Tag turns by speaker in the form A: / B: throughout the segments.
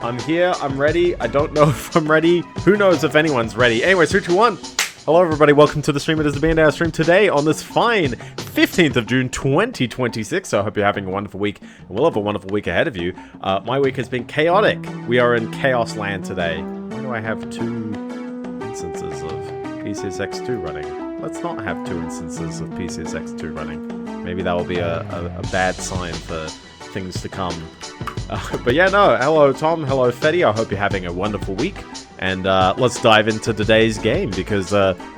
A: I'm here, I'm ready. I don't know if I'm ready. Who knows if anyone's ready. Anyway, 3, 2, 1. Hello everybody, welcome to the stream. It is the Biendeo stream today on this fine 15th of June 2026. So I hope you're having a wonderful week, and we'll have a wonderful week ahead of you. My week has been chaotic. We are in chaos land today. Why do I have 2 instances of PCSX2 running? Let's not have 2 instances of PCSX2 running. Maybe that will be a bad sign for things to come. But yeah, no, hello Tom, hello Fetty, I hope you're having a wonderful week. And let's dive into today's game, because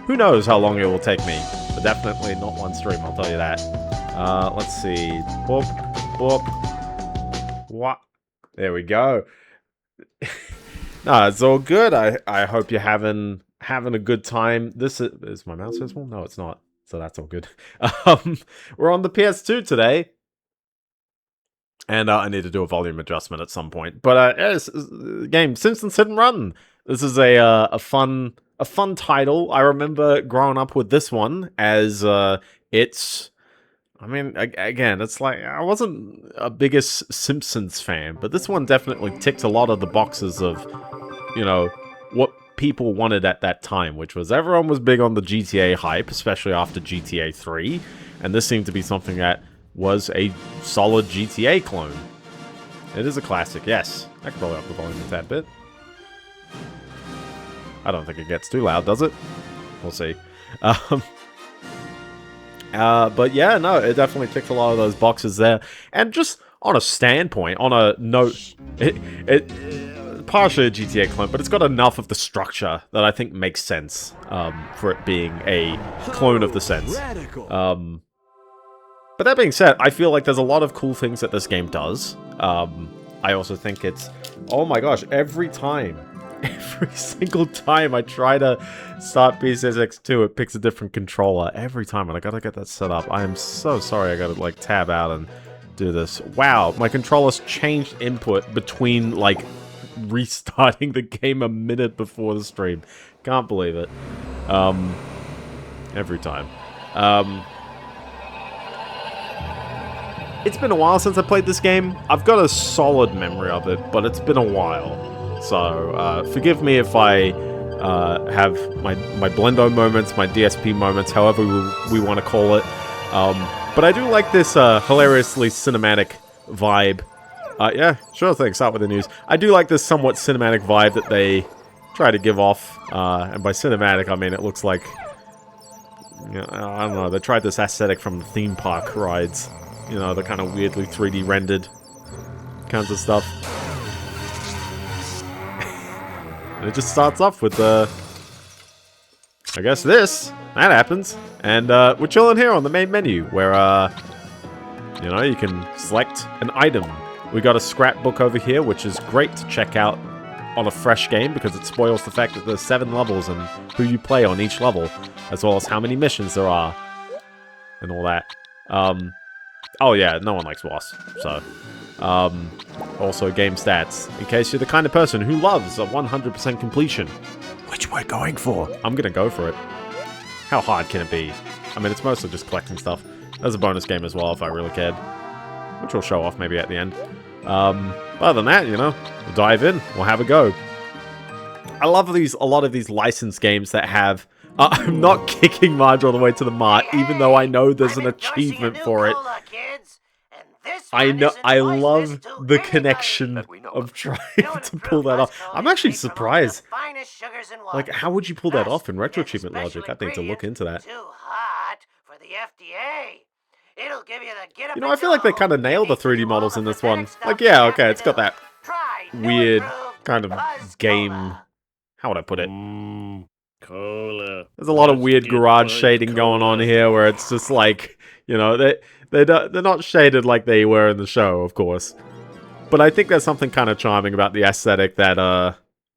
A: who knows how long it will take me. But definitely not one stream, I'll tell you that. Let's see. Boop, boop. What? There we go. No, it's all good. I hope you're having a good time. This is my mouse visible? No, it's not. So that's all good. We're on the PS2 today. And I need to do a volume adjustment at some point. But yes, game Simpsons Hit and Run. This is a fun title. I remember growing up with this one as it's. I mean, again, it's like I wasn't a biggest Simpsons fan, but this one definitely ticked a lot of the boxes of, you know, what people wanted at that time, which was everyone was big on the GTA hype, especially after GTA 3, and this seemed to be something that was a solid GTA clone. It is a classic, yes. I can probably up the volume a tad bit. I don't think it gets too loud, does it? We'll see. But yeah, no, it definitely ticked a lot of those boxes there. And just on a standpoint, on a note, it partially a GTA clone, but it's got enough of the structure that I think makes sense for it being a clone of the sense. But that being said, I feel like there's a lot of cool things that this game does. I also think it's... Oh my gosh, every single time I try to start PCSX2, it picks a different controller. Every time, and I gotta get that set up. I am so sorry I gotta, like, tab out and do this. Wow, my controller's changed input between, like, restarting the game a minute before the stream. Can't believe it. Every time. It's been a while since I played this game. I've got a solid memory of it, but it's been a while. So, forgive me if I have my Biendeo moments, my DSP moments, however we want to call it. But I do like this hilariously cinematic vibe. Yeah, sure thing, start with the news. I do like this somewhat cinematic vibe that they try to give off. And by cinematic, I mean it looks like... You know, I don't know, they tried this aesthetic from theme park rides. You know, the kind of weirdly 3D rendered kinds of stuff. And it just starts off with I guess this. That happens. And we're chilling here on the main menu where, you know, you can select an item. We got a scrapbook over here, which is great to check out on a fresh game because it spoils the fact that there's 7 levels and who you play on each level, as well as how many missions there are and all that. Oh yeah, no one likes WAS, so... also game stats, in case you're the kind of person who loves a 100% completion. Which we're going for. I'm gonna go for it. How hard can it be? I mean, it's mostly just collecting stuff. There's a bonus game as well, if I really cared. Which we'll show off maybe at the end. Other than that, you know, we'll dive in, we'll have a go. I love a lot of these licensed games that have... I'm not kicking Marge all the way to the mart, even though I know there's an achievement for it. I know, I love the connection of trying to pull that off. I'm actually surprised. Like, how would you pull that off in retro achievement logic? I need to look into that. You know, I feel like they kind of nailed the 3D models in this one. Like, yeah, okay, it's got that weird kind of game... How would I put it? There's a lot of weird garage shading going on here where it's just like, you know, they're not shaded like they were in the show, of course. But I think there's something kind of charming about the aesthetic that,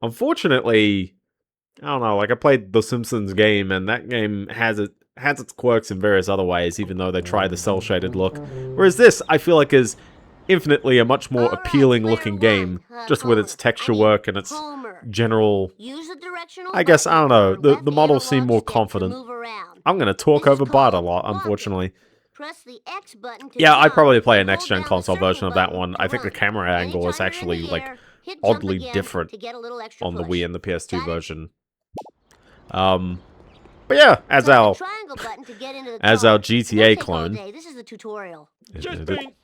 A: unfortunately, I don't know, like I played the Simpsons game and that game has its quirks in various other ways, even though they try the cel-shaded look. Whereas this, I feel like is infinitely a much more appealing looking game, just with its texture work and its general... I guess, I don't know, the models seem more confident. I'm gonna talk over Bart a lot, unfortunately. Yeah, I'd probably play a next-gen console version of that one. I think the camera angle is actually, like, oddly different on the Wii and the PS2 version. But yeah, as our GTA clone.
B: This is the tutorial.
A: And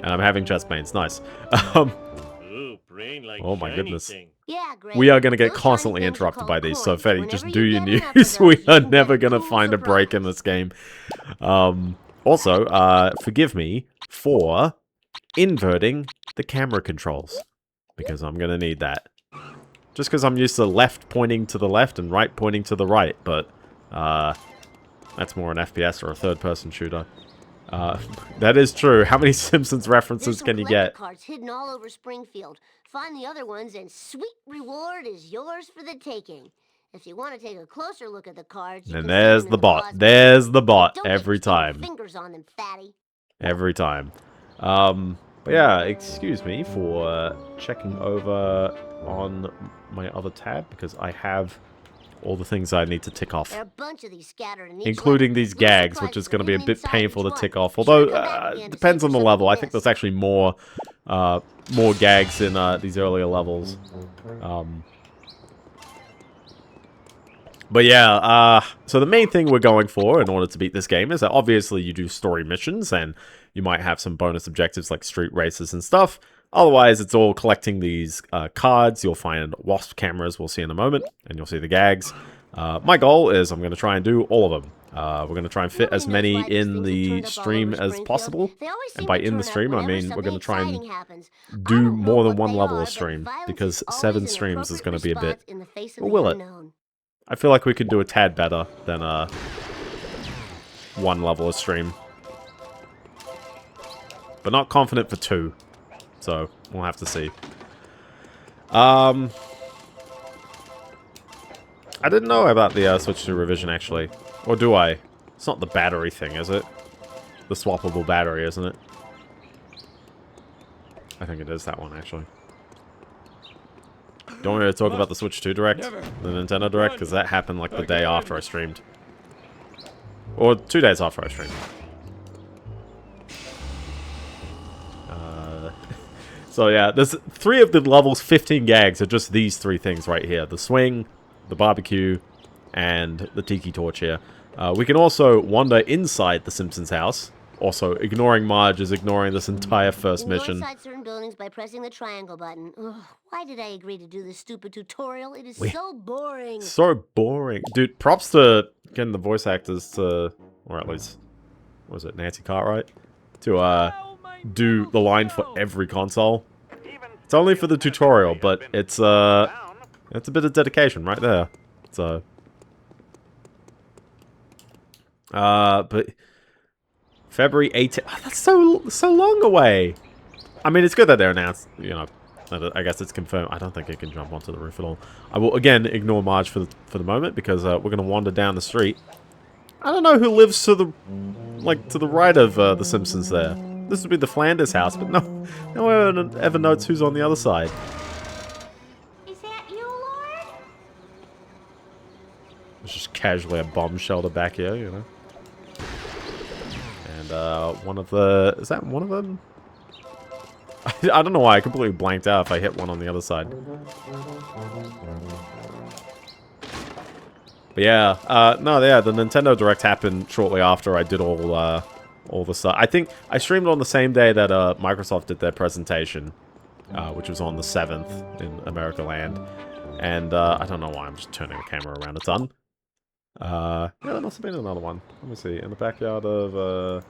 A: I'm having chest pains. Nice. Oh my goodness.
B: Yeah, great.
A: We are going to get constantly interrupted by these, so Fetty, just do your news. We are never going to find a break in this game. Also, forgive me for inverting the camera controls, because I'm going to need that. Just because I'm used to left pointing to the left and right pointing to the right, but that's more an FPS or a third-person shooter. That is true. How many Simpsons references can you get?
B: Cards hidden all over Springfield. Find the other ones, and sweet reward is yours for the taking. If you want to take a closer look at the cards,
A: and there's the bot. There's the bot every time.
B: Fingers on them, fatty.
A: Every time. But yeah, excuse me for checking over on my other tab, because I have all the things I need to tick off.
B: There are a bunch of these scattered in each
A: including these gags, which is going to be a bit painful to tick off. Although, depends on the level. I think there's actually more gags in these earlier levels. But yeah, so the main thing we're going for in order to beat this game is that obviously you do story missions, and you might have some bonus objectives like street races and stuff. Otherwise, it's all collecting these cards. You'll find wasp cameras, we'll see in a moment, and you'll see the gags. My goal is I'm going to try and do all of them. We're going to try and fit as many in the stream as possible. And by in the stream, I mean we're going to try and do more than one level of stream, because 7 streams is going to be a bit... Or will it? I feel like we could do a tad better than 1 level of stream. But not confident for 2. So, we'll have to see. I didn't know about the Switch 2 revision, actually. Or do I? It's not the battery thing, is it? The swappable battery, isn't it? I think it is that one, actually. Don't want me to talk about the Switch 2 Direct? The Nintendo Direct? Because that happened like the day after I streamed. Or 2 days after I streamed. So yeah, there's 3 of the levels, 15 gags are just these 3 things right here. The swing, the barbecue, and the tiki torch here. We can also wander inside the Simpsons house. Also, ignoring Marge is ignoring this entire first mission.
B: Inside certain buildings by pressing the triangle button. Ugh, why did I agree to do this stupid tutorial? It is so boring.
A: So boring. Dude, props to getting the voice actors to, or at least, what was it, Nancy Cartwright? To do the line for every console. It's only for the tutorial, but it's a bit of dedication right there. So, but February 18th. Oh, that's so long away. I mean, it's good that they're announced. You know, I guess it's confirmed. I don't think it can jump onto the roof at all. I will again ignore Marge for the moment, because we're gonna wander down the street. I don't know who lives to the right of the Simpsons there. This would be the Flanders house, but no one ever notes who's on the other side.
B: Is that you, Lord?
A: There's just casually a bomb shelter back here, you know. And one of the... Is that one of them? I don't know why I completely blanked out if I hit one on the other side. But yeah, no, yeah, the Nintendo Direct happened shortly after I did all the stuff. I think I streamed on the same day that Microsoft did their presentation, which was on the 7th in America Land. And I don't know why I'm just turning the camera around a ton. Yeah, there must have been another one. Let me see. In the backyard of...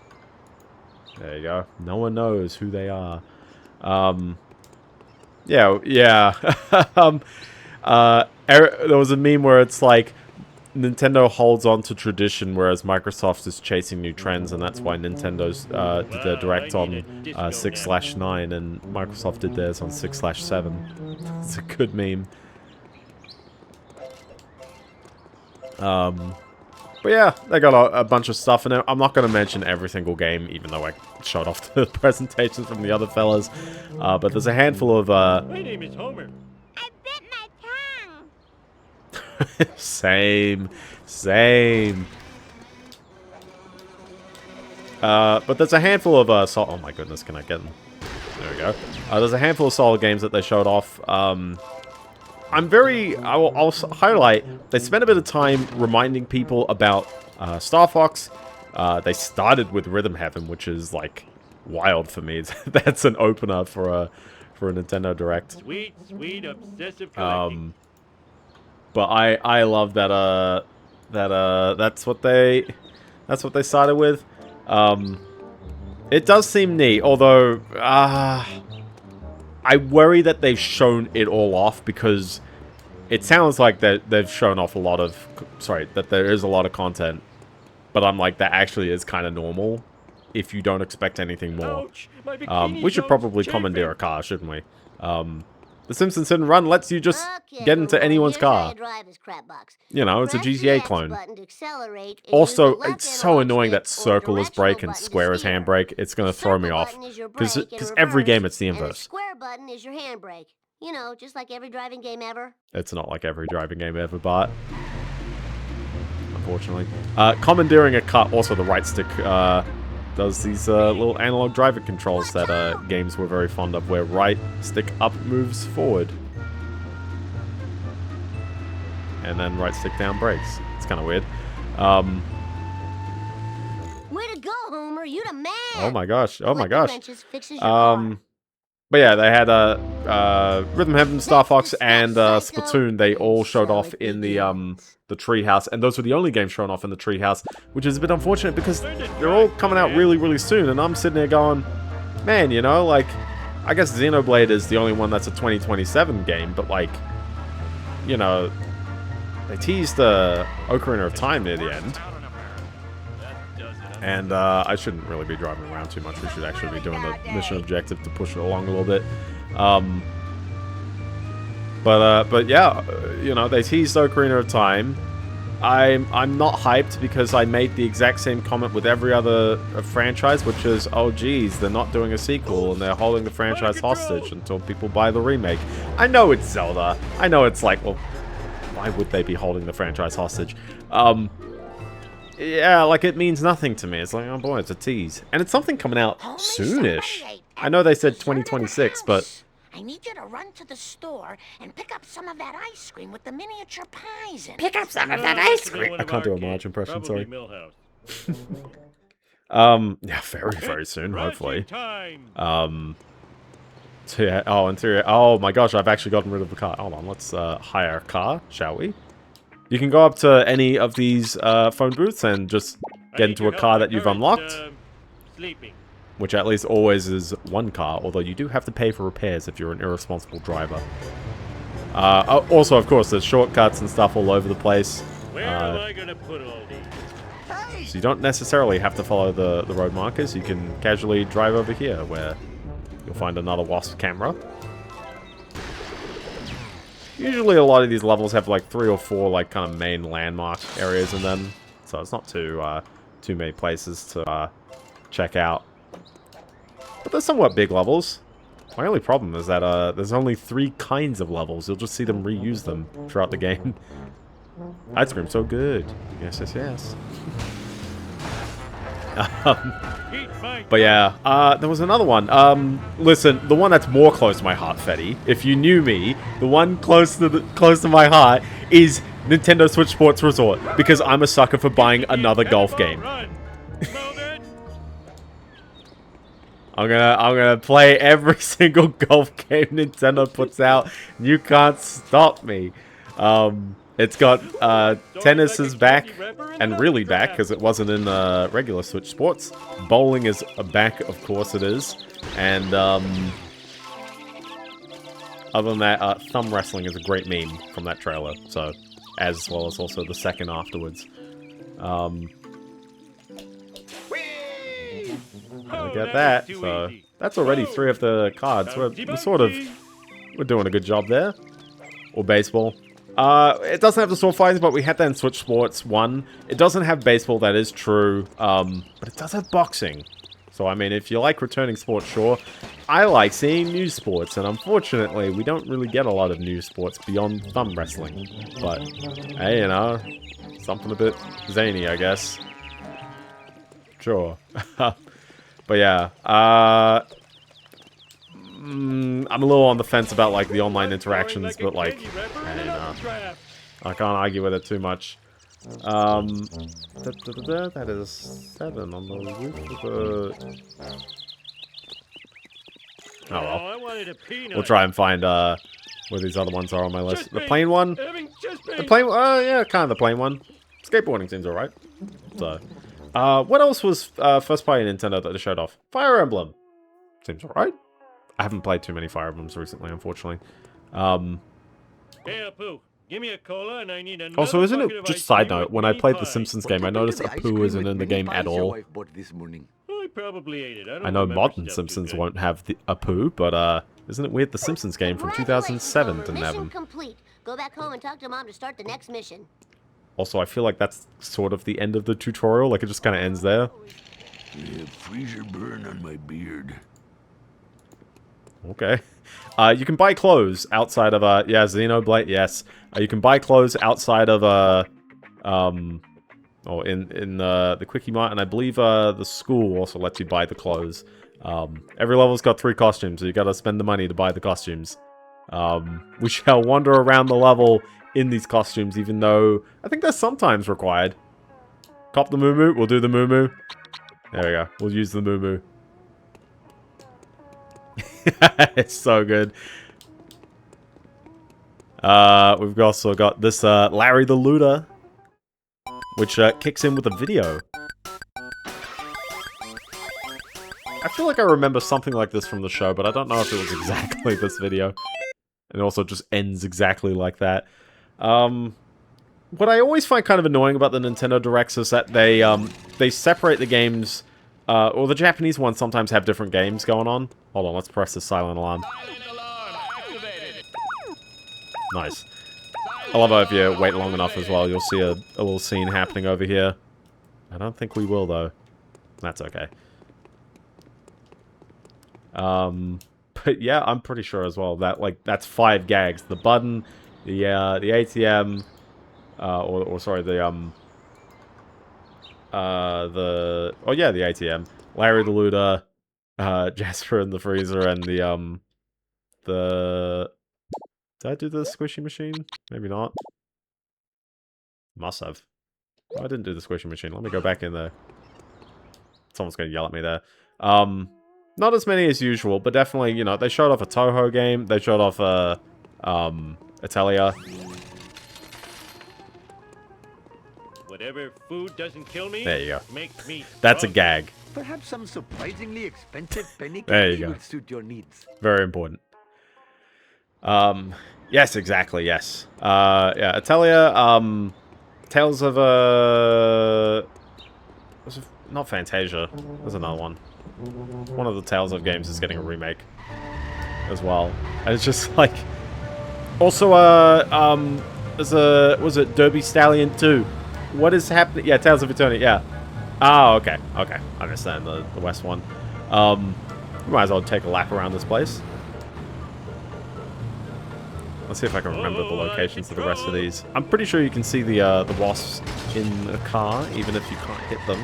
A: there you go. No one knows who they are. Yeah. There was a meme where it's like, Nintendo holds on to tradition, whereas Microsoft is chasing new trends, and that's why Nintendo's did their Direct on 6/9, and Microsoft did theirs on 6/7. It's a good meme. But yeah, they got a bunch of stuff in it. I'm not going to mention every single game, even though I showed off the presentations from the other fellas. But there's a handful of...
C: My name is Homer.
B: I bit my tongue.
A: Same. But there's a handful of oh my goodness, can I get them? There we go. There's a handful of solid games that they showed off. I'll highlight, they spent a bit of time reminding people about Star Fox. They started with Rhythm Heaven, which is, like, wild for me. That's an opener for a Nintendo Direct.
C: Sweet, sweet, obsessive collecting.
A: But I love that that's what they started with. It does seem neat, although I worry that they've shown it all off, because it sounds like that they've shown off a lot of that there is a lot of content, but I'm like, that actually is kind of normal if you don't expect anything more.
C: Ouch,
A: we should probably commandeer a car, shouldn't we? The Simpsons Hit and Run lets you just get into anyone's car. You know, it's a GTA clone. Also, it's so annoying that circle is brake and square is handbrake. It's going to throw me off. Because every game it's the inverse.
B: Square button is your handbrake. You know, just like every driving game ever.
A: It's not like every driving game ever, but unfortunately. Commandeering a car, also the right stick does these little analog driver controls that games were very fond of, where right stick up moves forward. And then right stick down brakes. It's kind of weird.
B: Way to go, Homer! You the man!
A: Oh my gosh! Oh my gosh!
B: But
A: yeah, they had Rhythm Heaven, Star Fox, and Splatoon. They all showed off in the treehouse, and those were the only games shown off in the treehouse, which is a bit unfortunate because they're all coming out really, really soon. And I'm sitting there going, man, you know, like, I guess Xenoblade is the only one that's a 2027 game, but like, you know, they teased Ocarina of Time near the end. And I shouldn't really be driving around too much. We should actually be doing the mission objective to push it along a little bit. But yeah, you know, they teased Ocarina of Time. I'm not hyped because I made the exact same comment with every other franchise, which is, oh geez, they're not doing a sequel and they're holding the franchise hostage until people buy the remake. I know it's Zelda. I know it's like, well, why would they be holding the franchise hostage? Yeah, like, it means nothing to me. It's like, oh boy, it's a tease. And it's something coming out soonish. I know they said 2026, but...
D: I need you to run to the store and pick up some of that ice cream with the miniature pies in it.
E: Pick up some of that ice cream.
A: I can't do a Marge impression, sorry. Yeah, very, very soon, hopefully. So yeah, interior. Oh my gosh, I've actually gotten rid of the car. Hold on, let's hire a car, shall we? You can go up to any of these phone booths and just get into a car that you've unlocked. Which at least always is one car, although you do have to pay for repairs if you're an irresponsible driver. Also, of course, there's shortcuts and stuff all over the place.
C: Where am I gonna put all these?
A: So you don't necessarily have to follow the road markers. You can casually drive over here, where you'll find another Wasp camera. Usually a lot of these levels have like 3 or 4 like kind of main landmark areas in them, so it's not too many places to check out. But they're somewhat big levels. My only problem is that there's only 3 kinds of levels. You'll just see them reuse them throughout the game. Ice cream so good. Yes, yes, yes. But yeah, there was another one. Listen, the one that's more close to my heart, Fetty. If you knew me, the one close to my heart is Nintendo Switch Sports Resort, because I'm a sucker for buying another golf game. I'm gonna play every single golf game Nintendo puts out. You can't stop me. It's got tennis is back, and really back, because it wasn't in regular Switch Sports. Bowling is back, of course it is. And other than that, thumb wrestling is a great meme from that trailer. So, as well as also the second afterwards. Gotta get that. So that's already 3 of the cards. We're doing a good job there. Or baseball. It doesn't have the sword fighting, but we had that in Switch Sports 1. It doesn't have baseball, that is true. But it does have boxing. So, I mean, if you like returning sports, sure. I like seeing new sports, and unfortunately, we don't really get a lot of new sports beyond thumb wrestling. But, hey, you know, something a bit zany, I guess. Sure. But yeah, I'm a little on the fence about like the online interactions, but like, hey, no. I can't argue with it too much. That is 7 on the roof of the... Oh well.
C: I wanted a peanut.
A: We'll try and find where these other ones are on my list.
C: Just
A: The
C: me.
A: plain one?
C: Just me.
A: The plain yeah, kind of the plain one. Skateboarding seems alright. So, what else was first party Nintendo that they showed off? Fire Emblem. Seems alright. I haven't played too many Fire Emblems recently, unfortunately.
C: Hey, Apu, give me a cola and I need another
A: Also, isn't
C: bucket
A: it,
C: of
A: just
C: ice
A: side
C: cream
A: note,
C: with
A: when I
C: mini
A: played the
C: pie.
A: Simpsons game, I noticed Apu isn't in the game at all.
C: I probably ate it. I don't
A: I know
C: remember
A: modern
C: stuff too
A: Simpsons
C: good.
A: won't have the Apu, but isn't it weird the Simpsons game from 2007 didn't have
B: Mission
A: him?
B: complete. Go back home and talk to Mom to start the next mission.
A: Also, I feel like that's sort of the end of the tutorial, like it just kind of ends there.
E: Yeah, freezer burn on my beard.
A: Okay. You can buy clothes outside of, yeah, Xenoblade, yes. You can buy clothes outside of, or in the Quickie Mart, and I believe, the school also lets you buy the clothes. Every level's got 3 costumes, so you gotta spend the money to buy the costumes. We shall wander around the level in these costumes, even though I think they're sometimes required. Cop the moo-moo, we'll do the moo-moo. There we go, we'll use the moo-moo. It's so good. We've also got this Larry the Looter, which kicks in with a video. I feel like I remember something like this from the show, but I don't know if it was exactly this video. And it also just ends exactly like that. What I always find kind of annoying about the Nintendo Directs is that they separate the games, or the Japanese ones sometimes have different games going on. Hold on, let's press the silent alarm. Nice. I love how if you wait long enough as well, you'll see a little scene happening over here. I don't think we will, though. That's okay. But yeah, I'm pretty sure as well that, like, that's 5 gags. The button, the ATM, sorry, the ATM. Larry the Looter, Jasper in the freezer, and the... Did I do the squishy machine? Maybe not. Must have. Oh, I didn't do the squishy machine. Let me go back in there. Someone's gonna yell at me there. Not as many as usual, but definitely, you know, they showed off a Toho game. They showed off Italia.
C: Whatever food doesn't kill me,
A: There you go.
C: makes me
A: That's a
C: stronger.
A: gag.
E: Perhaps some surprisingly expensive penny
A: There you
E: candy
A: go.
E: would suit your needs.
A: Very important. Yes, exactly, yes. Yeah, Italia, Tales of, not Fantasia. There's another one. One of the Tales of games is getting a remake as well. And it's just like... Also, there's a... Was it Derby Stallion 2? What is happening? Yeah, Tales of Eternity, yeah. Oh, okay, okay. I understand the West one. We might as well take a lap around this place. Let's see if I can remember the locations of the rest of these. I'm pretty sure you can see the wasps in a car, even if you can't hit them.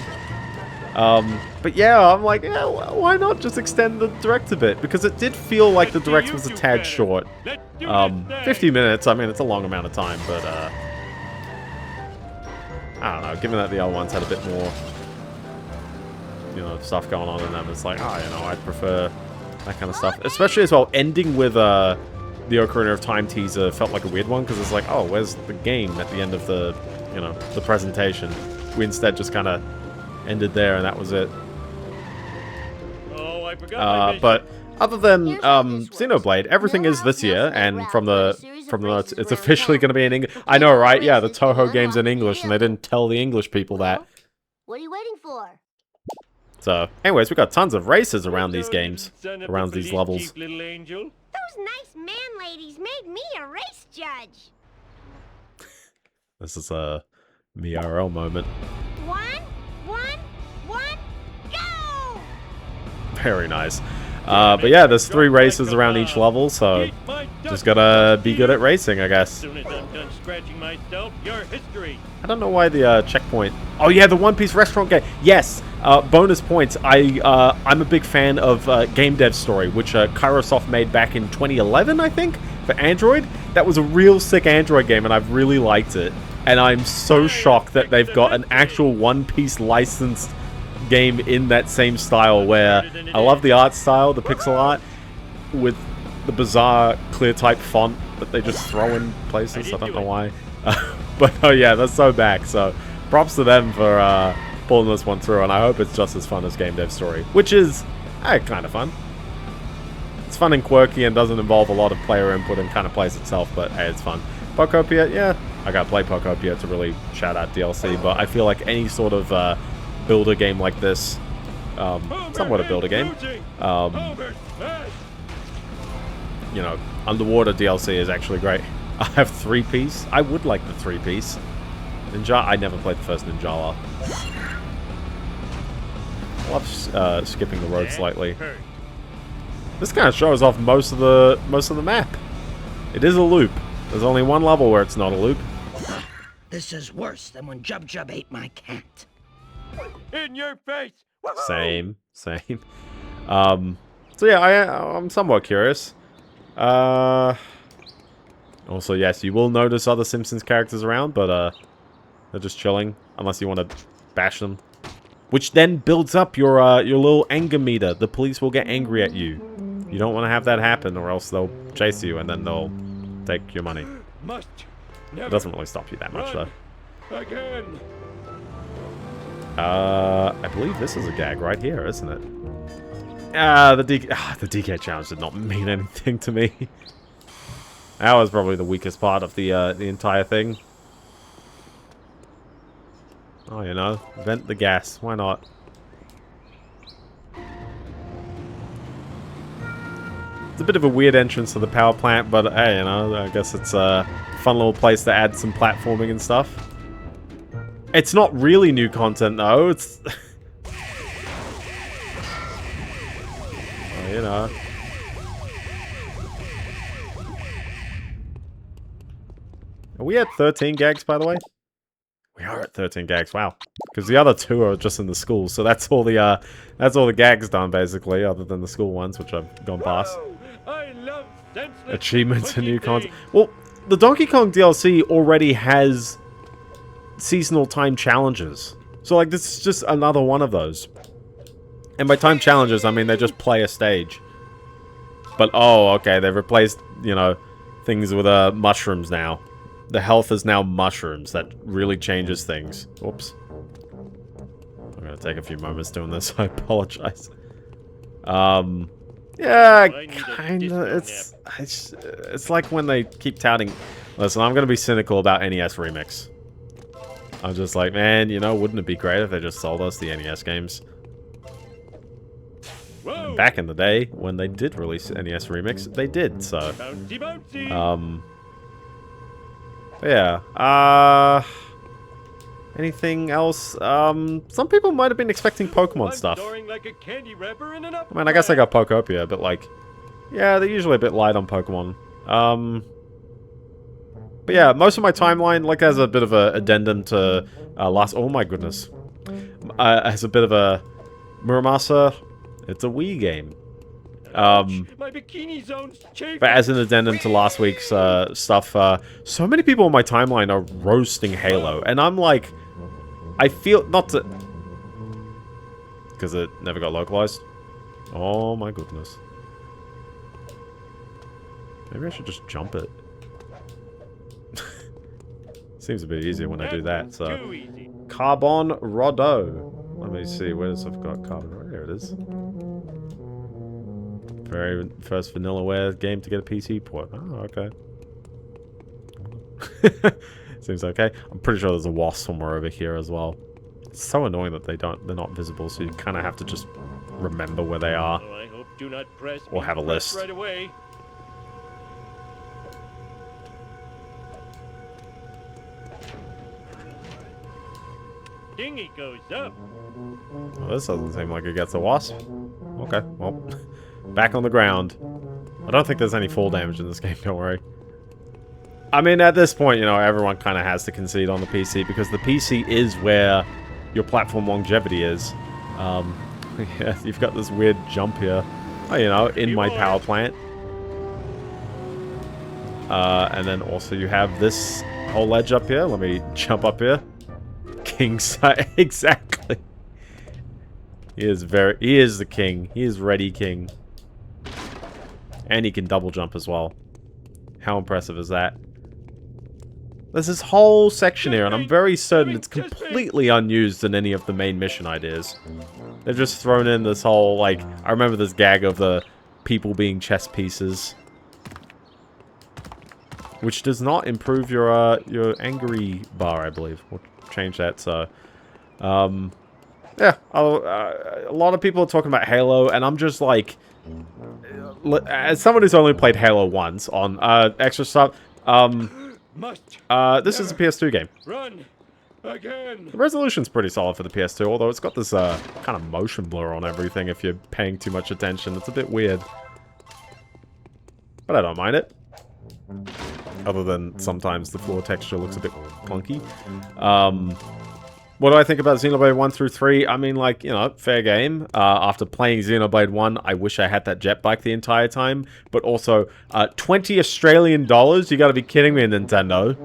A: But yeah, I'm like, yeah, why not just extend the Direct a bit? Because it did feel like the Direct was a tad short. 50 minutes, I mean, it's a long amount of time, but, I don't know, given that the other ones had a bit more, you know, stuff going on in them, it's like, oh, you know, I'd prefer that kind of stuff. Especially as well, ending with, the Ocarina of Time teaser felt like a weird one, because it's like, oh, where's the game at the end of the, you know, the presentation? We instead just kind of ended there, and that was it.
C: Oh, I forgot my mission.
A: But other than Xenoblade, everything is this year, and from the notes, it's officially going to be in English. I know, right? Yeah, the Toho game's in English, and they didn't tell the English people that.
B: What are you waiting for?
A: So, anyways, we got tons of races around these games,
C: Son of a
A: around these
C: police
A: levels.
C: chief, little angel.
D: Those nice man ladies made me a race judge.
A: This is a MRL moment.
D: One, go!
A: Very nice. But yeah, there's 3 races around each level, so just gotta be good at racing, I guess.
C: As soon as I'm done scratching myself, your history.
A: I don't know why the checkpoint... Oh yeah, the One Piece restaurant game. Yes, bonus points. I'm a big fan of Game Dev Story, which Kairosoft made back in 2011, I think, for Android. That was a real sick Android game, and I've really liked it. And I'm so shocked that they've got an actual One Piece licensed game in that same style, where I love the art style, the pixel art, with the bizarre clear type font that they just throw in places. I don't know why. But oh yeah, that's so back. So props to them for pulling this one through, and I hope it's just as fun as Game Dev Story, which is kind of fun. It's fun and quirky and doesn't involve a lot of player input and kind of plays itself, but hey, it's fun. Pokopia, yeah, I gotta play Pokopia to really shout out DLC, but I feel like any sort of builder game like this, somewhat a builder game, you know, underwater DLC is actually great. I have 3-piece. I would like the 3-piece. Ninja, I never played the first Ninjala. I love skipping the road slightly. This kind of shows off most of the map. It is a loop. There's only one level where it's not a loop.
D: This is worse than when Jub Jub ate my cat.
C: In your face.
A: Same. So yeah, I'm somewhat curious. Also, yes, you will notice other Simpsons characters around, but they're just chilling, unless you want to bash them. Which then builds up your little anger meter. The police will get angry at you. You don't want to have that happen, or else they'll chase you, and then they'll take your money. It doesn't really stop you that much, though.
C: Again.
A: I believe this is a gag right here, isn't it? The DK challenge did not mean anything to me. That was probably the weakest part of the entire thing. Oh, you know, vent the gas. Why not? It's a bit of a weird entrance to the power plant, but hey, you know, I guess it's a fun little place to add some platforming and stuff. It's not really new content, though. It's... you know. Are we at 13 gags, by the way? We are at 13 gags, wow. Because the other 2 are just in the school, so that's all the gags done, basically, other than the school ones, which I've gone past.
C: I love
A: Achievements and new content. Well, the Donkey Kong DLC already has seasonal time challenges. So, like, this is just another one of those. And by time challenges, I mean they just play a stage. But, oh, okay, they've replaced, you know, things with mushrooms now. The health is now mushrooms. That really changes things. Whoops. I'm gonna take a few moments doing this. I apologize. Yeah, kinda. It's like when they keep touting... Listen, I'm gonna be cynical about NES Remix. I'm just like, man, you know, wouldn't it be great if they just sold us the NES games? Back in the day, when they did release NES Remix, they did, so...
C: Bouncy, bouncy.
A: Yeah, anything else? Some people might have been expecting Pokemon stuff.
C: Like a candy wrapper in an
A: I mean, I guess I got Pokopia, but like... Yeah, they're usually a bit light on Pokemon. But yeah, most of my timeline, like, has a bit of a addendum to last... Oh my goodness. Has a bit of a... Muramasa, it's a Wii game.
C: My bikini zone's chafing.
A: But as an addendum to last week's stuff, so many people on my timeline are roasting Halo, and I'm like, I feel not to, because it never got localized. Oh my goodness. Maybe I should just jump it. Seems a bit easier when I do that. So, Carbon Rodo. Let me see. Where's I've got Carbon Rodo? There it is. Very first Vanillaware game to get a PC port. Oh, okay. Seems okay. I'm pretty sure there's a wasp somewhere over here as well. It's so annoying that they're not visible, so you kind of have to just remember where they are.
C: Oh, I hope do not press
A: or have a list.
C: Right away. Dinghy goes up.
A: Well, this doesn't seem like it gets a wasp. Okay, well, Back on the ground. I don't think there's any fall damage in this game, don't worry. I mean, at this point, you know, everyone kind of has to concede on the PC, because the PC is where your platform longevity is. Yeah, you've got this weird jump here. Oh, you know, in my power plant. And then also you have this whole ledge up here. Let me jump up here. King size. Exactly. He is the king. He is ready king. And he can double jump as well. How impressive is that? There's this whole section here, and I'm very certain it's completely unused in any of the main mission ideas. They've just thrown in this whole, like, I remember this gag of the people being chess pieces. Which does not improve your angry bar, I believe. We'll change that, so... yeah, a lot of people are talking about Halo, and I'm just like... As someone who's only played Halo once on extra stuff, this is a PS2 game.
C: Run again.
A: The resolution's pretty solid for the PS2, although it's got this kind of motion blur on everything if you're paying too much attention. It's a bit weird. But I don't mind it. Other than sometimes the floor texture looks a bit clunky. What do I think about Xenoblade 1 through 3? I mean, like, you know, fair game. After playing Xenoblade 1, I wish I had that jet bike the entire time. But also, 20 Australian dollars? You gotta be kidding me, Nintendo.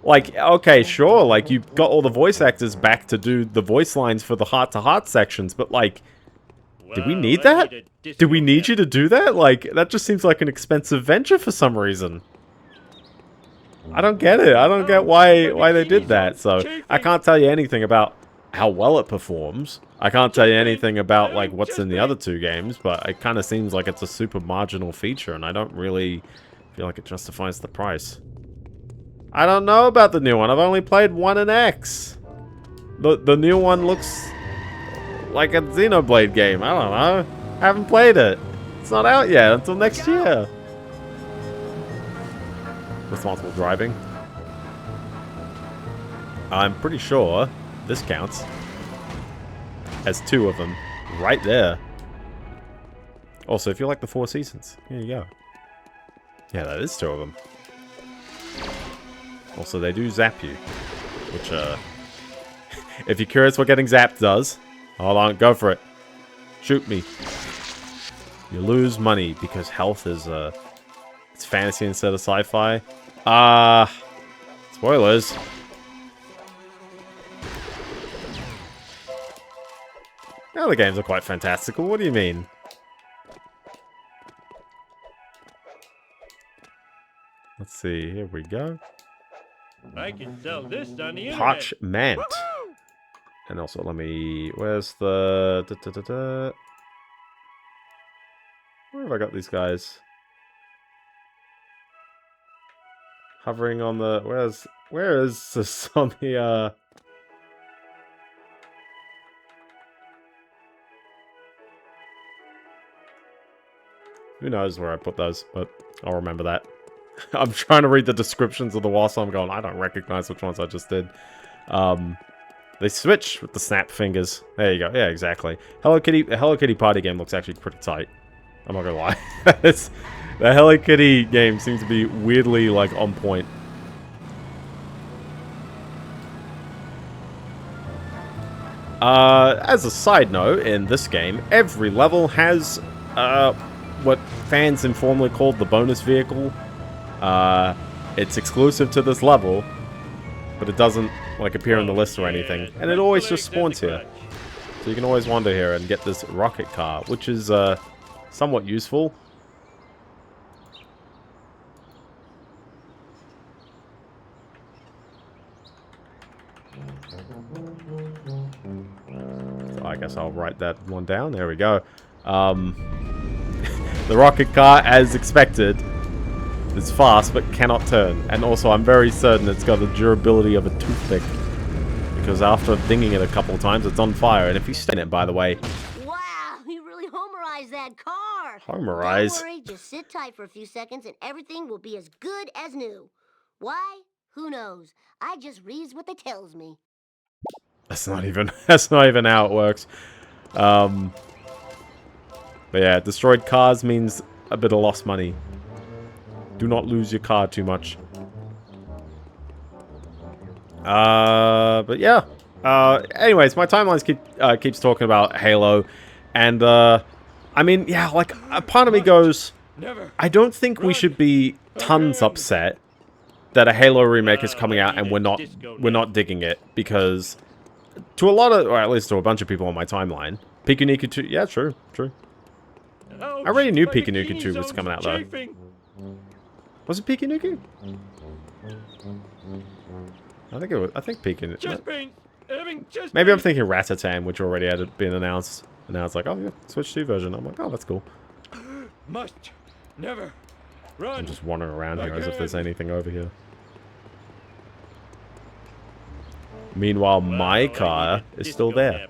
A: Like, okay, sure, like, you got all the voice actors back to do the voice lines for the heart-to-heart sections, but, like, did we need that? Did we need you to do that? Like, that just seems like an expensive venture for some reason. I don't get it. I don't get why they did that. So, I can't tell you anything about how well it performs. I can't tell you anything about, like, what's in the other two games, but it kind of seems like it's a super marginal feature, and I don't really feel like it justifies the price. I don't know about the new one. I've only played 1 and X. The new one looks like a Xenoblade game. I don't know. I haven't played it. It's not out yet until next year. Responsible driving. I'm pretty sure this counts as 2 of them right there. Also, if you like the 4 seasons, here you go. Yeah, that is 2 of them. Also, they do zap you, which, if you're curious what getting zapped does, hold on, go for it. Shoot me. You lose money because health is, it's fantasy instead of sci-fi. Spoilers. Now the games are quite fantastical. What do you mean? Let's see. Here we go.
C: I can sell this on the internet.
A: Parchment. And also, let me... Where's the... Where have I got these guys? Hovering on the... Where is this on the, Who knows where I put those, but I'll remember that. I'm trying to read the descriptions of the wall, so I'm going, I don't recognize which ones I just did. They switch with the snap fingers. There you go. Yeah, exactly. The Hello Kitty party game looks actually pretty tight. I'm not gonna lie. The Hello Kitty game seems to be weirdly, like, on point. As a side note, in this game, every level has, what fans informally called the bonus vehicle. It's exclusive to this level, but it doesn't, like, appear in the list or anything. And it always just spawns here. So you can always wander here and get this rocket car, which is, somewhat useful. So I guess I'll write that one down. There we go. The rocket car, as expected, is fast but cannot turn. And also, I'm very certain it's got the durability of a toothpick. Because after dinging it a couple of times, it's on fire. And if you stay in it, by the way...
B: Wow, you really homerized that car.
A: Homerize?
B: Don't worry, just sit tight for a few seconds and everything will be as good as new. Why? Who knows? I just reads what they tells me.
A: That's not even how it works. But yeah, destroyed cars means a bit of lost money. Do not lose your car too much. But yeah. Anyways, my timelines keeps talking about Halo, and I mean, yeah, like a part of me goes, I don't think we should be tons upset that a Halo remake is coming out and we're not digging it, because to a lot of, or at least to a bunch of people on my timeline, Pikanuka 2, yeah, true. I already knew Pikanuka 2 was coming out though. Was it Pikanuka? I think Pikanuka. Maybe I'm thinking Ratatan, which already had been announced. And now it's like, oh yeah, Switch 2 version. I'm like, oh, that's cool.
C: Must never run.
A: I'm just wandering around here as if there's anything over here. Meanwhile, my car is still there.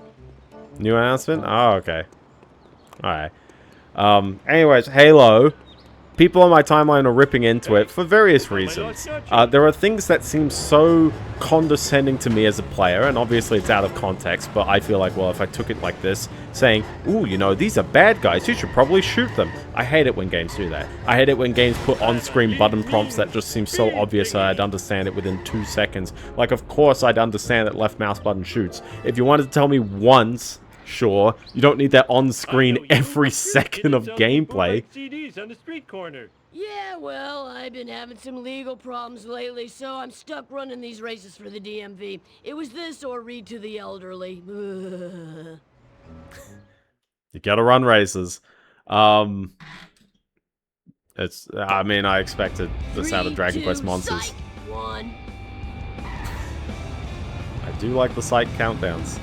A: New announcement? Oh, okay. Alright. Anyways, Halo. People on my timeline are ripping into it for various reasons. There are things that seem so condescending to me as a player, and obviously it's out of context, but I feel like, well, if I took it like this, saying, ooh, you know, these are bad guys, you should probably shoot them. I hate it when games do that. I hate it when games put on-screen button prompts that just seem so obvious that I'd understand it within 2 seconds. Like, of course I'd understand that left mouse button shoots. If you wanted to tell me once, sure, you don't need that on-screen every second of gameplay.
C: CDs on the street corner.
F: Yeah, well, I've been having some legal problems lately, so I'm stuck running these races for the DMV. It was this or read to the elderly.
A: You gotta run races. It's, I mean, I expected this out of Dragon Quest Monsters.
F: One.
A: I do like the sight countdowns.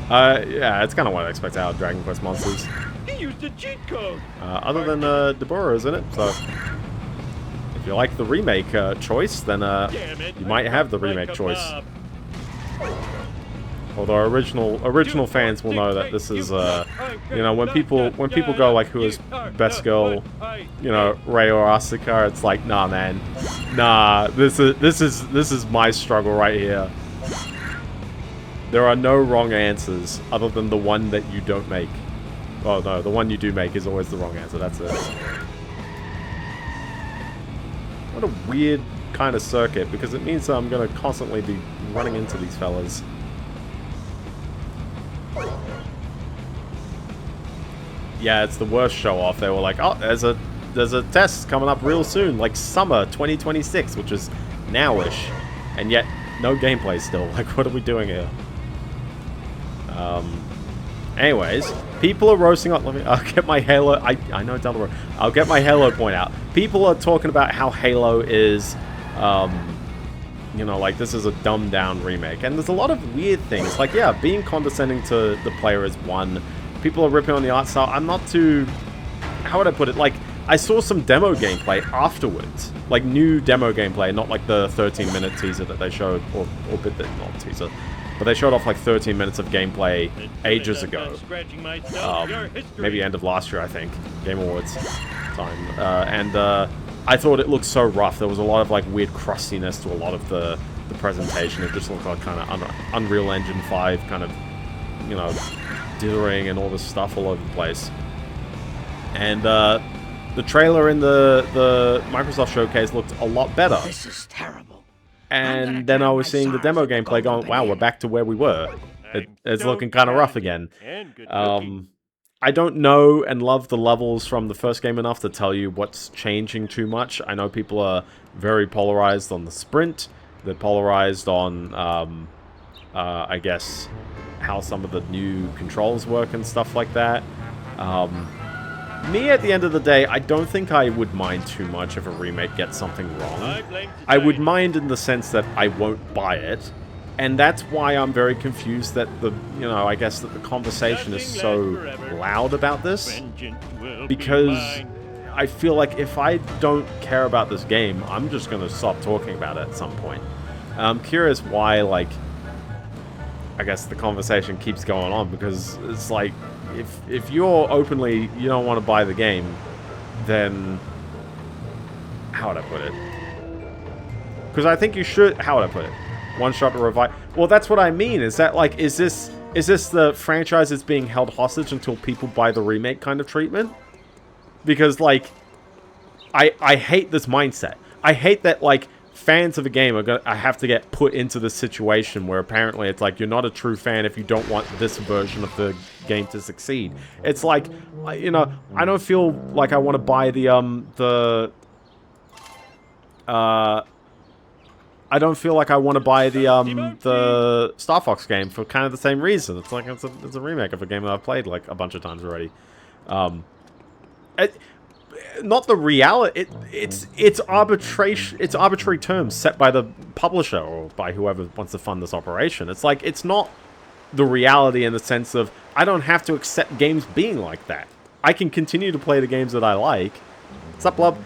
A: Yeah, it's kind of what I expect out of Dragon Quest Monsters.
C: He used a cheat code.
A: Other than Deborah's in it, so if you like the remake choice, then you might have the remake choice. Although original fans will know that this is you know, when people go like, who is best girl, you know, Rei or Asuka, it's like, nah, man, nah, this is my struggle right here. There are no wrong answers other than the one that you don't make. Oh no, the one you do make is always the wrong answer, that's it. What a weird kind of circuit, because it means that I'm going to constantly be running into these fellas. Yeah, it's the worst show off. They were like, oh, there's a test coming up real soon, like summer 2026, which is nowish. And yet, no gameplay still. Like, what are we doing here? Anyways, people are roasting up. I'll get my Halo. I know down the road. I'll get my Halo point out. People are talking about how Halo is, you know, like this is a dumbed down remake, and there's a lot of weird things. Like, yeah, being condescending to the player is one. People are ripping on the art style. I'm not too. How would I put it? Like, I saw some demo gameplay afterwards, like new demo gameplay, not like the 13-minute teaser that they showed, or bit that not teaser. But they showed off like 13 minutes of gameplay ages ago. Maybe end of last year, I think. Game Awards time. I thought it looked so rough. There was a lot of like weird crustiness to a lot of the presentation. It just looked like kind of Unreal Engine 5 kind of, you know, dithering and all this stuff all over the place. And the trailer in the Microsoft showcase looked a lot better.
D: This is terrible.
A: And then I was seeing the demo gameplay going, wow, we're back to where we were. It's looking kind of rough again. I don't know and love the levels from the first game enough to tell you what's changing too much. I know people are very polarized on the sprint. They're polarized on, I guess, how some of the new controls work and stuff like that. Me, at the end of the day, I don't think I would mind too much if a remake gets something wrong. I would mind in the sense that I won't buy it. And that's why I'm very confused that the, you know, I guess that the conversation is so loud about this. Because I feel like if I don't care about this game, I'm just going to stop talking about it at some point. I'm curious why, like, I guess the conversation keeps going on, because it's like, if you're openly, you don't want to buy the game, then how would I put it? Because I think you should, how would I put it? One shot to revive. Well, that's what I mean, is that like, is this is this the franchise that's being held hostage until people buy the remake kind of treatment? Because, like, I hate this mindset. I hate that, like, fans of a game are gonna have to get put into this situation where apparently it's like you're not a true fan if you don't want this version of the game to succeed. It's like, you know, I don't feel like I want to buy I don't feel like I want to buy the Star Fox game for kind of the same reason. It's like it's a remake of a game that I've played like a bunch of times already. Not the reality. It's arbitrary terms set by the publisher or by whoever wants to fund this operation. It's like it's not the reality in the sense of I don't have to accept games being like that. I can continue to play the games that I like. What's up, love?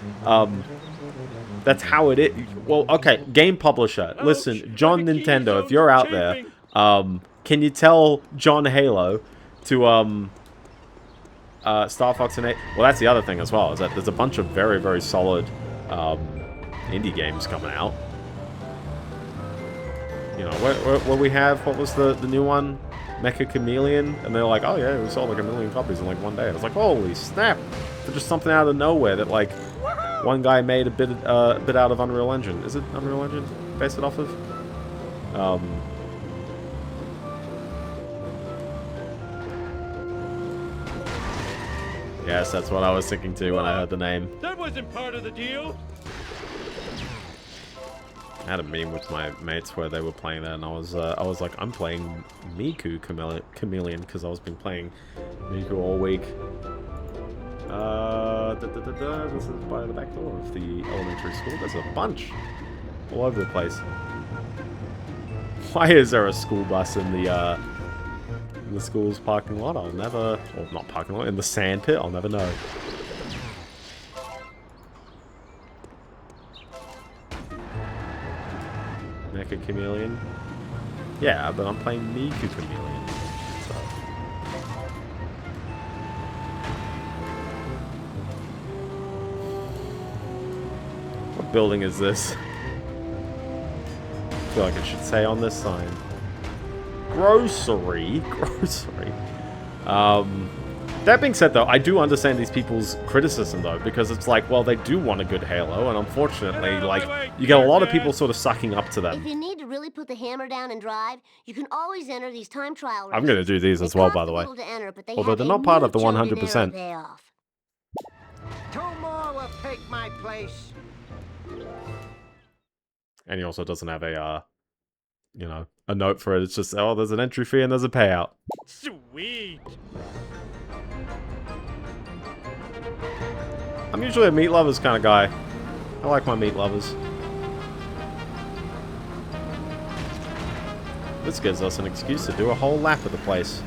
A: That's how it is. Well, okay, game publisher. Listen, John Nintendo, if you're out there, can you tell John Halo to Star Fox and 8. Well, that's the other thing as well, is that there's a bunch of very, very solid indie games coming out. You know, what we have, what was the new one? Mecha Chameleon? And they're like, oh yeah, we sold like 1 million copies in like one day. I was like, holy snap! For just something out of nowhere that like, one guy made a bit out of Unreal Engine. Is it Unreal Engine? Based it off of? Yes, that's what I was thinking too when I heard the name.
C: That wasn't part of the deal.
A: I had a meme with my mates where they were playing that, and I was like, I'm playing Miku Chameleon because I was been playing Miku all week. This is by the back door of the elementary school. There's a bunch all over the place. Why is there a school bus in the school's parking lot? I'll never... Or not parking lot, in the sand pit? I'll never know. Mecha Chameleon? Yeah, but I'm playing Miku Chameleon. So. What building is this? I feel like it should say on this sign. Grocery. That being said, though, I do understand these people's criticism, though, because it's like, well, they do want a good Halo, and unfortunately, like, you get a lot of people sort of sucking up to them.
B: If you need to really put the hammer down and drive, you can always enter these time trial races.
A: I'm going to do these as well, by the way. Although they're not part of the 100%.
G: Two more will take my place.
A: And he also doesn't have a, you know, a note for it. It's just, oh, there's an entry fee and there's a payout.
C: Sweet.
A: I'm usually a meat lovers kind of guy. I like my meat lovers. This gives us an excuse to do a whole lap of the place.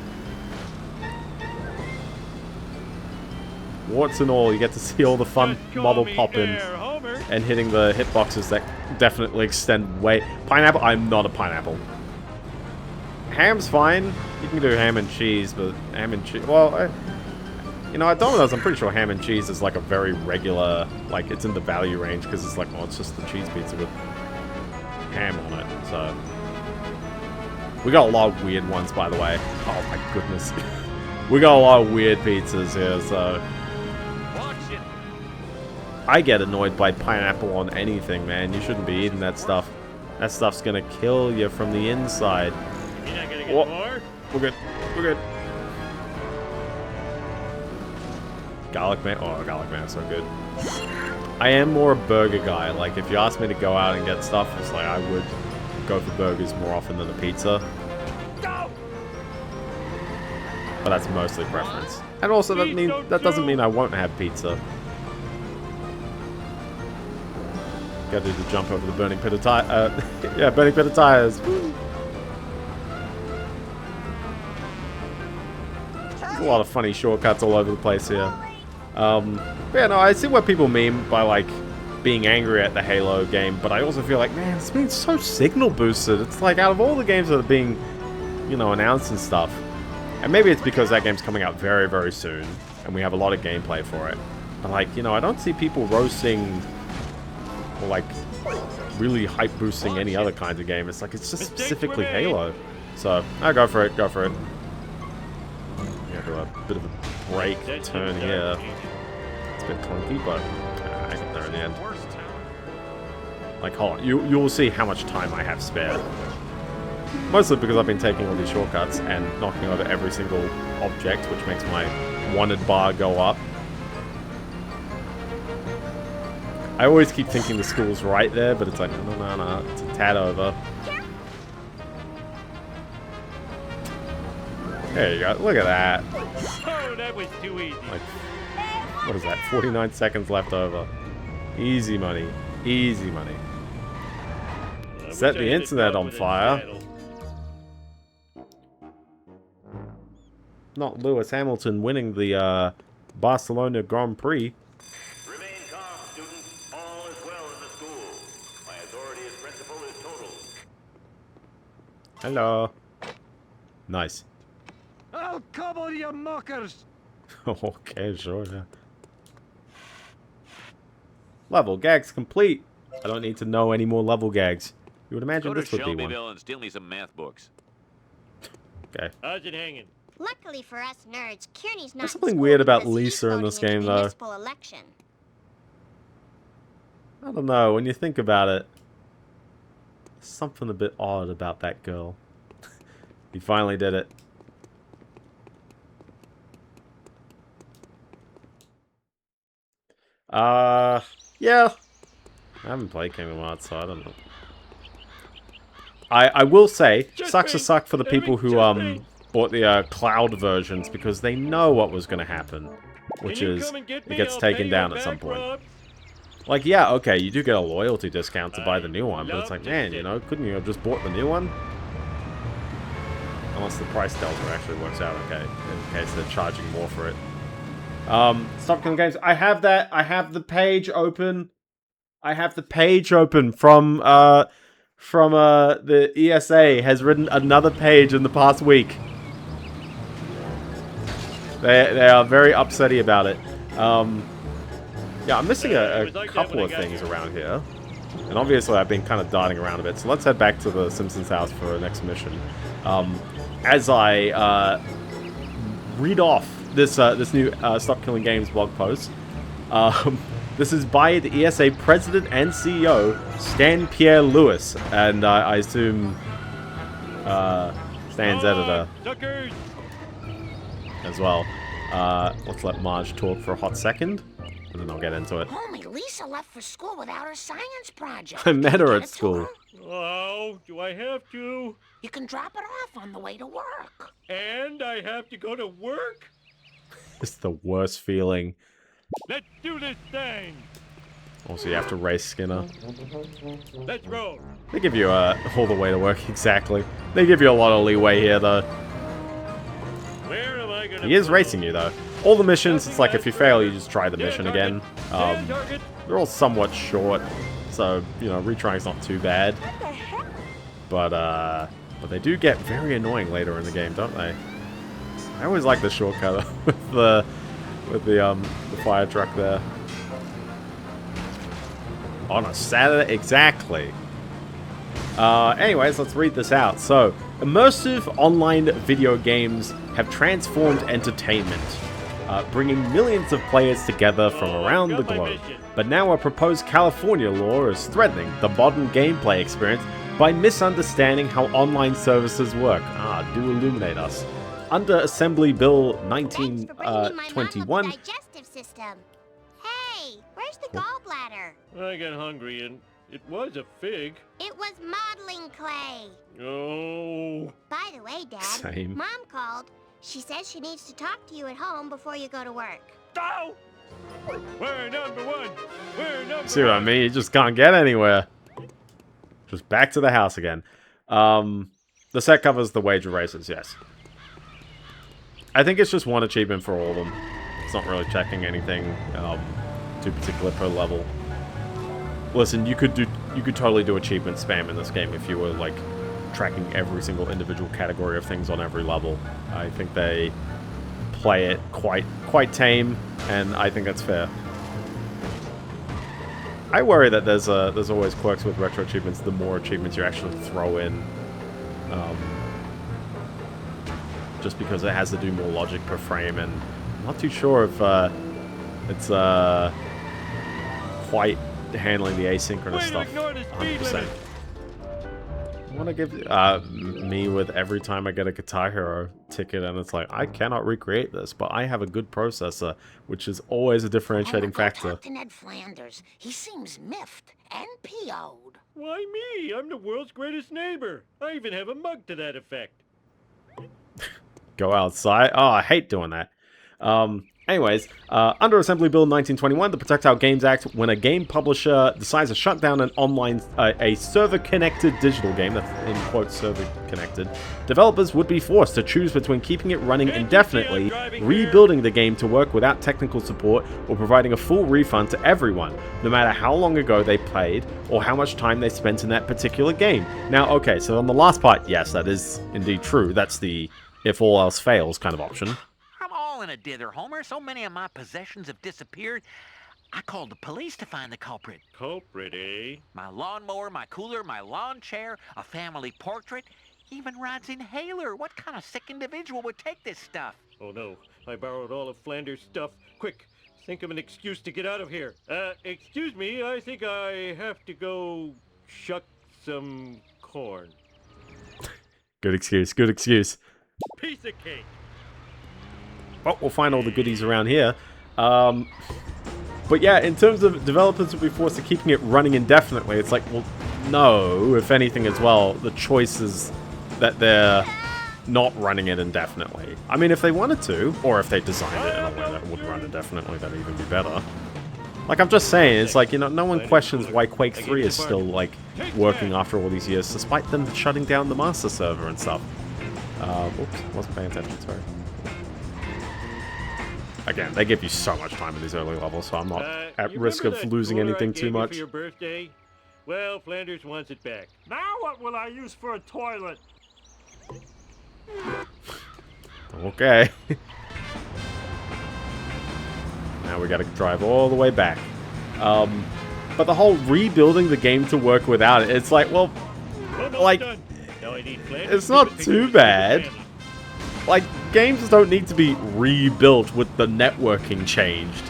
A: Warts and all, you get to see all the fun model popping and hitting the hitboxes that definitely extend way. Pineapple? I'm not a pineapple. Ham's fine. You can do ham and cheese, but ham and cheese... Well, you know, at Domino's, I'm pretty sure ham and cheese is like a very regular... Like, it's in the value range, because it's like, well, it's just the cheese pizza with ham on it, so... We got a lot of weird ones, by the way. Oh my goodness. We got a lot of weird pizzas here, so... I get annoyed by pineapple on anything, man. You shouldn't be eating that stuff. That stuff's gonna kill you from the inside.
C: You're not gonna get more?
A: We're good. We're good. Garlic man. Oh, garlic man is so good. I am more a burger guy. Like, if you ask me to go out and get stuff, it's like I would go for burgers more often than a pizza. But that's mostly preference. And also, that doesn't mean I won't have pizza. Gotta do the jump over the burning pit of tires. Yeah, burning pit of tires. Woo. There's a lot of funny shortcuts all over the place here. But yeah, no, I see what people mean by, like, being angry at the Halo game, but I also feel like, man, it's been so signal boosted. It's like, out of all the games that are being, you know, announced and stuff, and maybe it's because that game's coming out very, very soon, and we have a lot of gameplay for it. But, like, you know, I don't see people roasting... or like really hype boosting any other kinds of game. It's like, it's just specifically Halo. So, go for it, go for it. Yeah, do a bit of a brake turn here. It's a bit clunky, but I got there in the end. Like, hold on, you will see how much time I have spare. Mostly because I've been taking all these shortcuts and knocking over every single object, which makes my wanted bar go up. I always keep thinking the school's right there, but it's like, no, it's a tad over. There you go, look at that.
C: Oh, that was too easy.
A: Like, what is that, 49 seconds left over. Easy money, easy money. Set the internet on fire. Not Lewis Hamilton winning the Barcelona Grand Prix.
H: Remain calm, students. All is well in the school. My authority as principal is total.
A: Hello. Nice.
G: I'll cobble you mockers.
A: Okay, sure, yeah. Level gags complete. I don't need to know any more level gags. You would imagine
I: Go
A: this
I: to
A: would be one.
I: Shelbyville and steal me some math books.
A: Okay.
C: How's it hanging?
B: Luckily for us nerds, Kearney's not
A: There's
B: in
A: something
B: school
A: weird about
B: because he's
A: Lisa in this
B: voting
A: game,
B: the
A: though.
B: municipal election.
A: I don't know, when you think about it, there's something a bit odd about that girl. He finally did it. Yeah. I haven't played Kingdom Hearts, so I don't know. I will say, sucks to suck for the people who bought the cloud versions because they know what was going to happen, which is it gets taken down at some point. Like, yeah, okay, you do get a loyalty discount to buy the new one, but it's like, man, you know, couldn't you have just bought the new one? Unless the price delta actually works out okay, in case they're charging more for it. Stop Killing Games. I have that. I have the page open. I have the page open from the ESA has written another page in the past week. They are very upsetty about it. Yeah, I'm missing a couple of things around here. And obviously I've been kind of darting around a bit, so let's head back to the Simpsons house for the next mission. As I read off this new Stop Killing Games blog post, this is by the ESA president and CEO, Stan Pierre Lewis, and I assume Stan's editor
C: Suckers!
A: as well. Let's let Marge talk for a hot second, and then I'll get into it.
D: Homie, Lisa left for school without her science project.
A: I met her
D: Can you
A: at
D: get it to
A: school.
D: her?
C: Oh, do I have to?
D: You can drop it off on the way to work.
C: And I have to go to work?
A: It's the worst feeling.
C: Let's do this thing!
A: Also, you have to race Skinner.
C: Let's roll.
A: They give you all the way to work, exactly. They give you a lot of leeway here, though.
C: Where am I gonna
A: He is
C: go?
A: racing you, though. All the missions, it's like if you fail, you just try the
C: Stand
A: mission
C: target.
A: again.
C: Stand target.
A: They're all somewhat short, so, you know, retrying's not too bad. But they do get very annoying later in the game, don't they? I always like the shortcut with the fire truck there. On a Saturday, exactly. Anyways, let's read this out. So, immersive online video games have transformed entertainment, bringing millions of players together from around the globe. But now a proposed California law is threatening the modern gameplay experience by misunderstanding how online services work. Do illuminate us. Under Assembly Bill
B: Thanks for bringing me my mom up
A: 1921,
B: the digestive system. Hey, where's the gallbladder?
C: I got hungry and it was a fig.
B: It was modeling clay.
C: Oh.
B: By the way, Dad,
A: Same.
B: Mom called. She says she needs to talk to you at home before you go to work.
C: Oh! We're number one. We're number
A: see what I mean? You just can't get anywhere. Just back to the house again. The set covers the wage of races, yes. I think it's just one achievement for all of them. It's not really checking anything too particular per level. Listen, you could totally do achievement spam in this game if you were like tracking every single individual category of things on every level. I think they play it quite tame, and I think that's fair. I worry that there's always quirks with retro achievements. The more achievements you actually throw in, just because it has to do more logic per frame, and I'm not too sure if it's quite handling the asynchronous stuff 100%. I want to give me with every time I get a Guitar Hero ticket, and it's like, I cannot recreate this, but I have a good processor, which is always a differentiating factor.
D: Talk to Ned Flanders. He seems miffed and PO'd.
C: Why me? I'm the world's greatest neighbor. I even have a mug to that effect.
A: Go outside. Oh, I hate doing that. Anyways, under Assembly Bill 1921, the Protect Our Games Act, when a game publisher decides to shut down an online, a server-connected digital game, that's in quotes server-connected, developers would be forced to choose between keeping it running indefinitely, rebuilding the game to work without technical support, or providing a full refund to everyone, no matter how long ago they played, or how much time they spent in that particular game. Now, okay, so on the last part, yes, that is indeed true. That's the if all else fails kind of option.
I: In a dither, Homer. So many of my possessions have disappeared. I called the police to find the culprit.
C: Culprit, eh?
I: My lawnmower, my cooler, my lawn chair, a family portrait, even Rod's inhaler. What kind of sick individual would take this stuff?
C: Oh no, I borrowed all of Flanders' stuff. Quick, think of an excuse to get out of here. Excuse me, I think I have to go shuck some corn.
A: Good excuse, good excuse.
C: Piece of cake.
A: Well, we'll find all the goodies around here. But yeah, in terms of developers will be forced to keeping it running indefinitely, it's like, well, no, if anything as well, the choice is that they're not running it indefinitely. I mean, if they wanted to, or if they designed it in a way that would run indefinitely, that'd even be better. Like, I'm just saying, it's like, you know, no one questions why Quake 3 is still, like, working after all these years, despite them shutting down the master server and stuff. Oops, wasn't paying attention, sorry. Again, they give you so much time in these early levels, so I'm not at risk of losing anything too much.
C: For your birthday? Well, Flanders wants it back.
G: Now what will I use for a toilet?
A: Okay. Now we gotta drive all the way back. But the whole rebuilding the game to work without it, it's like, well, like, it's not too bad. Like, games don't need to be rebuilt with the networking changed.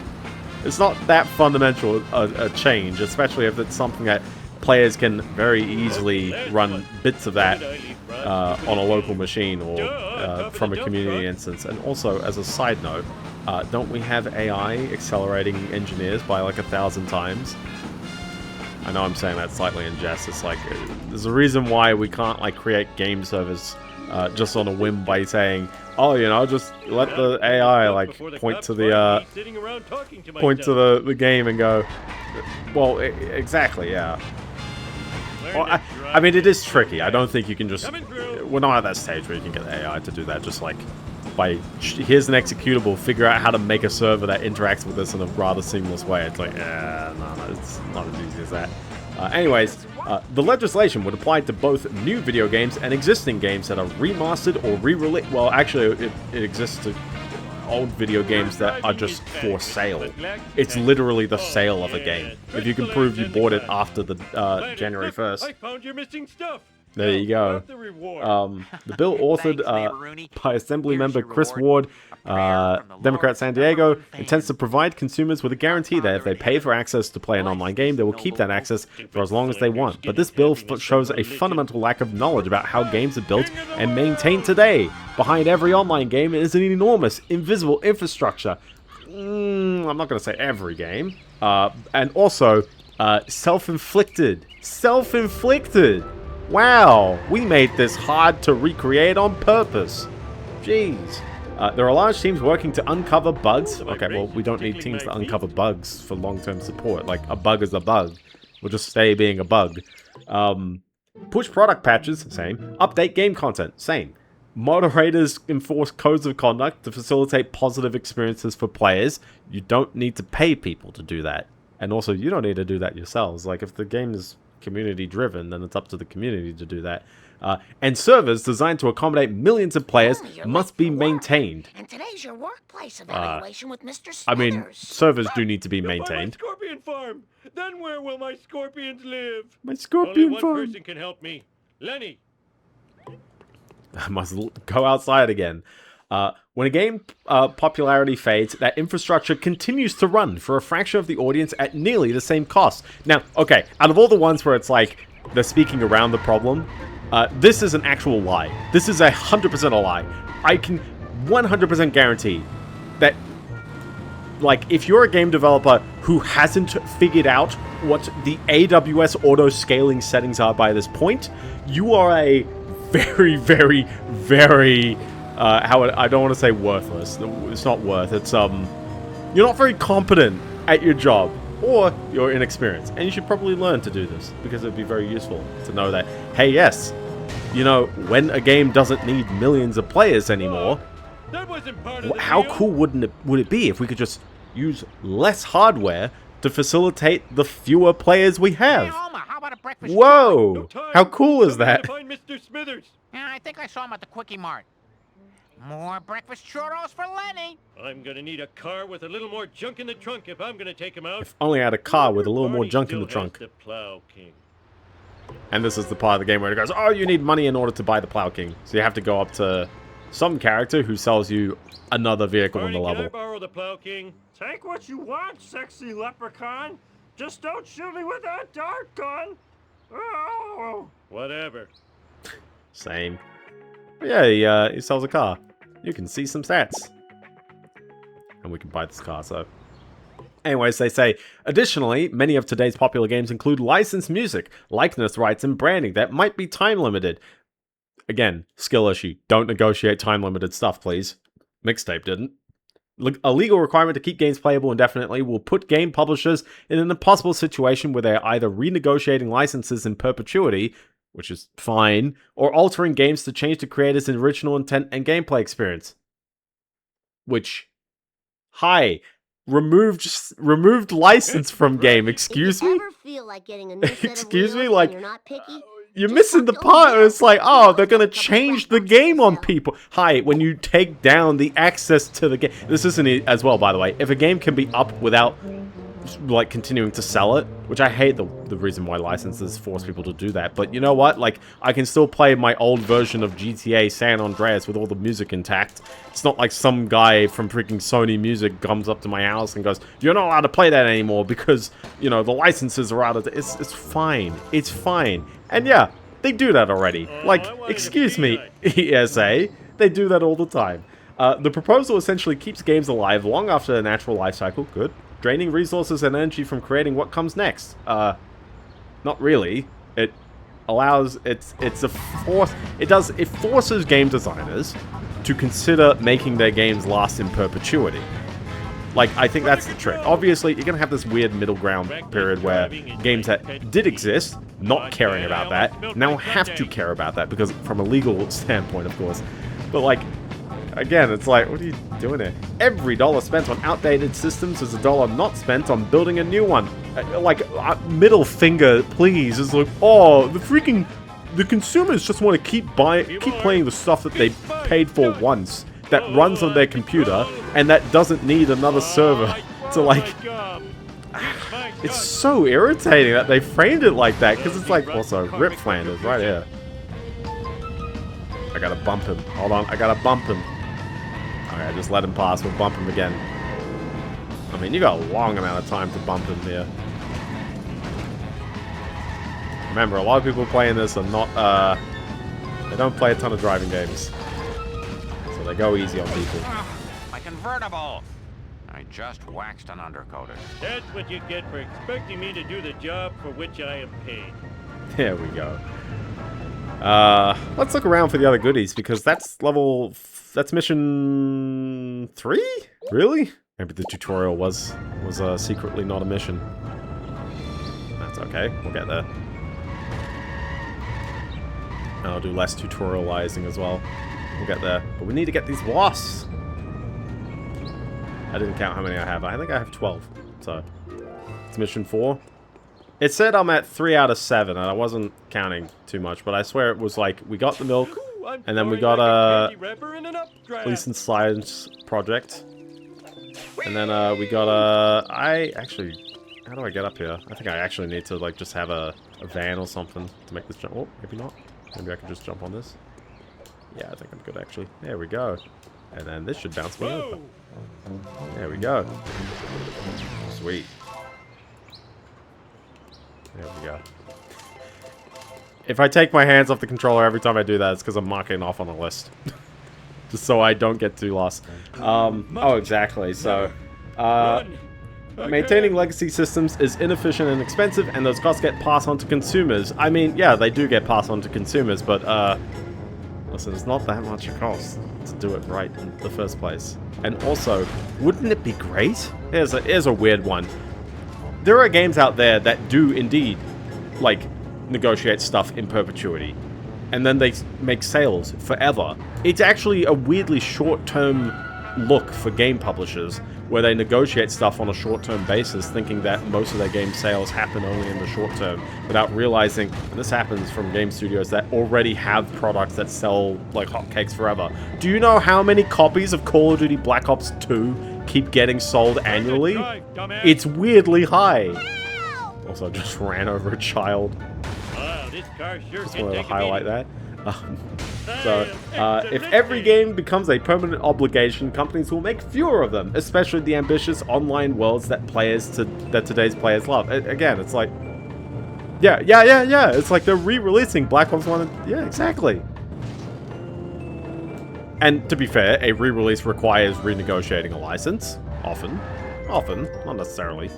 A: It's not that fundamental a change, especially if it's something that players can very easily run bits of that on a local machine or from a community instance. And also, as a side note, don't we have AI accelerating engineers by like 1,000 times? I know I'm saying that slightly in jest. It's like, there's a reason why we can't like create game servers just on a whim by saying, oh, you know, just let the AI like point to the the game and go, well, exactly, yeah. Well, I mean, it is tricky. I don't think you can just, we're not at that stage where you can get the AI to do that just like by, here's an executable, figure out how to make a server that interacts with this in a rather seamless way. It's like, no, it's not as easy as that. Anyways, the legislation would apply to both new video games and existing games that are remastered or re-released. Well, actually, it exists to old video games that are just for sale. It's literally the sale of a game. If you can prove you bought it after the January 1st.
C: I found your missing stuff.
A: There you go. The bill authored by Assembly member Chris Ward, Democrat San Diego, intends to provide consumers with a guarantee that if they pay for access to play an online game, they will keep that access for as long as they want. But this bill shows a fundamental lack of knowledge about how games are built and maintained today. Behind every online game is an enormous, invisible infrastructure. I'm not going to say every game. And also, self-inflicted. Self-inflicted! Wow, we made this hard to recreate on purpose. Jeez. There are large teams working to uncover bugs. Okay, well, we don't need teams to uncover bugs for long-term support. Like, a bug is a bug. We'll just stay being a bug. Push product patches, same. Update game content, same. Moderators enforce codes of conduct to facilitate positive experiences for players. You don't need to pay people to do that. And also, you don't need to do that yourselves. Like, if the game is community-driven, then it's up to the community to do that. And servers designed to accommodate millions of players must be maintained.
D: And today's your workplace evaluation with Mr. Smithers.
A: I mean, servers do need to be maintained.
C: My scorpion farm. Then where will my scorpions live?
A: My scorpion
C: farm.
A: farm.
C: Only one person can help me. Lenny.
A: I must go outside again. When a game popularity fades, that infrastructure continues to run for a fraction of the audience at nearly the same cost. Now, okay, out of all the ones where it's like they're speaking around the problem, this is an actual lie. This is 100% a lie. I can 100% guarantee that, like, if you're a game developer who hasn't figured out what the AWS auto-scaling settings are by this point, you are a very, very, very... I don't want to say worthless. It's not worth. It's, you're not very competent at your job. Or you're inexperienced. And you should probably learn to do this. Because it would be very useful to know that, hey, yes, you know, when a game doesn't need millions of players anymore,
C: That wasn't part of the
A: how
C: deal.
A: cool would it be if we could just use less hardware to facilitate the fewer players we
I: Hey,
A: have?
I: Homer, how about a breakfast?
C: No
A: Whoa!
C: time.
A: How cool is
C: Somebody
A: that?
C: to find Mr. Smithers.
I: Yeah, I think I saw him at the Quickie Mart. More breakfast churros for Lenny.
C: I'm gonna need a car with a little more junk in the trunk if I'm gonna take him out.
A: If only I had a car with a little more
C: Barney
A: junk in the
C: still has
A: trunk.
C: the Plow King.
A: And this is the part of the game where it goes, oh, you need money in order to buy the Plow King. So you have to go up to some character who sells you another vehicle in
C: Barney,
A: the
C: can I
A: level.
C: borrow the Plow King?
G: Take what you want, sexy leprechaun. Just don't shoot me with that dart gun. Oh.
C: Whatever.
A: Same. But yeah, he sells a car. You can see some stats. And we can buy this car, so... Anyways, they say, additionally, many of today's popular games include licensed music, likeness rights, and branding that might be time-limited. Again, skill issue. Don't negotiate time-limited stuff, please. Mixtape didn't. A legal requirement to keep games playable indefinitely will put game publishers in an impossible situation where they're either renegotiating licenses in perpetuity, which is fine, or altering games to change the creator's original intent and gameplay experience. Which, hi, removed license from game. Excuse
B: If you
A: me?
B: ever feel like getting a new set of
A: Excuse me,
B: wheels and
A: like,
B: you're not picky,
A: You're
B: just
A: missing the
B: talk to old
A: part.
B: Bill.
A: It's like,
B: He
A: oh,
B: knows
A: they're gonna
B: a couple
A: change the
B: platforms to
A: game on
B: sell.
A: people. Hi, when you take down the access to the game, this isn't it as well, by the way. If a game can be up without like continuing to sell it, which I hate the reason why licenses force people to do that. But you know what? Like, I can still play my old version of GTA San Andreas with all the music intact. It's not like some guy from freaking Sony Music comes up to my house and goes, "You're not allowed to play that anymore because, you know, the licenses are out of..." It's fine. It's fine. And yeah, they do that already. Like,
C: I wanted
A: excuse
C: to
A: me,
C: be
A: ESA. They do that all the time. The proposal essentially keeps games alive long after their natural life cycle. Good. Draining resources and energy from creating what comes next. Not really. It allows... It's a force... It forces game designers to consider making their games last in perpetuity. Like, I think that's the trick. Obviously, you're gonna have this weird middle ground period where games that did exist, not caring about that, now have to care about that, because from a legal standpoint, of course. But, like, again, it's like, what are you doing here? Every dollar spent on outdated systems is a dollar not spent on building a new one. Middle finger, please. It's like, oh, the consumers just want to keep playing the stuff that they paid for once, that runs on their computer, and that doesn't need another server to, like... It's so irritating that they framed it like that, because it's like, also, Rip Flanders, right here. I gotta bump him. Hold on, I gotta bump him. Alright, just let him pass. We'll bump him again. I mean, you got a long amount of time to bump him here. Remember, a lot of people playing this are not, they don't play a ton of driving games. So they go easy on people.
I: My convertible. I just waxed an undercoater.
C: That's what you get for expecting me to do the job for which I am paid.
A: There we go. Let's look around for the other goodies, because that's that's mission 3? Really? Maybe the tutorial was secretly not a mission. That's okay, we'll get there. And I'll do less tutorializing as well. We'll get there. But we need to get these wasps. I didn't count how many I have. I think I have 12. So, it's mission 4. It said I'm at 3 out of 7, and I wasn't counting too much, but I swear it was like, we got the milk, and then we got a Police and Science project. And then we got a... how do I get up here? I think I actually need to, like, just have a van or something to make this jump. Oh, maybe not. Maybe I can just jump on this. Yeah, I think I'm good, actually. There we go. And then this should bounce me over. There we go. Sweet. There we go. If I take my hands off the controller every time I do that, it's because I'm marking off on a list. Just so I don't get too lost. Oh, exactly. So, maintaining legacy systems is inefficient and expensive, and those costs get passed on to consumers. I mean, yeah, they do get passed on to consumers, but, listen, it's not that much a cost to do it right in the first place. And also, wouldn't it be great? Here's a weird one. There are games out there that do indeed, like, negotiate stuff in perpetuity, and then they make sales forever. It's actually a weirdly short-term look for game publishers, where they negotiate stuff on a short-term basis, thinking that most of their game sales happen only in the short term, without realizing, and this happens from game studios that already have products that sell like hotcakes forever. Do you know how many copies of Call of Duty Black Ops 2 keep getting sold annually? It's weirdly high. Also, I just ran over a child.
C: Wow, this car sure
A: Just
C: can
A: wanted to
C: take a
A: highlight
C: beating.
A: that. If every game becomes a permanent obligation, companies will make fewer of them, especially the ambitious online worlds that today's players love. Again, it's like, yeah. It's like they're re-releasing Black Ops 1. Yeah, exactly. And to be fair, a re-release requires renegotiating a license. Often, not necessarily.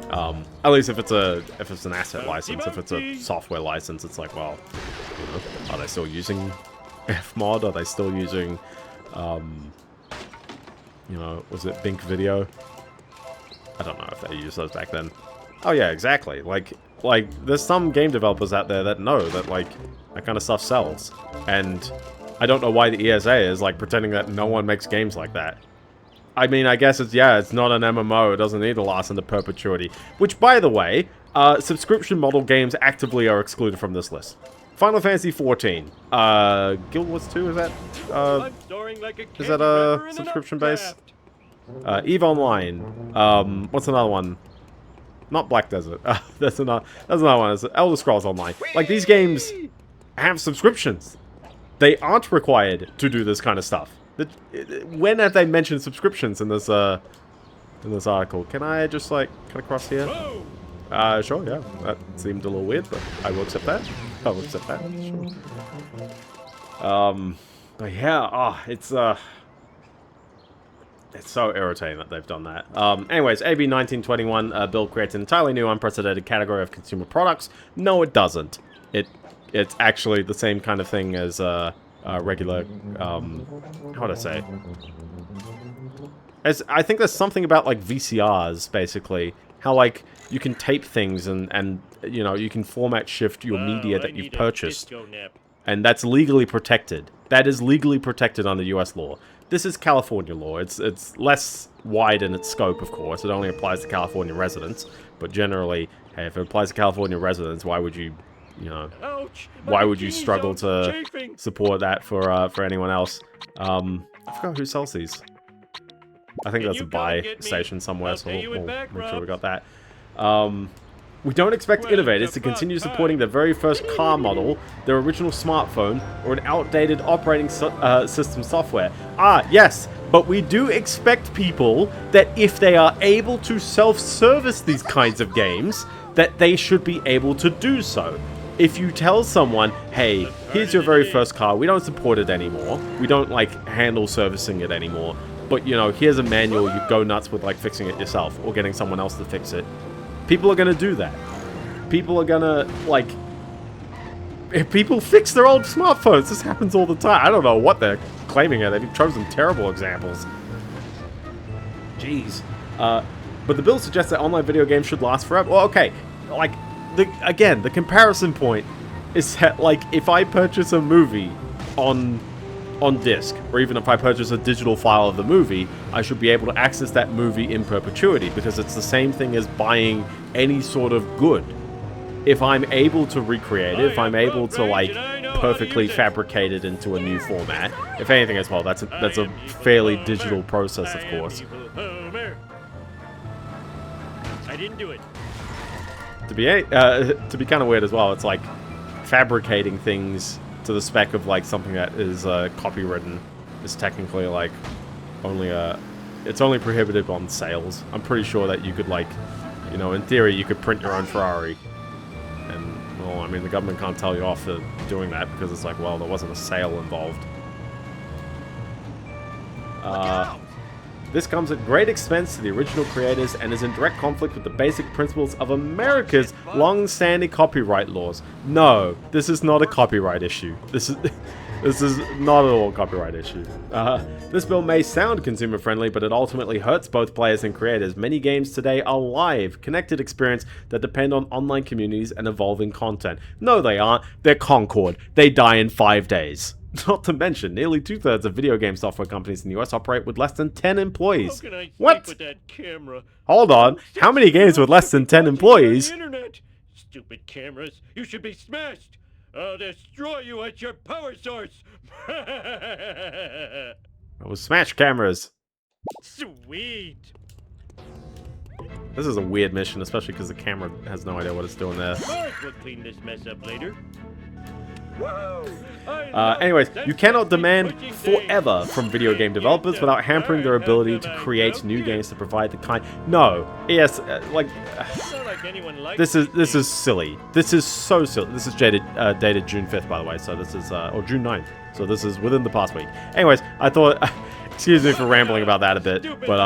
A: At least if it's an asset license. If it's a software license, it's like, well, you know, are they still using Fmod? Are they still using, you know, was it Bink Video? I don't know if they used those back then. Oh yeah, exactly. Like there's some game developers out there that know that like that kind of stuff sells, and I don't know why the ESA is like pretending that no one makes games like that. I mean, I guess it's not an MMO. It doesn't need to last into perpetuity. Which, by the way, subscription model games actively are excluded from this list. Final Fantasy XIV. Guild Wars 2, is that a subscription base? EVE Online. What's another one? Not Black Desert. That's another one. It's Elder Scrolls Online. Like, these games have subscriptions. They aren't required to do this kind of stuff. When have they mentioned subscriptions in this article? Can I just like cut across here? Sure, yeah. That seemed a little weird, but I will accept that. I will accept that. Sure. But yeah, it's so irritating that they've done that. Anyways, AB 1921 bill creates an entirely new, unprecedented category of consumer products. No, it doesn't. It's actually the same kind of thing as regular, how would I say? I think there's something about, like, VCRs, basically. How, like, you can tape things and you know, you can format shift your media that you've purchased. And that's legally protected. That is legally protected under US law. This is California law. It's less wide in its scope, of course. It only applies to California residents. But generally, hey, if it applies to California residents, why would you... You know, why would you struggle to support that for anyone else? I forgot who sells these. I think there's a buy station somewhere, so we'll make sure we got that. We don't expect innovators to continue supporting their very first car model, their original smartphone, or an outdated operating system software. Ah, yes, but we do expect people that if they are able to self-service these kinds of games, that they should be able to do so. If you tell someone, hey, here's your very first car, we don't support it anymore, we don't, like, handle servicing it anymore, but, you know, here's a manual, you go nuts with, like, fixing it yourself, or getting someone else to fix it. People are gonna do that. People are gonna, like... If people fix their old smartphones, this happens all the time. I don't know what they're claiming here, they've chosen terrible examples. Jeez. But the bill suggests that online video games should last forever. Well, okay, like... Again, the comparison point is that, like, if I purchase a movie on disc, or even if I purchase a digital file of the movie, I should be able to access that movie in perpetuity, because it's the same thing as buying any sort of good. If I'm able to recreate it, if I'm able to, like, perfectly fabricate it into a new format, if anything as well, that's a fairly digital process, of course.
C: I didn't do it.
A: To be kind of weird as well, it's like fabricating things to the spec of like something that is copywritten is technically like only it's only prohibited on sales. I'm pretty sure that you could like, you know, in theory you could print your own Ferrari, and well, I mean the government can't tell you off for doing that because it's like, well, there wasn't a sale involved. This comes at great expense to the original creators and is in direct conflict with the basic principles of America's long-standing copyright laws. No, this is not a copyright issue. This is not at all a copyright issue. This bill may sound consumer-friendly, but it ultimately hurts both players and creators. Many games today are live, connected experience that depend on online communities and evolving content. No, they aren't. They're Concord. They die in 5 days. Not to mention, nearly 2/3 of video game software companies in the US operate with less than 10 employees.
C: How can I
A: What?
C: with that camera?
A: Hold on. How many games with less than 10 employees?
C: Internet. Stupid cameras. You should be smashed. I'll destroy you at your power source.
A: That was Smash cameras.
C: Sweet.
A: This is a weird mission, especially because the camera has no idea what it's doing there.
C: Mark will clean this mess up later.
A: Anyways, you cannot demand forever from video game developers without hampering their ability to create new games to provide the kind. No, yes, this is silly. This is so silly. This is dated June 5th, by the way. So this is or June 9th. So this is within the past week. Anyways, I thought. Excuse me for rambling about that a bit, but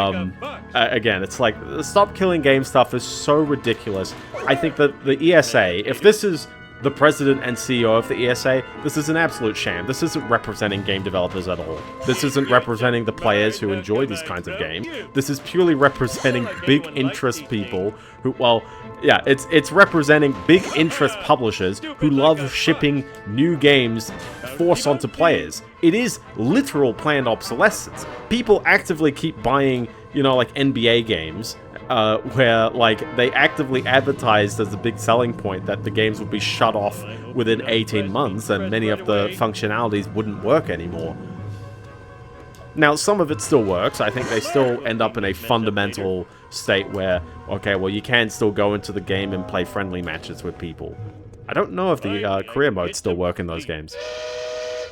A: again, it's like the stop killing game stuff is so ridiculous. I think that the ESA, if this is the president and CEO of the ESA, this is an absolute sham. This isn't representing game developers at all. This isn't representing the players who enjoy these kinds of games. This is purely representing big interest people who, well, yeah, it's representing big interest publishers who love shipping new games forced onto players. It is literal planned obsolescence. People actively keep buying, you know, like NBA games, where like they actively advertised as the big selling point that the games would be shut off within 18 months and many of the functionalities wouldn't work anymore. Now, some of it still works. I think they still end up in a fundamental state where, okay, well, you can still go into the game and play friendly matches with people. I don't know if the career modes still work in those games.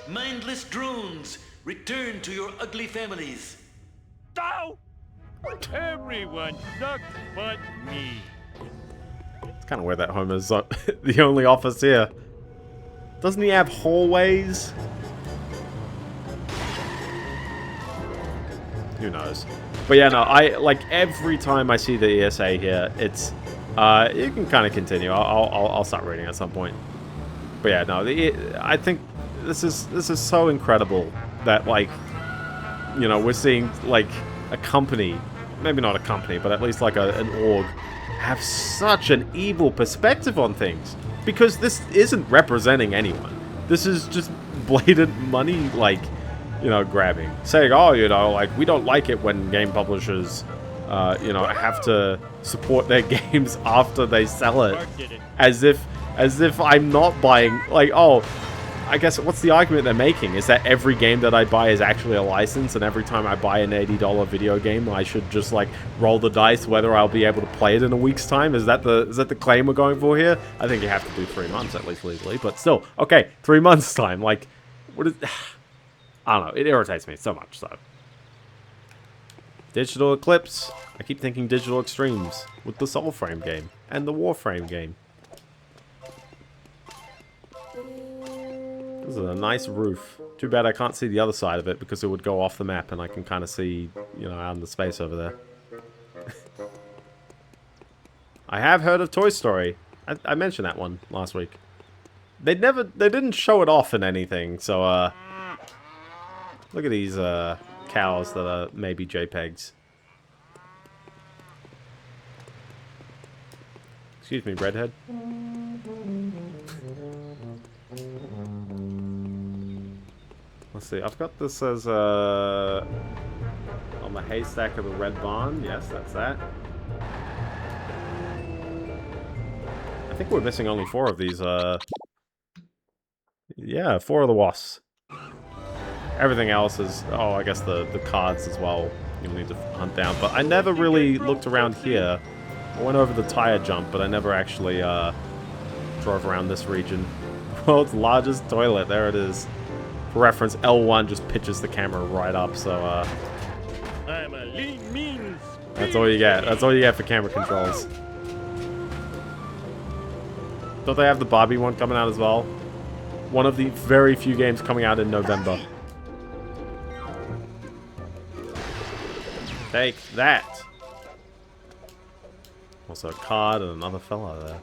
J: Mindless drones, return to your ugly families.
C: Ow! Everyone sucks but me.
A: It's kind of weird that Homer's the only office here. Doesn't he have hallways? Who knows? But yeah, no, I like every time I see the ESA here, it's you can kind of continue. I'll start reading at some point. But yeah, no, I think this is so incredible that, like, you know, we're seeing like a company, maybe not a company, but at least like an org, have such an evil perspective on things. Because this isn't representing anyone. This is just blatant money, like, you know, grabbing. Saying, oh, you know, like, we don't like it when game publishers, you know, have to support their games after they sell it. As if I'm not buying, like, oh, I guess what's the argument they're making? Is that every game that I buy is actually a license, and every time I buy an $80 video game, I should just, like, roll the dice whether I'll be able to play it in a week's time? Is that the claim we're going for here? I think you have to do 3 months, at least legally, but still, okay, 3 months time, like, what is... I don't know, it irritates me so much, so. Digital Eclipse. I keep thinking Digital Extremes with the Soul Frame game and the Warframe game. This is a nice roof. Too bad I can't see the other side of it because it would go off the map and I can kind of see, you know, out in the space over there. I have heard of Toy Story. I mentioned that one last week. They didn't show it off in anything, so, look at these, cows that are maybe JPEGs. Excuse me, redhead. Let's see, I've got this as, on the haystack of the red barn. Yes, that's that. I think we're missing only 4 of these, yeah, 4 of the wasps. Everything else is, oh, I guess the cards as well, you'll need to hunt down. But I never really looked around here. I went over the tire jump, but I never actually drove around this region world's largest toilet. There it is. For reference, L1 just pitches the camera right up, so
C: I'm a lean, mean.
A: that's all you get. That's all you get for camera controls. Don't they have the Barbie one coming out as well? One of the very few games coming out in November. Take that. Also a card and another fella there.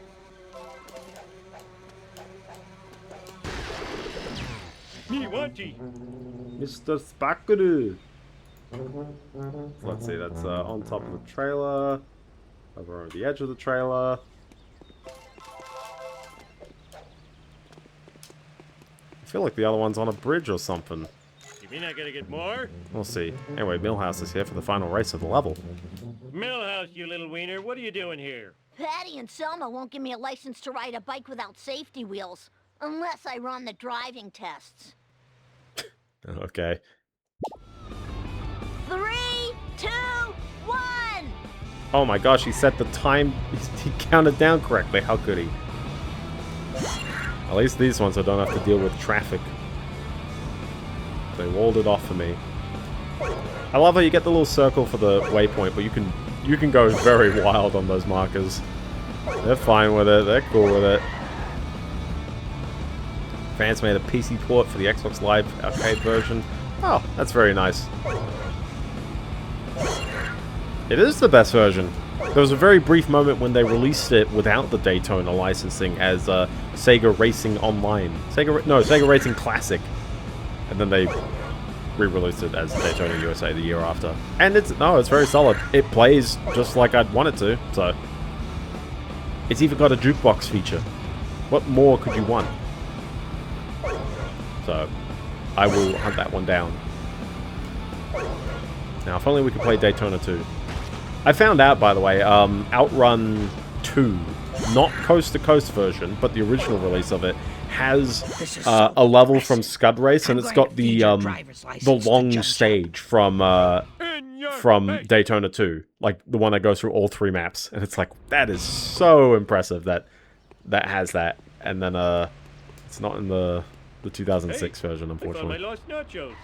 C: Me wanty.
A: Mr. Spackaroo. Let's see, that's on top of the trailer. Over on the edge of the trailer. I feel like the other one's on a bridge or something.
C: You mean I gotta get more?
A: We'll see. Anyway, Millhouse is here for the final race of the level.
C: Millhouse, you little wiener, what are you doing here?
D: Patty and Selma won't give me a license to ride a bike without safety wheels. Unless I run the driving tests.
A: Okay.
D: 3, 2, 1!
A: Oh my gosh, he set the time. He counted down correctly. How could he? At least these ones I don't have to deal with traffic. They walled it off for me. I love how you get the little circle for the waypoint, but you can go very wild on those markers. They're fine with it. They're cool with it. Fans made a PC port for the Xbox Live arcade version. Oh, that's very nice. It is the best version. There was a very brief moment when they released it without the Daytona licensing as Sega Racing Online. Sega Racing Classic. And then they re-released it as Daytona USA the year after. And it's very solid. It plays just like I'd want it to, so. It's even got a jukebox feature. What more could you want? So, I will hunt that one down. Now, if only we could play Daytona 2. I found out, by the way, Outrun 2, not Coast to Coast version, but the original release of it, has a level from Scud Race, and it's got the long stage from Daytona 2, like the one that goes through all 3 maps, and it's like, that is so impressive that has that, and then it's not in the 2006 version, unfortunately.
C: I found my lost nachos.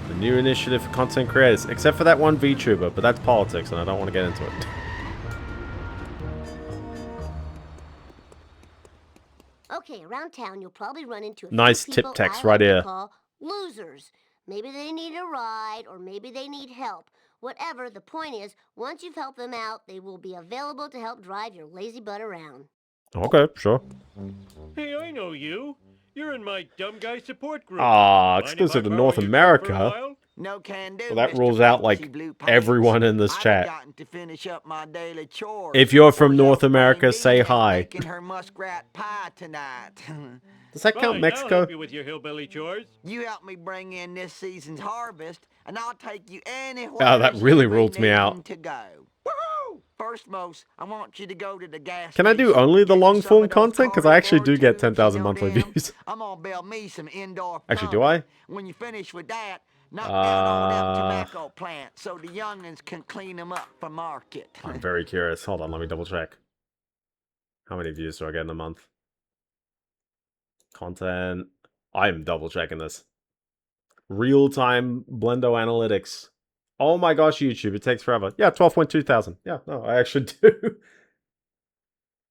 A: The new initiative for content creators, except for that one VTuber, but that's politics, and I don't want to get into it.
B: Okay, around town you'll probably run into a
A: Nice
B: few
A: tip
B: people
A: text
B: I
A: right
B: like to
A: here.
B: call losers. Maybe they need a ride, or maybe they need help. Whatever, the point is, once you've helped them out, they will be available to help drive your lazy butt around.
A: Okay, sure.
C: Hey, I know you. You're in my dumb guy support group.
A: Ah, exclusive to North America.
K: No can do.
A: Well, that
K: Mr.
A: rules out,
K: Fancy
A: like,
K: Blue Pants.
A: everyone in this
K: I've
A: chat.
K: gotten to finish up my daily chores
A: If you're from
K: before
A: North
K: young
A: America,
K: Biendeo
A: say hi.
K: making her muskrat pie tonight.
A: Does that count
C: Fine, I'll
A: Mexico?
C: help you with your hillbilly chores.
K: You help me bring in this season's harvest, and I'll take you anywhere.
A: Oh, that really
K: we
A: rules me
K: need
A: out.
K: to go. Woohoo! First, most, I want you to go to the gas
A: Can I do
K: station,
A: only the
K: get
A: long
K: some
A: form
K: of those
A: content? Because I actually do get
K: cardboard
A: 10,000
K: tubes, you
A: monthly
K: know them?
A: views.
K: I'm gonna build me some indoor
A: Actually, do
K: plumbing.
A: I?
K: When you finish with that, knock down all them tobacco plants so the youngins can clean them up for market.
A: I'm very curious. Hold on, let me double check. How many views do I get in a month? Content. I'm double checking this. Real-time Biendeo analytics. Oh my gosh, YouTube, it takes forever. Yeah, 12.2 thousand. Yeah, no, I actually do.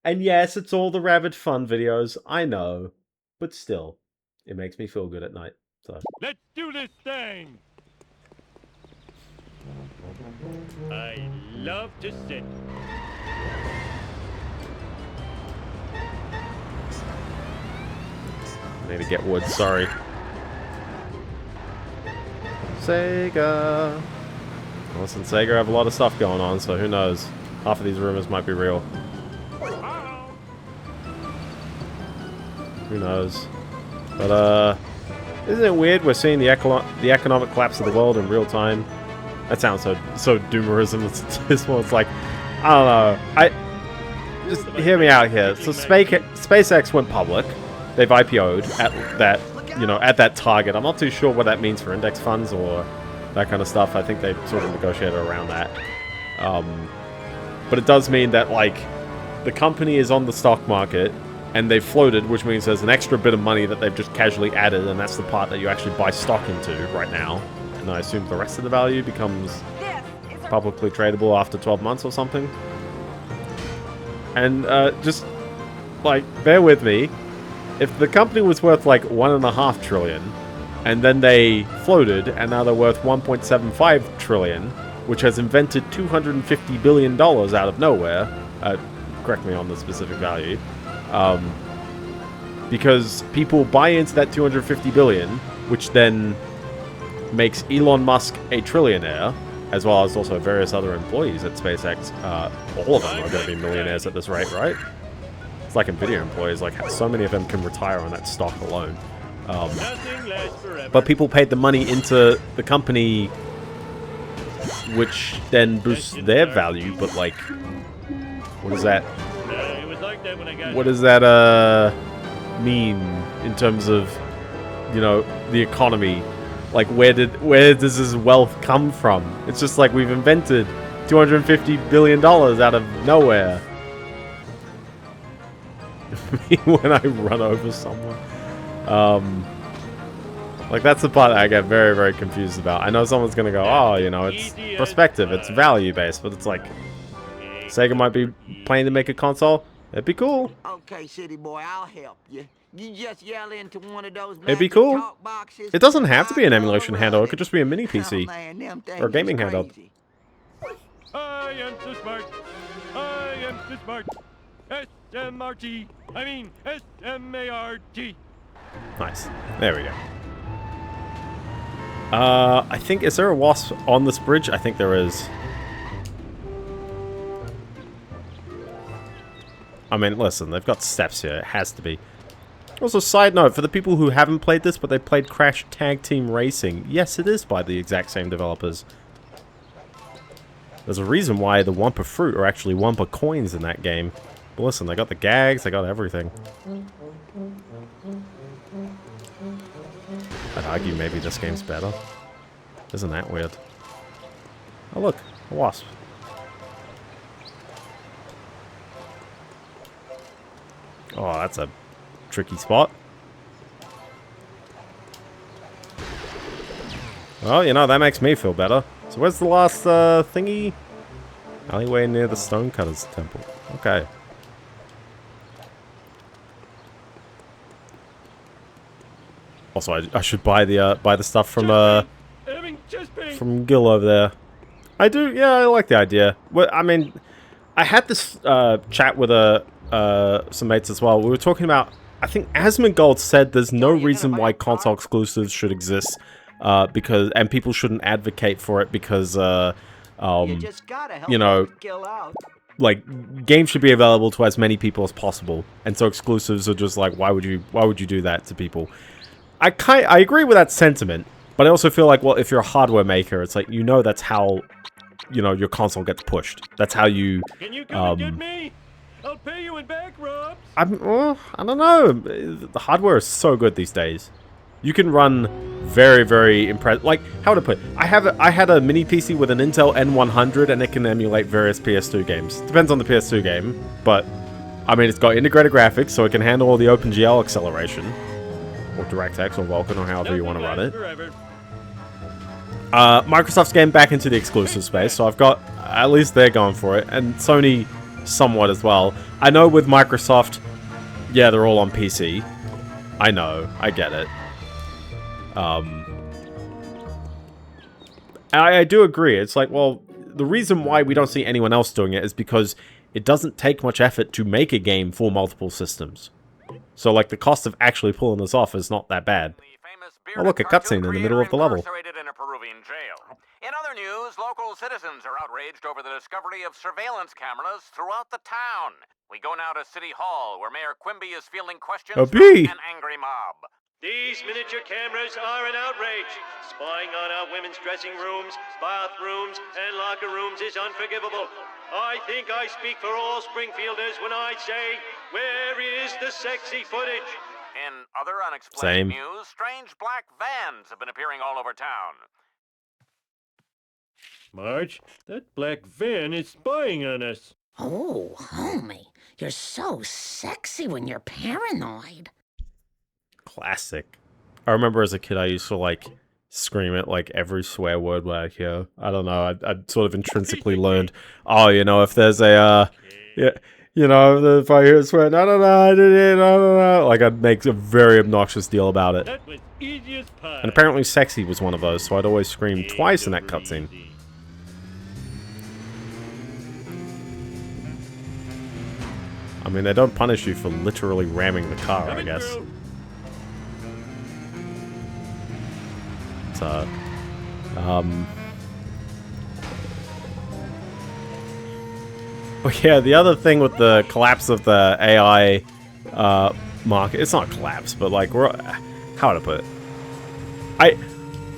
A: And yes, it's all the rabid fun videos. I know. But still, it makes me feel good at night. So.
C: Let's do this thing. I love to sit.
A: I need to get wood, sorry. Sega. Listen, Sega have a lot of stuff going on, so who knows? Half of these rumors might be real. Who knows? But, isn't it weird we're seeing the economic collapse of the world in real time? That sounds so doomerism. It's more, it's like, I don't know. Just hear me out here. So SpaceX went public. They've IPO'd at that, at that target. I'm not too sure what that means for index funds or that kind of stuff. I think they sort of negotiated around that. but it does mean that, like, the company is on the stock market, and they've floated, which means there's an extra bit of money that they've just casually added, and that's the part that you actually buy stock into right now. And I assume the rest of the value becomes publicly tradable after 12 months or something. And just, like, bear with me. If the company was worth, like, $1.5 trillion, and then they floated, and now they're worth $1.75 trillion, which has invented $250 billion out of nowhere, correct me on the specific value, because people buy into that $250 billion, which then makes Elon Musk a trillionaire, as well as also various other employees at SpaceX. All of them are going to be millionaires at this rate, right? It's like NVIDIA employees, like so many of them can retire on that stock alone. But people paid the money into the company, which then boosts their value, but like, what is that? What does that mean in terms of, you know, the economy? Like, where does this wealth come from? It's just like we've invented $250 billion out of nowhere. When I run over someone. Like, that's the part that I get very, very confused about. I know someone's gonna go, oh, you know, it's perspective, it's value-based, but it's like, Sega might be planning to make a console. It'd be cool.
K: Okay, city boy, I'll help you. You just yell into one of those
A: It'd be
K: magic
A: cool.
K: talk boxes.
A: It doesn't have to be an emulation
K: I'll
A: handle. It
K: run
A: could just be a mini
K: it.
A: PC.
K: Oh, man, them
A: Or a
K: things
A: gaming
K: is
A: handheld.
K: crazy.
C: I am so smart. I am so smart. S-M-R-T. I mean, S-M-A-R-T.
A: Nice. There we go. I think, is there a wasp on this bridge? I think there is. I mean, listen, they've got steps here. It has to be. Also, side note, for the people who haven't played this, but they played Crash Tag Team Racing, yes, it is by the exact same developers. There's a reason why the Wumpa Fruit are actually Wumpa coins in that game. But listen, they got the gags, they got everything. I'd argue maybe this game's better. Isn't that weird? Oh look, a wasp. Oh, that's a tricky spot. Well, you know, that makes me feel better. So where's the last thingy? Alleyway near the Stonecutter's Temple. Okay. Also, I should buy the stuff from Gil over there. I do, yeah, I like the idea. Well, I mean, I had this chat with some mates as well. We were talking about, I think Asmongold said there's no reason why console exclusives should exist, and people shouldn't advocate for it because, you know, like, games should be available to as many people as possible, and so exclusives are just like, why would you do that to people? I agree with that sentiment, but I also feel like, well, if you're a hardware maker, it's like, you know, that's how, you know, your console gets pushed. That's how you,
C: Can you come and get me? I'll pay you in back rubs.
A: I don't know. The hardware is so good these days. You can run very, very impressive. Like, how would I put it? I had a mini PC with an Intel N100, and it can emulate various PS2 games. Depends on the PS2 game, but I mean, it's got integrated graphics, so it can handle all the OpenGL acceleration, or DirectX, or Vulkan, or however you want to run it. Microsoft's getting back into the exclusive space, so I've got, at least they're going for it, and Sony somewhat as well. I know with Microsoft, yeah, they're all on PC. I know, I get it. I do agree. It's like, well, the reason why we don't see anyone else doing it is because it doesn't take much effort to make a game for multiple systems. So, like, the cost of actually pulling this off is not that bad. Oh, look, a cutscene in the middle of the level.
I: In other news, local citizens are outraged over the discovery of surveillance cameras throughout the town. We go now to City Hall, where Mayor Quimby is fielding questions from an angry mob.
C: These miniature cameras are an outrage. Spying on our women's dressing rooms, bathrooms, and locker rooms is unforgivable. I think I speak for all Springfielders when I say, where is the sexy footage?
I: In other unexplained news, strange black vans have been appearing all over town.
C: Marge, that black van is spying on us.
L: Oh, homie, you're so sexy when you're paranoid.
A: Classic. I remember as a kid I used to like scream at like every swear word when I hear. I don't know. I sort of intrinsically learned. Oh, you know, if there's a yeah, you know, if I hear a swear, no, I did it, no. Like I'd make a very obnoxious deal about it.
C: That was easy as pie.
A: And apparently sexy was one of those, so I'd always scream twice in that cutscene. I mean, they don't punish you for literally ramming the car, I guess. So, but yeah, the other thing with the collapse of the AI market, it's not collapse, but like, how to put it?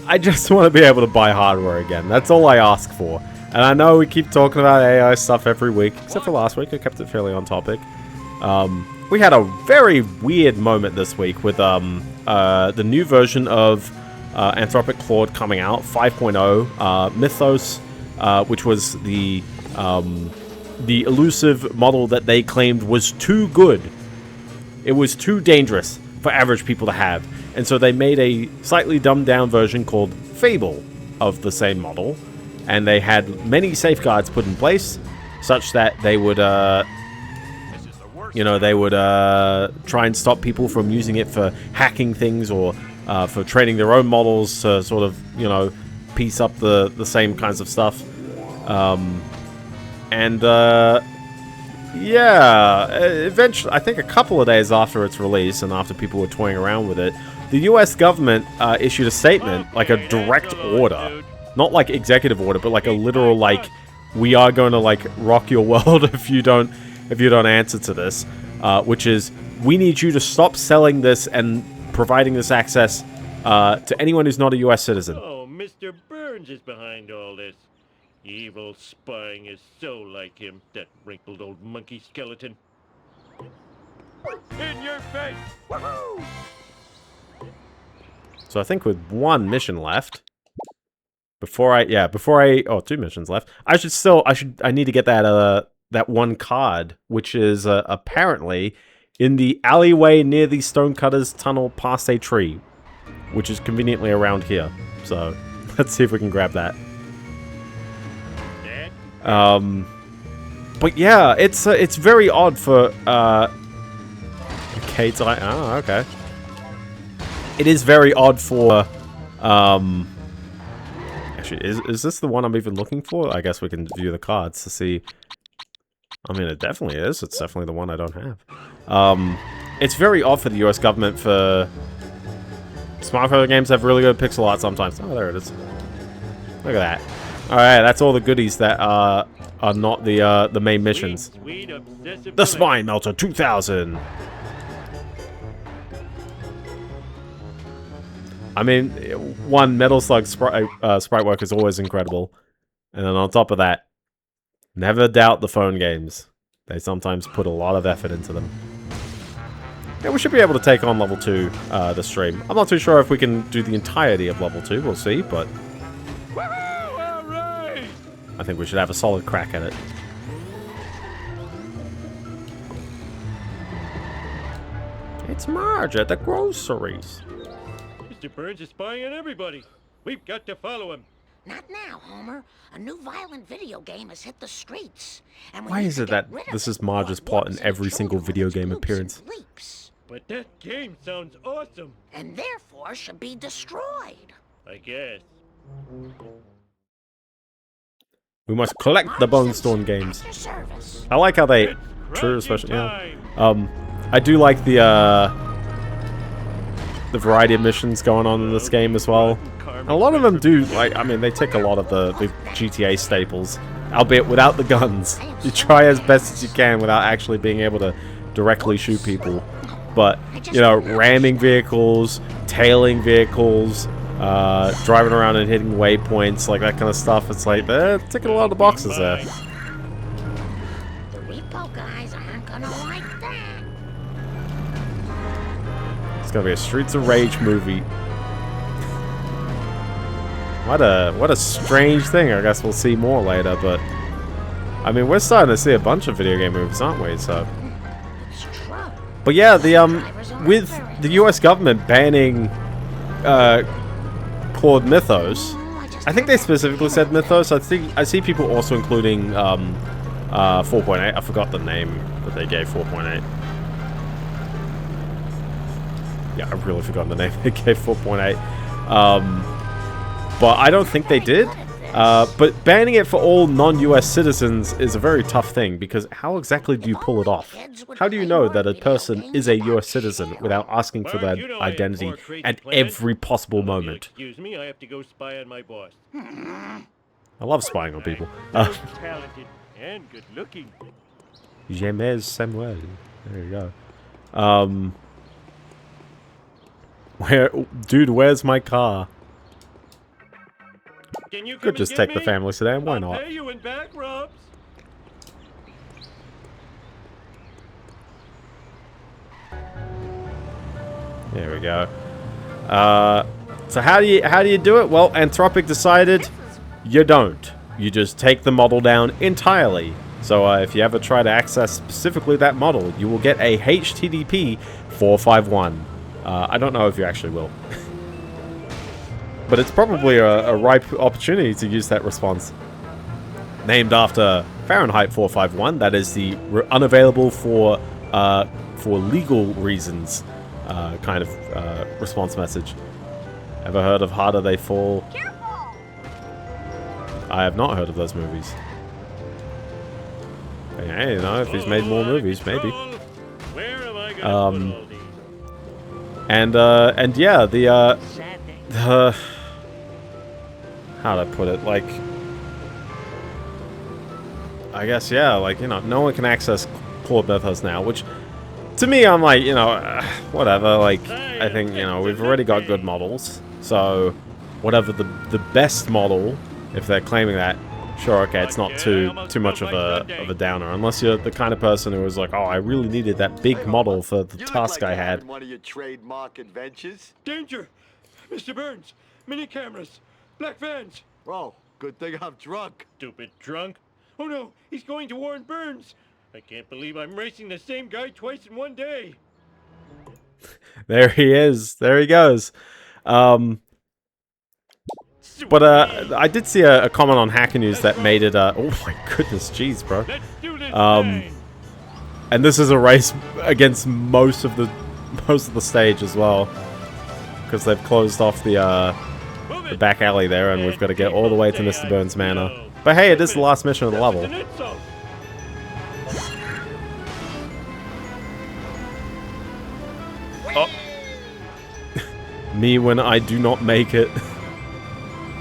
A: I just want to be able to buy hardware again. That's all I ask for. And I know we keep talking about AI stuff every week, except for last week. I kept it fairly on topic. We had a very weird moment this week with the new version of Anthropic Claude coming out, 5.0. Mythos, which was the elusive model that they claimed was too good. It was too dangerous for average people to have. And so they made a slightly dumbed down version called Fable of the same model. And they had many safeguards put in place such that they would, you know, they would try and stop people from using it for hacking things or for training their own models to sort of, you know, piece up the same kinds of stuff. Yeah, eventually, I think a couple of days after its release and after people were toying around with it, the US government issued a statement, like a direct order. Not like executive order, but like a literal, like, we are going to, like, rock your world if you don't answer to this. Which is, we need you to stop selling this and providing this access to anyone who's not a US citizen.
C: Oh, Mr. Burns is behind all this. Evil spying is so like him, that wrinkled old monkey skeleton. In your face! Woohoo!
A: So I think with one mission left, two missions left. I need to get that one card, which is apparently in the alleyway near the Stonecutters Tunnel past a tree, which is conveniently around here. So let's see if we can grab that. But yeah, it's very odd for Kate's like, oh, okay. It is very odd for actually, is this the one I'm even looking for? I guess we can view the cards to see. I mean, it definitely is. It's definitely the one I don't have. It's very odd for the US government for smartphone games have really good pixel art sometimes. Oh, there it is. Look at that. Alright, that's all the goodies that are not the main missions. The Spine Melter 2000! I mean, one, Metal Slug sprite work is always incredible. And then on top of that, never doubt the phone games. They sometimes put a lot of effort into them. Yeah, we should be able to take on level 2 this stream. I'm not too sure if we can do the entirety of level 2, we'll see, but I think we should have a solid crack at it. It's Marge at the groceries.
C: Mr. Burns is spying on everybody. We've got to follow him.
L: Not now, Homer. A new violent video game has hit the streets. And
A: why is it that this is Marge's plot in every single video game appearance?
C: But that game sounds awesome.
L: And therefore should be destroyed.
C: I guess.
A: We must collect the Bone Storm games. I like how they... True, especially... Yeah. I do like the variety of missions going on in this game as well. And a lot of them do, like, I mean, they tick a lot of the GTA staples, albeit without the guns. You try as best as you can without actually being able to directly shoot people. But, you know, ramming vehicles, tailing vehicles, driving around and hitting waypoints, like that kind of stuff. It's like, they're ticking a lot of the boxes there.
L: The repo guys aren't gonna like that.
A: It's gonna be a Streets of Rage movie. What a strange thing. I guess we'll see more later, but I mean, we're starting to see a bunch of video game movies, aren't we? So.
L: It's true.
A: But yeah, with the U.S. government banning Claude Mythos, I think they specifically said Mythos. I see people also including 4.8. I forgot the name that they gave 4.8. Yeah, I've really forgotten the name they gave 4.8. But I don't think they did. But banning it for all non-US citizens is a very tough thing, because how exactly do you pull it off? How do you know that a person is a US citizen without asking for their identity at every possible moment?
C: Excuse me, I have to go spy on my boss.
A: I love spying on people.
C: Talented and good looking.
A: James Samuel. There you go. Dude, where's my car?
C: Can you come
A: Could just
C: and get
A: take the
C: me?
A: family sedan, why not?
C: I'll pay you in back rubs.
A: There we go. So how do you do it? Well, Anthropic decided you don't. You just take the model down entirely. So if you ever try to access specifically that model, you will get a HTTP 451. I don't know if you actually will. But it's probably a ripe opportunity to use that response. Named after Fahrenheit 451, that is the unavailable for legal reasons kind of response message. Ever heard of Harder They Fall?
B: Careful!
A: I have not heard of those movies. Hey, you know, if he's made more movies, maybe.
C: Where am I gonna put all these?
A: And yeah, the how to put it, like, I guess, yeah, like, you know, no one can access Claude Mythos now, which, to me, I'm like, you know, whatever, like, I think, you know, we've already got good models, so, whatever the best model, if they're claiming that, sure, okay, it's not too much of a downer, unless you're the kind of person who was like, oh, I really needed that big model for the task I had.
M: One of your trademark adventures?
C: Danger! Mr. Burns! Mini cameras! Black vans!
M: Oh, good thing I'm drunk.
C: Stupid drunk. Oh no, he's going to Warren Burns! I can't believe I'm racing the same guy twice in one day!
A: There he is. There he goes. But I did see a comment on Hacker News that made it, oh my goodness, jeez, bro. And this is a race against most of the stage as well, because they've closed off the back alley there, and we've got to get all the way to Mr. Burns' Manor. But hey, it is the last mission of the level. Oh. Me when I do not make it.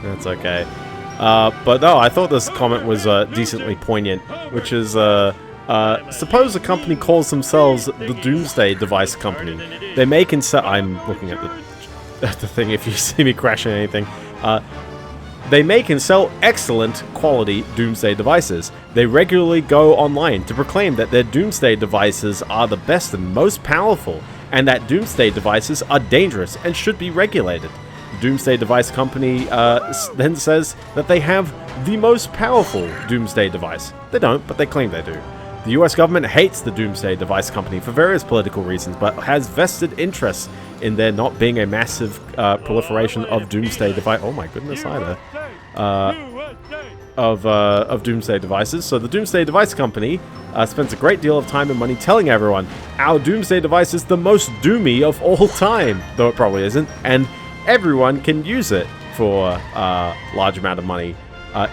A: That's okay. But no, I thought this comment was decently poignant, which is, suppose a company calls themselves the Doomsday Device Company. They make and sell... I'm looking at the thing if you see me crashing anything. They make and sell excellent quality Doomsday devices. They regularly go online to proclaim that their Doomsday devices are the best and most powerful, and that Doomsday devices are dangerous and should be regulated. Doomsday Device Company then says that they have the most powerful Doomsday device. They don't, but they claim they do. The US government hates the Doomsday Device Company for various political reasons, but has vested interests in there not being a massive proliferation of Doomsday device. Oh my goodness, either. Of Doomsday devices. So the Doomsday Device Company spends a great deal of time and money telling everyone our Doomsday device is the most doomy of all time, though it probably isn't, and everyone can use it for a large amount of money.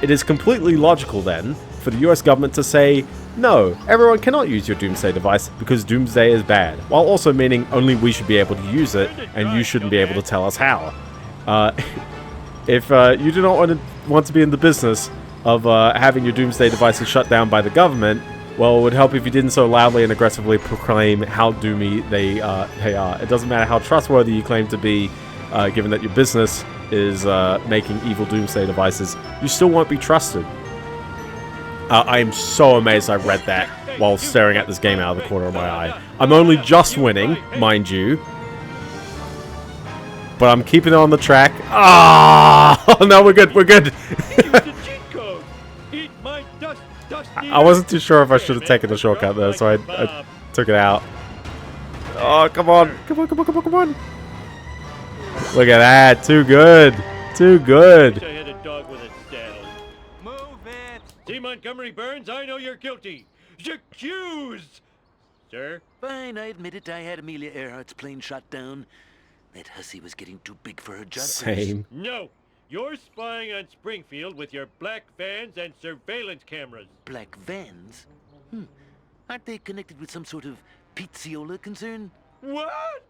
A: It is completely logical then for the US government to say, no, everyone cannot use your Doomsday device because Doomsday is bad, while also meaning only we should be able to use it and you shouldn't be able to tell us how. If you do not want to be in the business of having your Doomsday devices shut down by the government, well, it would help if you didn't so loudly and aggressively proclaim how doomy they are. It doesn't matter how trustworthy you claim to be, given that your business is making evil Doomsday devices, you still won't be trusted. I am so amazed I read that while staring at this game out of the corner of my eye. I'm only just winning, mind you. But I'm keeping it on the track. Ah! Oh, no, we're good, we're good. I wasn't too sure if I should have taken the shortcut there, so I took it out. Oh, come on. Come on, come on, come on, come on. Look at that. Too good. Too good.
C: I had a dog with a saddle.
K: Move it.
C: See, Montgomery Burns, I know you're guilty. Accused! Sir?
J: Fine, I admit it. I had Amelia Earhart's plane shot down. That hussy was getting too big for her job.
A: Same.
C: No. You're spying on Springfield with your black vans and surveillance cameras.
J: Black vans? Aren't they connected with some sort of pizziola concern?
C: What?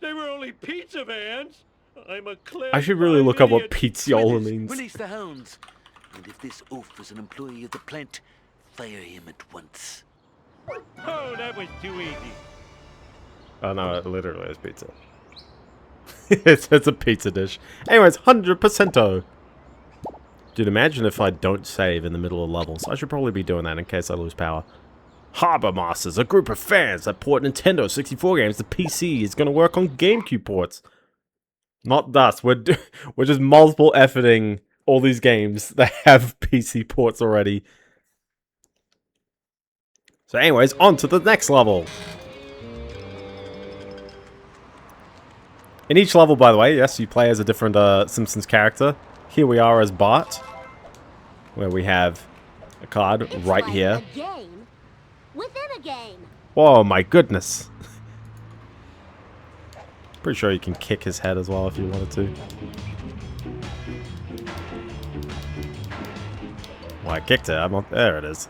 C: They were only pizza vans? I'm a clever.
A: I should really look up what pizziola means.
J: Release the hounds. And if this oaf is an employee of the plant, fire him at once.
C: Oh, that was too easy.
A: Oh no, it literally is pizza. it's a pizza dish. Anyways, 100%. Dude, imagine if I don't save in the middle of levels. I should probably be doing that in case I lose power. Harbor Masters, a group of fans that port Nintendo 64 games to PC, is going to work on GameCube ports. Not us. We're just multiple efforting all these games that have PC ports already. So anyways, on to the next level. In each level, by the way, yes, you play as a different Simpsons character. Here we are as Bart, where we have a card right here.
B: A game within a game.
A: Oh my goodness. Pretty sure you can kick his head as well if you wanted to. Well, I kicked it. There it is.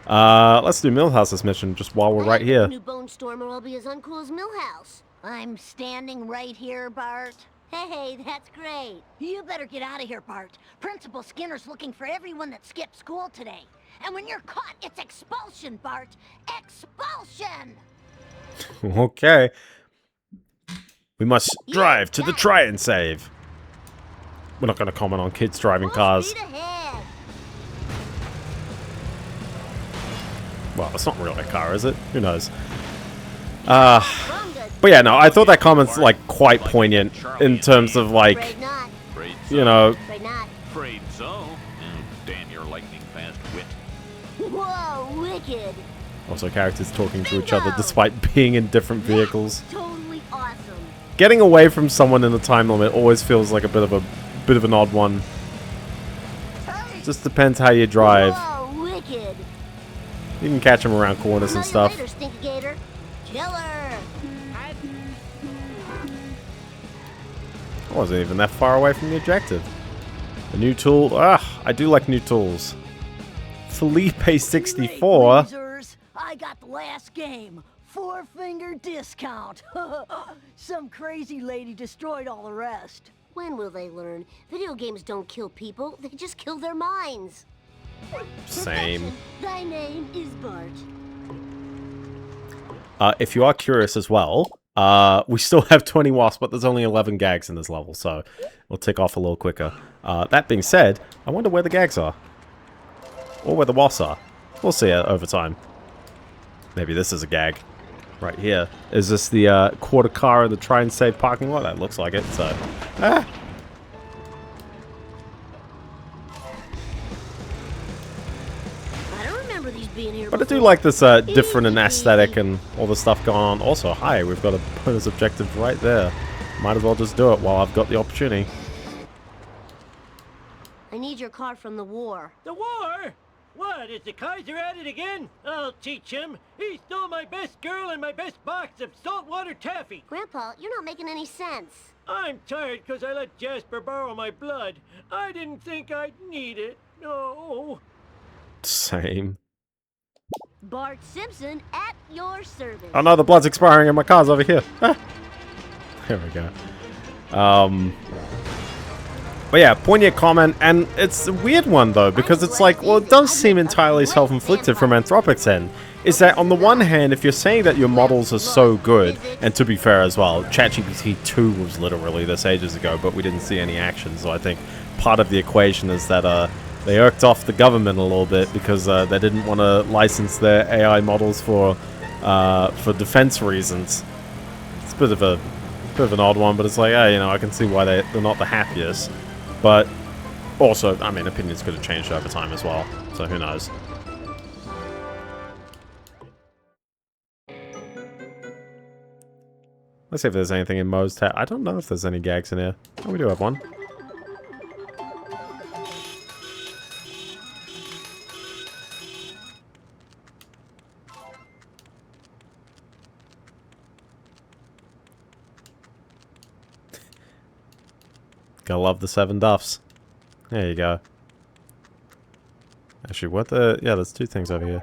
A: Let's do Millhouse's mission just while we're right here.
B: New Bone Stormer will be as uncool as Millhouse.
D: I'm standing right here, Bart.
B: Hey, that's great.
D: You better get out of here, Bart. Principal Skinner's looking for everyone that skipped school today. And when you're caught, it's expulsion, Bart. Expulsion!
A: Okay. We must drive to the try and save. We're not going to comment on kids driving cars. Well, it's not really a car, is it? Who knows? But yeah, no, I thought that comment's like quite poignant in terms of like, you know.
I: Afraid so. Damn your lightning fast wit.
B: Whoa, wicked.
A: Also, characters talking to each other despite being in different vehicles.
B: Totally awesome.
A: Getting away from someone in the time limit always feels like a bit of an odd one. Just depends how you drive.
B: Whoa, wicked.
A: You can catch them around corners and stuff.
B: Later, Stinky Gator. Killer.
A: I wasn't even that far away from the objective. A new tool. I do like new tools. Felipe64.
D: Losers, I got the last game. 4-finger discount. Some crazy lady destroyed all the rest.
B: When will they learn? Video games don't kill people. They just kill their minds.
A: Same.
B: Thy name is Bart.
A: If you are curious as well, we still have 20 wasps, but there's only 11 gags in this level, so we'll tick off a little quicker. That being said, I wonder where the gags are. Or where the wasps are. We'll see it over time. Maybe this is a gag. Right here. Is this the quarter car in the try and save parking lot? That looks like it, so... I
B: don't remember these being here
A: But I do like this different in aesthetic and all the stuff going on. Also, hi, we've got a bonus objective right there. Might as well just do it while I've got the opportunity.
B: I need your car from the war.
C: The war? What, is the Kaiser at it again? I'll teach him. He stole my best girl and my best box of saltwater taffy.
B: Grandpa, you're not making any sense.
C: I'm tired because I let Jasper borrow my blood. I didn't think I'd need it. No.
A: Same.
B: Bart Simpson at your service.
A: Oh no, the blood's expiring and my car's over here. There we go. But yeah, poignant comment, and it's a weird one though, because it's like, well, it does seem entirely self-inflicted from Anthropic's end. Is that on the one hand, if you're saying that your models are so good, and to be fair as well, ChatGPT 2 was literally this ages ago, but we didn't see any action, so I think part of the equation is that they irked off the government a little bit because they didn't want to license their AI models for defense reasons. It's a bit of an odd one, but it's like, yeah, you know, I can see why they're not the happiest. But Also, I mean, opinions could have changed over time as well, so who knows. Let's see if there's anything in Mo's tab. I don't know if there's any gags in here. Oh, we do have one. Gotta love the 7 duffs. There you go. Actually, what the... Yeah, there's 2 things over here.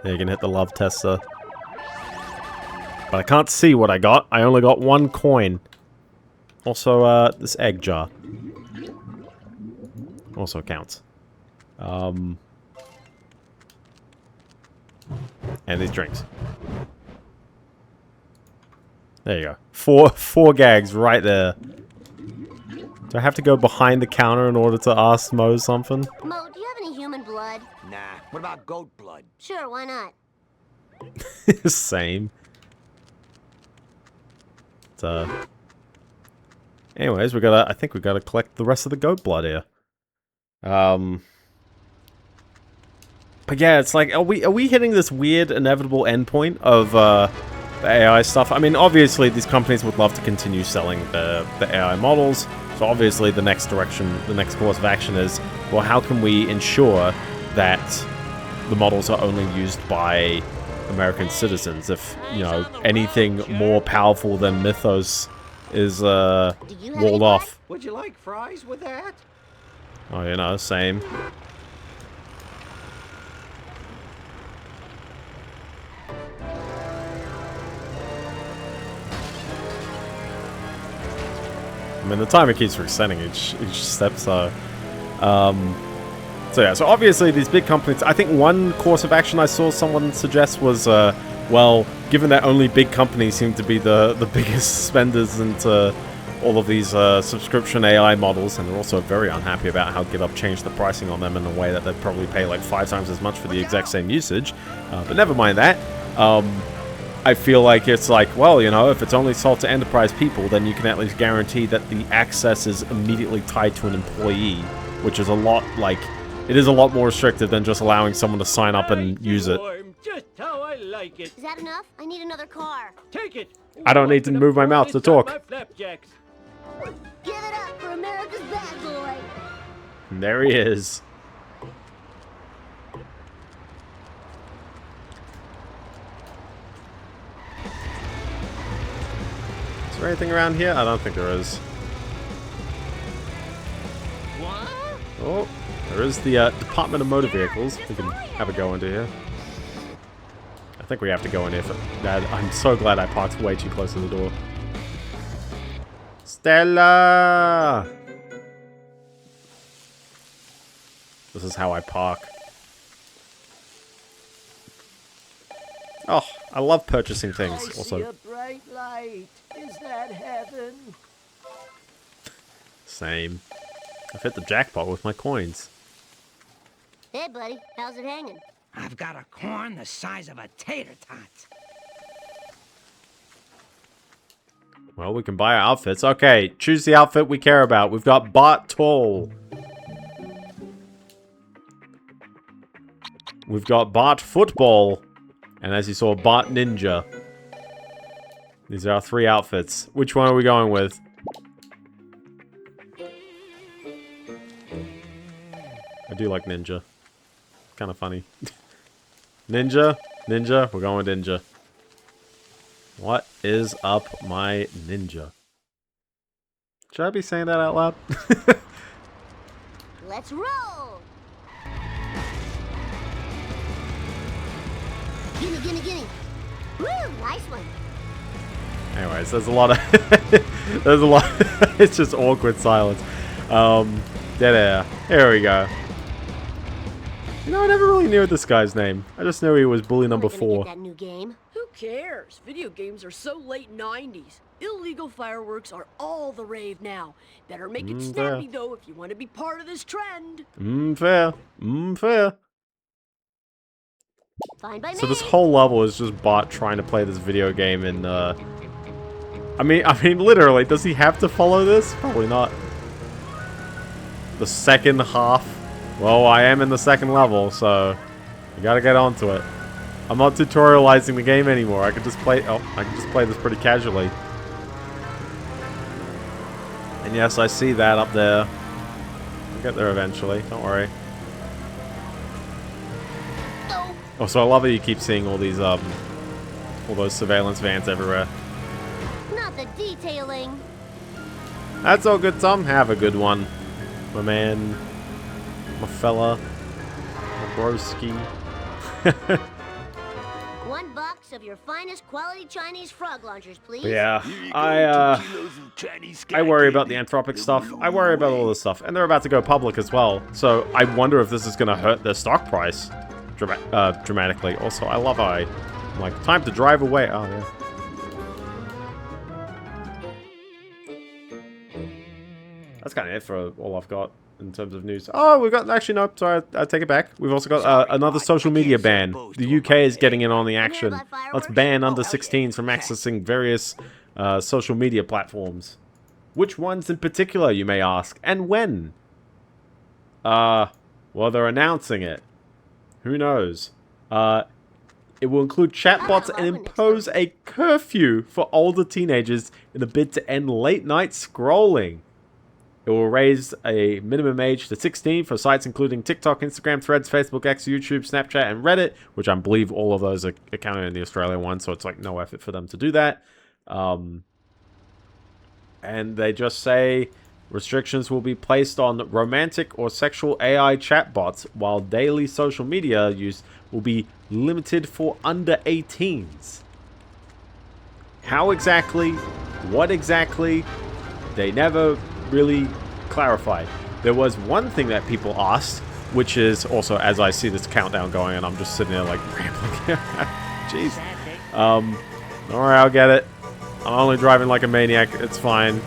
A: Yeah, you can hit the love tester. But I can't see what I got. I only got 1 coin. Also, this egg jar. Also counts. And these drinks. There you go. Four gags right there. Do I have to go behind the counter in order to ask Mo something?
B: Mo, do you have any human blood?
K: Nah. What about goat blood?
B: Sure, why not?
A: Same. Anyways, I think we gotta collect the rest of the goat blood here. But yeah, it's like, are we hitting this weird inevitable endpoint of the AI stuff? I mean, obviously these companies would love to continue selling the AI models. So obviously the next course of action is, well, how can we ensure that the models are only used by American citizens? If, you know, anything more powerful than Mythos is walled off.
K: Would you like fries with that?
A: Oh, you know, same. I mean, the timer keeps resetting each step, so... So yeah, so obviously these big companies... I think one course of action I saw someone suggest was, well, given that only big companies seem to be the biggest spenders into all of these subscription AI models, and they're also very unhappy about how GitHub changed the pricing on them in a way that they'd probably pay like 5 times as much for the exact same usage. But never mind that. I feel like it's like, well, you know, if it's only sold to enterprise people, then you can at least guarantee that the access is immediately tied to an employee, which is a lot, like, it is a lot more restrictive than just allowing someone to sign up and use it.
C: Just how I like it.
B: Is that enough? I need another car.
C: Take it.
A: I don't need to move my mouth to talk.
B: Give it up for America's bad boy.
A: And there he is. Is there anything around here? I don't think there is.
C: What?
A: Oh, there is the Department of Motor Vehicles. We can have a go into here. I think we have to go in here for that. I'm so glad I parked way too close to the door. Stella! This is how I park. Oh, I love purchasing things. Also,
K: I see a bright light. Is that heaven?
A: same. I've hit the jackpot with my coins.
B: Hey, buddy, how's it hanging?
L: I've got a corn the size of a tater tot.
A: Well, we can buy our outfits. Okay, choose the outfit we care about. We've got Bot Tall. We've got Bot Football. And as you saw, Bot Ninja. These are our 3 outfits. Which one are we going with? I do like Ninja. Kind of funny. Ninja? Ninja? We're going with Ninja. What is up, my ninja? Should I be saying that out loud?
B: Let's roll! Gimme, gimme, gimme! Woo, nice one!
A: Anyways, there's a lot of... there's a lot... it's just awkward silence. Dead air. Here we go. You know, I never really knew this guy's name. I just knew he was bully number 4.
B: That new game.
F: Who cares? Video games are so late 90s. Illegal fireworks are all the rave now. Better make it snappy, though, if you want to be part of this trend.
A: Fair. Fair.
B: Fine by me.
A: So this whole level is just Bot trying to play this video game in, I mean, literally, does he have to follow this? Probably not. the second half. Well, I am in the second level, so you gotta get onto it. I'm not tutorializing the game anymore. I can just play. Oh, I can just play this pretty casually. And yes, I see that up there. I'll get there eventually. Don't worry. Oh, so I love that you keep seeing all these all those surveillance vans everywhere.
B: Not the detailing.
A: That's all good, Tom. Have a good one, my man, my fella, my broski.
B: One box of your finest quality Chinese frog launchers, please.
A: Yeah, I worry about the Anthropic stuff. I worry about all this stuff, and they're about to go public as well. So I wonder if this is going to hurt their stock price dramatically. Also, I love how I'm like, time to drive away. Oh yeah. That's kind of it for all I've got in terms of news. Oh, we've got... Actually, no. Sorry, I take it back. We've also got another social media ban. The UK is getting in on the action. Let's ban under 16s from accessing various social media platforms. Which ones in particular, you may ask? And when? Well, they're announcing it. Who knows? It will include chatbots and impose a curfew for older teenagers in a bid to end late-night scrolling. It will raise a minimum age to 16 for sites including TikTok, Instagram, Threads, Facebook, X, YouTube, Snapchat, and Reddit, which I believe all of those are counted in the Australian one, so it's like no effort for them to do that. And they just say restrictions will be placed on romantic or sexual AI chatbots, while daily social media use will be limited for under 18s. How exactly? What exactly? They never really clarified. There was one thing that people asked, which is also, as I see this countdown going and I'm just sitting there like rambling. Jeez. Alright, I'll get it. I'm only driving like a maniac. It's fine.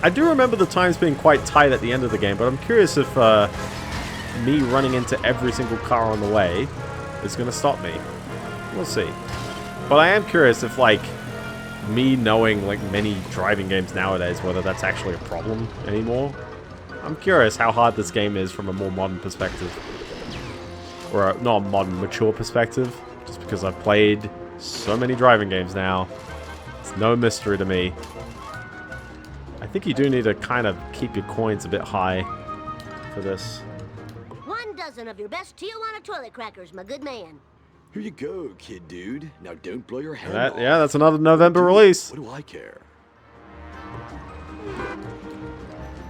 A: I do remember the times being quite tight at the end of the game, but I'm curious if me running into every single car on the way is going to stop me. We'll see. But I am curious if, like, me knowing, like, many driving games nowadays, whether that's actually a problem anymore. I'm curious how hard this game is from a more modern perspective. Or not a modern, mature perspective. Just because I've played so many driving games now. It's no mystery to me. I think you do need to kind of keep your coins a bit high for this.
B: 1 dozen of your best Tijuana toilet crackers, my good man.
M: Here you go, kid dude. Now don't blow your hand off.
A: Yeah, that's another November release.
M: What do I care?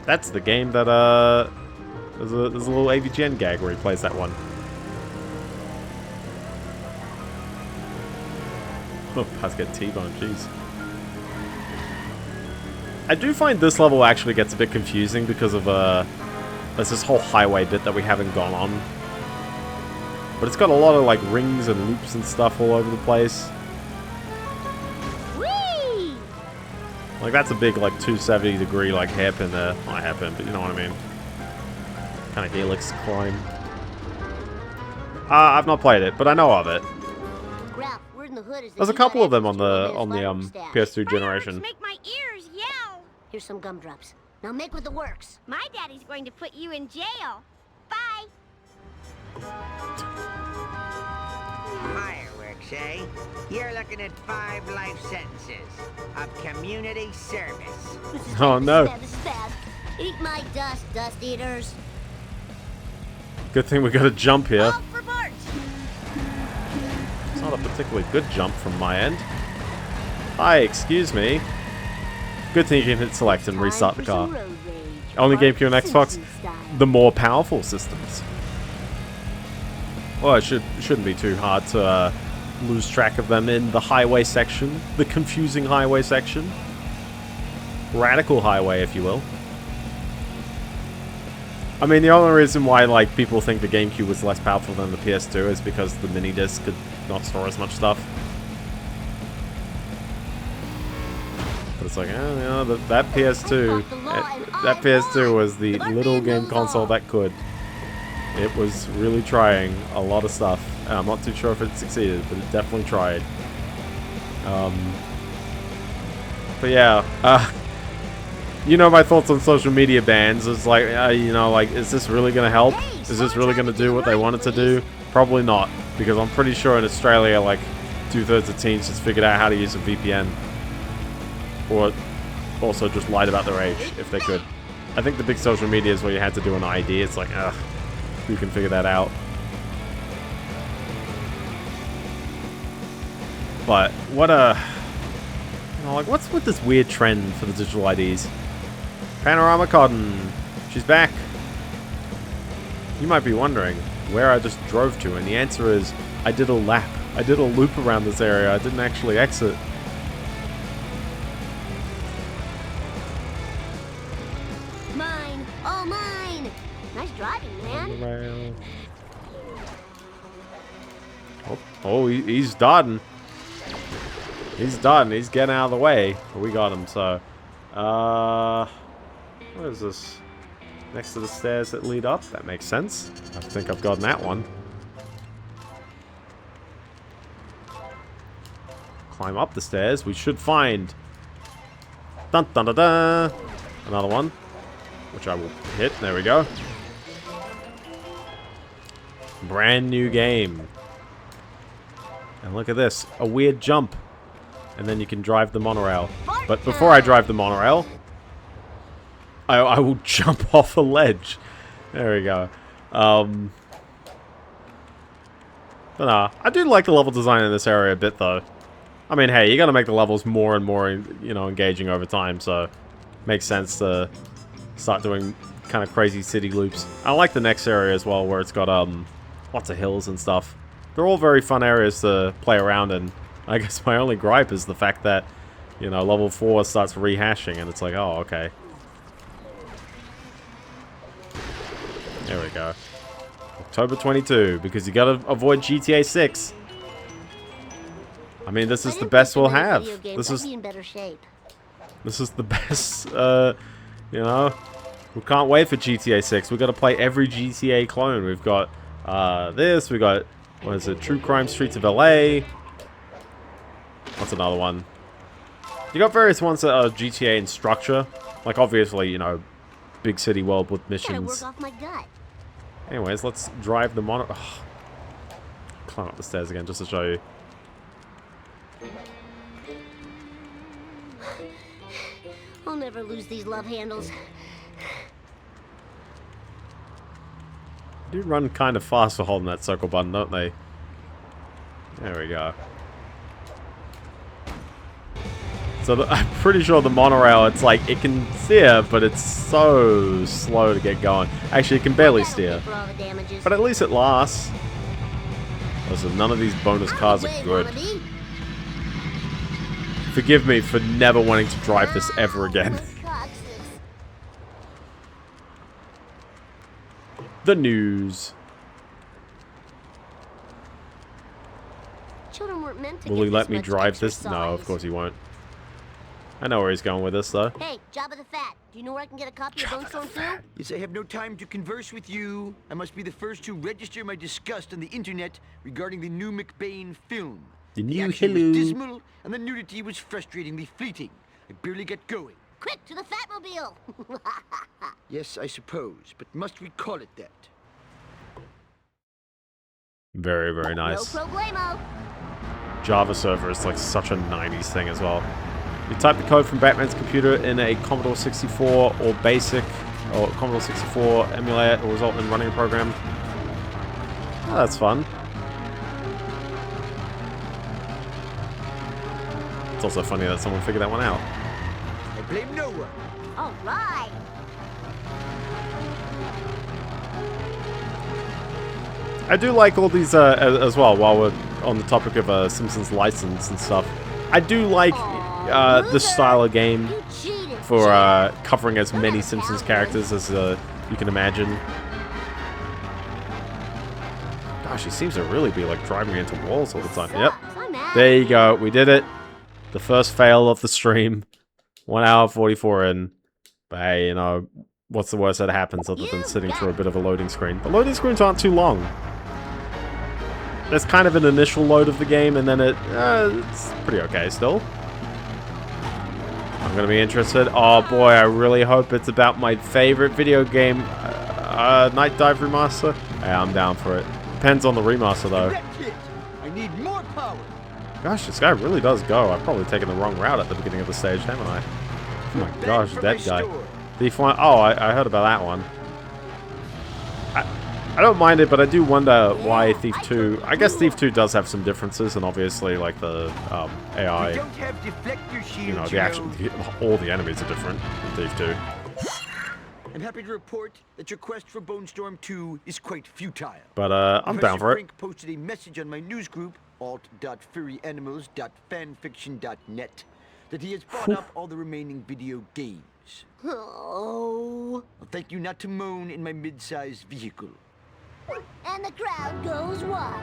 A: That's the game that, there's a little AVGN gag where he plays that one. Oh, Paz get T-boned, jeez. I do find this level actually gets a bit confusing because of, there's this whole highway bit that we haven't gone on. But it's got a lot of, like, rings and loops and stuff all over the place.
B: Whee!
A: Like, that's a big, like, 270-degree, like, hairpin there. Not hairpin, but you know what I mean. Kind of helix climb. I've not played it, but I know of it.
B: Ralph, word in the hood is that
A: There's a
B: you
A: couple
B: got
A: of them on
B: access
A: the
B: to a man's stash.
A: PS2 generation.
D: Make my ears yell.
B: Here's some gumdrops. Now make with the works.
D: My daddy's going to put you in jail. Bye.
K: Fireworks, eh? You're looking at 5 life sentences of community service.
B: This is
A: Oh,
B: bad,
A: no.
B: This is bad. Eat my dust, dust eaters.
A: Good thing we got a jump here.
D: All for Bart.
A: It's not a particularly good jump from my end. Hi, excuse me. Good thing you can hit select and restart the car. Only GameCube and Xbox, the more powerful systems. Well, it shouldn't be too hard to lose track of them in the highway section. The confusing highway section. Radical highway, if you will. I mean, the only reason why, like, people think the GameCube was less powerful than the PS2 is because the mini disc could not store as much stuff. But it's like, you know, that PS2, that PS2 was the little game console that could. It was really trying a lot of stuff. And I'm not too sure if it succeeded, but it definitely tried. But yeah, you know my thoughts on social media bans. It's like, you know, like, is this really going to help? Is this really going to do what they want it to do? Probably not, because I'm pretty sure in Australia, like, 2/3 of teens just figured out how to use a VPN. Or also just lied about their age, if they could. I think the big social media is where you had to do an ID. It's like, ugh, who can figure that out? But, what a... You know, like, what's with this weird trend for the digital IDs? Panorama Cotton. She's back. You might be wondering where I just drove to, and the answer is, I did a lap. I did a loop around this area. I didn't actually exit.
B: Mine. Oh, mine. Nice driving, man.
A: Oh, he's dodging. He's dodging. He's getting out of the way. We got him, so... what is this? Next to the stairs that lead up? That makes sense. I think I've gotten that one. Climb up the stairs. We should find... Dun dun dun dun! Another one. Which I will hit. There we go. Brand new game. And look at this. A weird jump. And then you can drive the monorail. But before I drive the monorail, I will jump off a ledge. There we go. But nah, I do like the level design in this area a bit, though. I mean, hey, you gotta make the levels more and more, you know, engaging over time, so makes sense to start doing kind of crazy city loops. I like the next area as well, where it's got lots of hills and stuff. They're all very fun areas to play around in. I guess my only gripe is the fact that, you know, level 4 starts rehashing, and it's like, oh, okay. There we go. October 22, because you gotta avoid GTA 6. I mean, this is the best we'll have. This is the best, you know. We can't wait for GTA 6. We've got to play every GTA clone. We've got this, we got, what is it, True Crime Streets of LA. What's another one? You got various ones that are GTA in structure. Like, obviously, you know, big city world with missions.
B: Work off my gut.
A: Anyways, let's drive the mono... Oh. Climb up the stairs again just to show you.
B: I'll never lose these love handles.
A: They do run kind of fast for holding that circle button, don't they? There we go. So I'm pretty sure the monorail, it's like, it can steer, but it's so slow to get going. Actually, it can barely steer. But at least it lasts. Listen, none of these bonus cars are good. Forgive me for never wanting to drive this ever again. The news. Will he let me drive this? No, of course he won't. I know where he's going with this, though.
B: Hey, Jabba the Fat. Do you know where I can get a copy of Bone Storm 2?
K: Yes, I have no time to converse with you. I must be the first to register my disgust on the internet regarding the new McBain film.
A: The new
K: action was dismal, and the nudity was frustratingly fleeting. I barely get going.
B: Quick, to the Fatmobile!
K: Yes, I suppose, but must we call it that?
A: Very, very nice.
B: No problemo.
A: Java server is like such a 90s thing as well. You type the code from Batman's computer in a Commodore 64 or BASIC or Commodore 64 emulator. It will result in running a program. Oh, that's fun. It's also funny that someone figured that one out.
K: I blame no one.
B: All right.
A: I do like all these as well, while we're on the topic of Simpsons license and stuff. I do like this style of game for covering as many Simpsons characters as you can imagine. Gosh, he seems to really be like driving me into walls all the time. Yep. There you go. We did it. The first fail of the stream. 1 hour 44 in. But hey, you know, what's the worst that happens other than sitting through a bit of a loading screen? The loading screens aren't too long. There's kind of an initial load of the game, and then it's pretty okay still. I'm gonna be interested. Oh boy, I really hope it's about my favorite video game, Night Dive Remaster. Yeah, I'm down for it. Depends on the remaster though.
K: I need more power.
A: Gosh, this guy really does go. I've probably taken the wrong route at the beginning of the stage, haven't I? Oh my gosh, that guy. Thief 1. Oh, I heard about that one. I don't mind it, but I do wonder why Thief 2... I guess Thief 2 does have some differences, and obviously, like, the AI... You know, all the enemies are different in Thief 2.
K: I'm happy to report that your quest for Bone Storm 2 is quite futile.
A: But, I'm down for it.
K: Frank posted a message on my news group, alt.furryanimals.fanfiction.net, that he has bought up all the remaining video games.
B: Oh.
K: I'll thank you not to moan in my mid-sized vehicle.
B: And the crowd goes wild.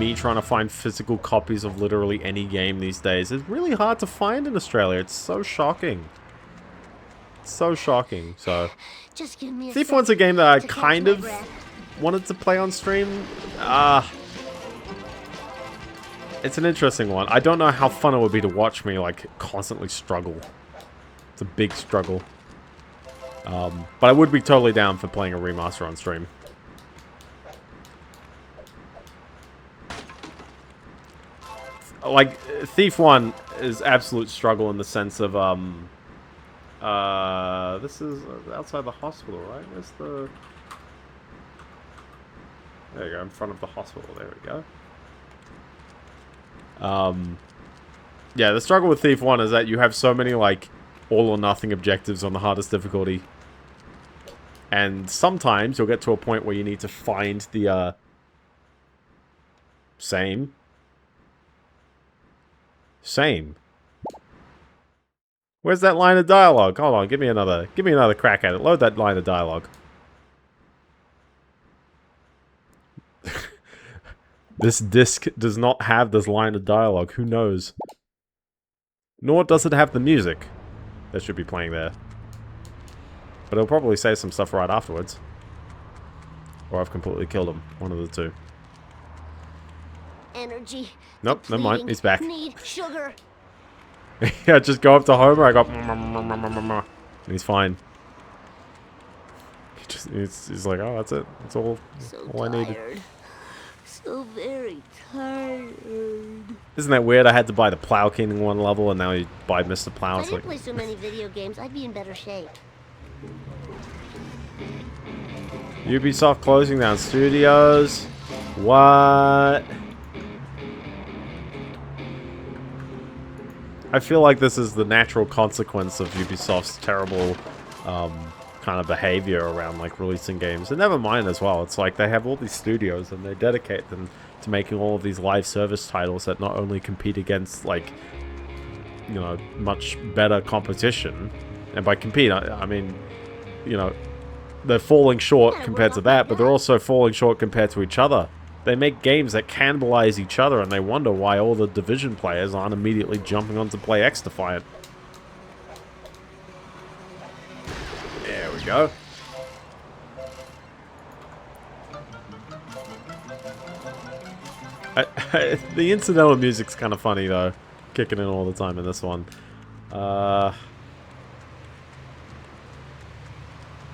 A: Me trying to find physical copies of literally any game these days is really hard to find in Australia. It's so shocking. It's so shocking. So,
B: just give me a
A: Thief 1's a game that I kind of wanted to play on stream. It's an interesting one. I don't know how fun it would be to watch me like constantly struggle. It's a big struggle. But I would be totally down for playing a remaster on stream. Like, Thief 1 is absolute struggle in the sense of, this is outside the hospital, right? Where's the... There you go, in front of the hospital. There we go. Yeah, the struggle with Thief 1 is that you have so many, like, all or nothing objectives on the hardest difficulty. And sometimes you'll get to a point where you need to find the, Same. Where's that line of dialogue? Hold on, give me another crack at it. Load that line of dialogue. This disc does not have this line of dialogue. Who knows? Nor does it have the music that should be playing there. But it'll probably say some stuff right afterwards. Or I've completely killed him. One of the two.
B: Energy.
A: Nope, never mind. He's back.
B: Need sugar.
A: Yeah, just go up to Homer. I go... And he's fine. He's like, oh, that's it. That's all I needed.
B: So very tired.
A: Isn't that weird? I had to buy the Plow King in one level, and now you buy Mr. Plow.
B: If I didn't play so many video games, I'd be in better shape.
A: Ubisoft closing down studios. What? I feel like this is the natural consequence of Ubisoft's terrible kind of behavior around like releasing games. And never mind as well, it's like they have all these studios and they dedicate them to making all of these live service titles that not only compete against like, you know, much better competition. And by compete, I mean, you know, they're falling short compared to that, but they're also falling short compared to each other. They make games that cannibalize each other, and they wonder why all the Division players aren't immediately jumping on to play X Defiant. There we go. The incidental music's kind of funny, though. Kicking in all the time in this one.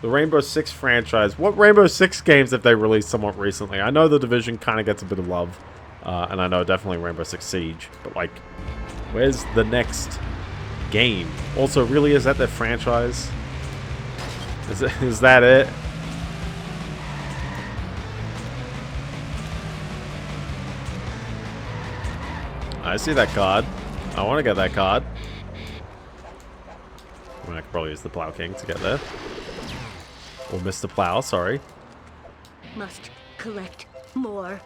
A: The Rainbow Six franchise. What Rainbow Six games have they released somewhat recently? I know The Division kind of gets a bit of love. And I know definitely Rainbow Six Siege. But, like, where's the next game? Also, really, is that their franchise? Is that it? I see that card. I want to get that card. I mean, I could probably use the Plow King to get there. Or Mr. Plow, sorry.
F: Must collect more.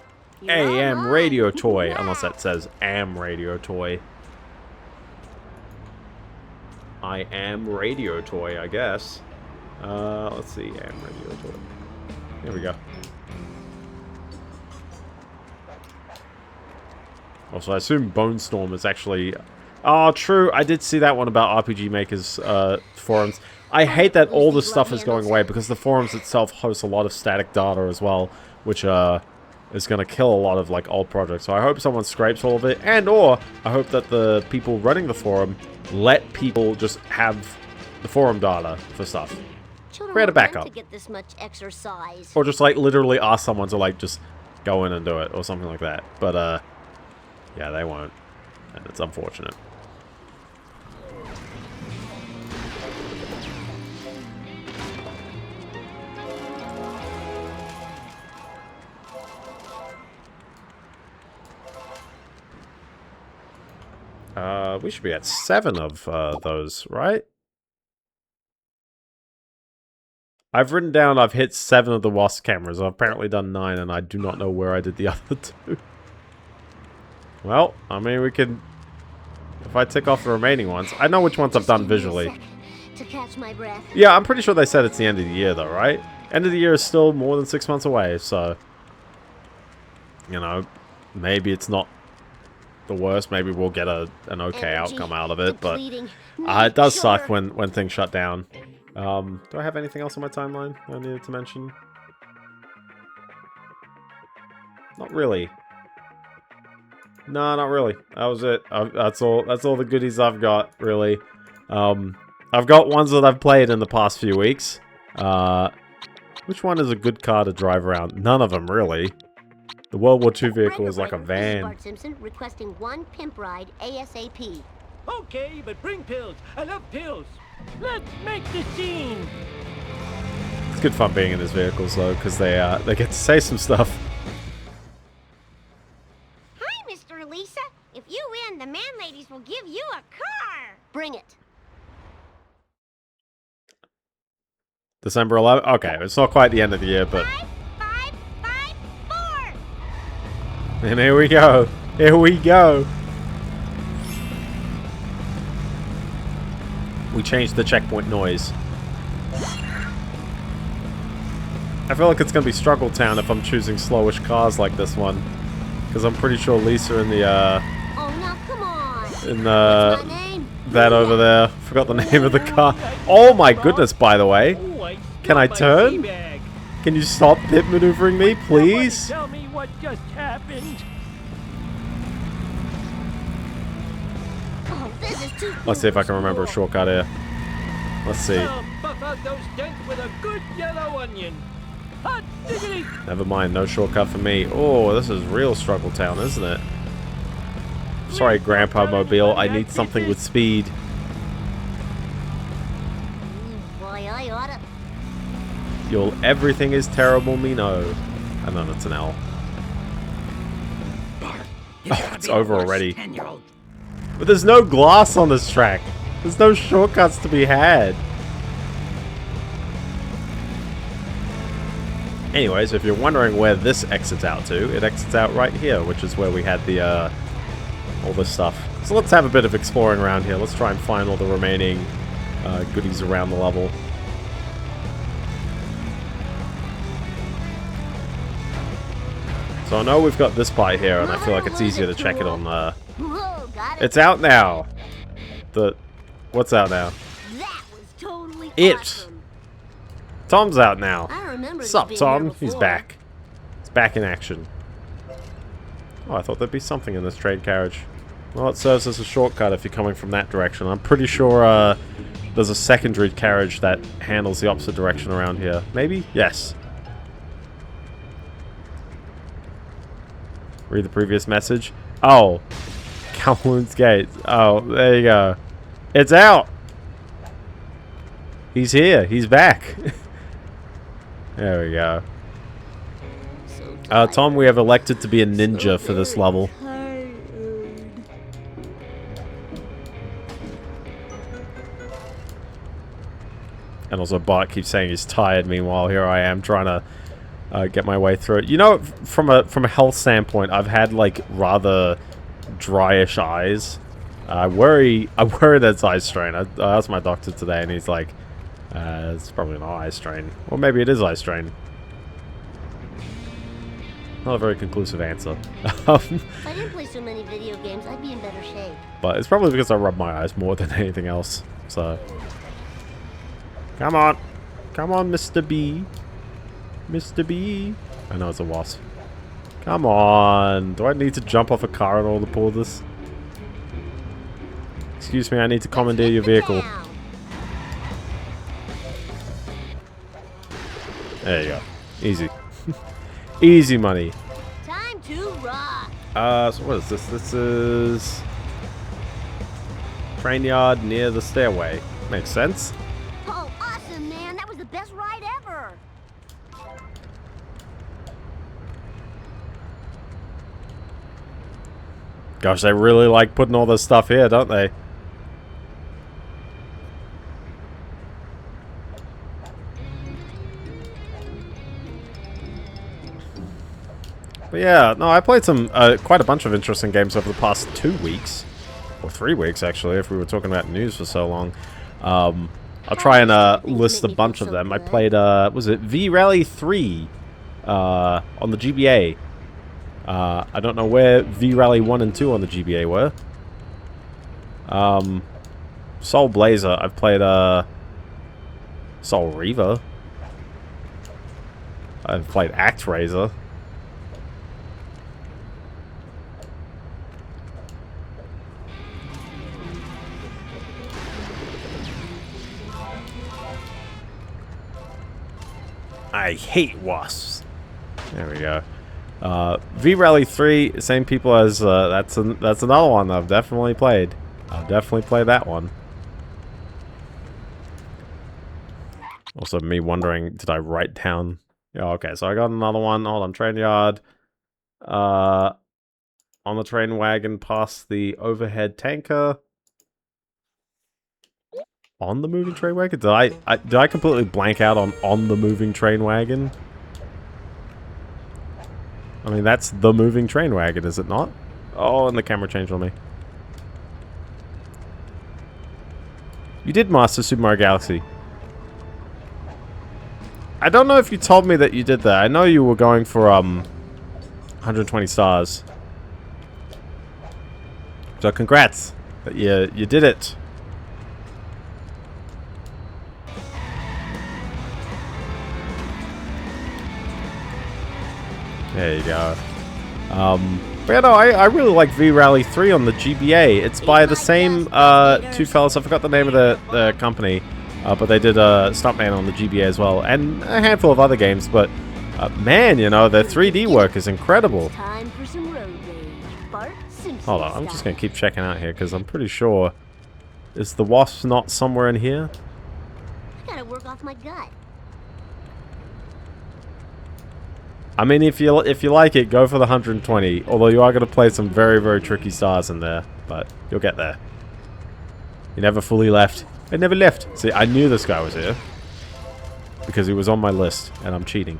A: AM Radio Toy, unless that says AM Radio Toy. I am Radio Toy, I guess. Let's see, AM Radio Toy. Here we go. Also, I assume Bone Storm is actually... Oh, true, I did see that one about RPG Maker's forums. I hate that all this stuff is going away because the forums itself host a lot of static data as well, which is going to kill a lot of like old projects. So I hope someone scrapes all of it, and or I hope that the people running the forum let people just have the forum data for stuff. Create a backup.
B: To get this much exercise.
A: Or just like literally ask someone to like just go in and do it or something like that. But yeah, they won't. And it's unfortunate. We should be at 7 of those, right? I've written down I've hit 7 of the WASP cameras. I've apparently done 9, and I do not know where I did the other 2. Well, I mean, we can... If I tick off the remaining ones... I know which ones I've done visually.
B: To catch my breath.
A: Yeah, I'm pretty sure they said it's the end of the year, though, right? End of the year is still more than 6 months away, so... You know, maybe it's not the worst. Maybe we'll get an okay outcome out of it, but... it does suck when things shut down. Do I have anything else on my timeline I needed to mention? Not really. No, not really. That was it. That's all the goodies I've got, really. I've got ones that I've played in the past few weeks. Which one is a good car to drive around? None of them, really. The World War II vehicle is like a van.
B: Bart Simpson requesting 1 pimp ride ASAP.
G: Okay, but bring pills. I love pills. Let's make the scene.
A: It's good fun being in these vehicles though, because they get to say some stuff.
B: Hi, Mr. Lisa. If you win, the man ladies will give you a car. Bring it.
A: December 11th. Okay, it's not quite the end of the year, but.
B: 5, 5, 5, 4.
A: And here we go. Here we go. We changed the checkpoint noise. I feel like it's going to be Struggle Town if I'm choosing slowish cars like this one. Because I'm pretty sure Lisa in the,
B: Oh, now come on.
A: in the, that over there. Forgot the name of the car. Oh my goodness, by the way. Can I turn? Can you stop pit maneuvering me, please?
G: Tell me what just happened.
A: Let's see if I can remember a shortcut here. Let's see.
G: Buff out those dents with a good yellow onion. Hot diggity.
A: Never mind, no shortcut for me. Oh, this is real Struggle Town, isn't it? Sorry, Grandpa Mobile. I need something with speed.
B: Boy, I oughta.
A: Everything is terrible, me no. And then it's an L. Oh, it's over already. But there's no glass on this track. There's no shortcuts to be had. Anyways, if you're wondering where this exits out to, it exits out right here, which is where we had the, all this stuff. So let's have a bit of exploring around here. Let's try and find all the remaining goodies around the level. So I know we've got this part here, and I feel like it's easier to check it on the... It's out now! What's out now?
B: That was totally
A: It!
B: awesome.
A: Tom's out now.
B: I remember
A: What's up,
B: this being here
A: Tom? He's
B: before.
A: back. He's back in action. Oh, I thought there'd be something in this trade carriage. Well, it serves as a shortcut if you're coming from that direction. I'm pretty sure there's a secondary carriage that handles the opposite direction around here. Maybe? Yes. Read the previous message. Oh. Calhoun's Gate. Oh, there you go. It's out! He's here. He's back. There we go. Tom, we have elected to be a ninja for this level. And also Bart keeps saying he's tired, meanwhile here I am trying to get my way through it. You know, from a health standpoint, I've had like rather dryish eyes. I worry that it's eye strain. I asked my doctor today and he's like, it's probably not eye strain. Or maybe it is eye strain. Not a very conclusive answer.
B: If I didn't play so many video games, I'd be in better shape.
A: But it's probably because I rub my eyes more than anything else. So, come on. Come on, Mr. B. Mr. B. I know it's a wasp. Come on. Do I need to jump off a car in order to pull this? Excuse me, I need to commandeer your vehicle. There you go. Easy. Easy money.
B: Time to rock.
A: So what is this? This is... train yard near the stairway. Makes sense.
B: Oh, awesome, man. That was the best ride ever.
A: Gosh, they really like putting all this stuff here, don't they? But yeah, no, I played some quite a bunch of interesting games over the past 2 weeks. Or 3 weeks, actually, if we were talking about news for so long. I'll try and list a bunch of them. I played, was it V-Rally 3 on the GBA. I don't know where V-Rally 1 and 2 on the GBA were. Soul Blazer. I've played Soul Reaver. I've played ActRaiser. I hate wasps. There we go. V-Rally 3, same people as that's another one I've definitely played. I'll definitely play that one. Also, me wondering, did I write down? Yeah, okay, so I got another one. Hold on, train yard. On the train wagon, past the overhead tanker. On the moving train wagon? Did I completely blank out on the moving train wagon? I mean, that's the moving train wagon, is it not? Oh, and the camera changed on me. You did master Super Mario Galaxy. I don't know if you told me that you did that. I know you were going for 120 stars. So congrats that you did it. There you go. But yeah, no, I really like V-Rally 3 on the GBA. It's by the same two fellas. I forgot the name of the company. But they did Stuntman on the GBA as well. And a handful of other games. But man, you know, their 3D work is incredible.
B: Time for some road rage. Bart, Simpsons
A: Hold on, I'm just going to keep checking out here. Because I'm pretty sure... Is the wasp not somewhere in here?
B: I gotta work off my gut.
A: I mean, if you like it, go for the 120. Although you are going to play some very, very tricky stars in there. But you'll get there. You never fully left. I never left. See, I knew this guy was here. Because he was on my list. And I'm cheating.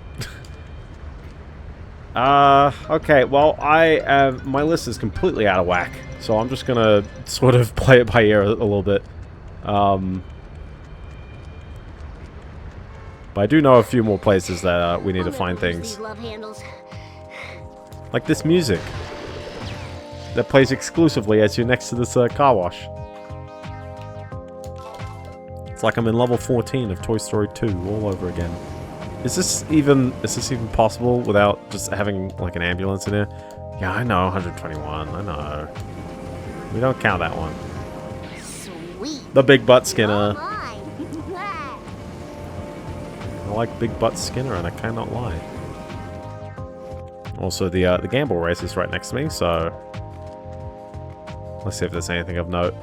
A: Okay. Well, my list is completely out of whack. So I'm just going to sort of play it by ear a little bit. But I do know a few more places that we need to find things. Like this music. That plays exclusively as you're next to this car wash. It's like I'm in level 14 of Toy Story 2 all over again. Is this even possible without just having like an ambulance in here? Yeah, I know, 121, I know. We don't count that one.
B: Sweet.
A: The Big Butt Skinner. I like Big Butt Skinner, and I cannot lie. Also, the Gamble race is right next to me, so... Let's see if there's anything of note.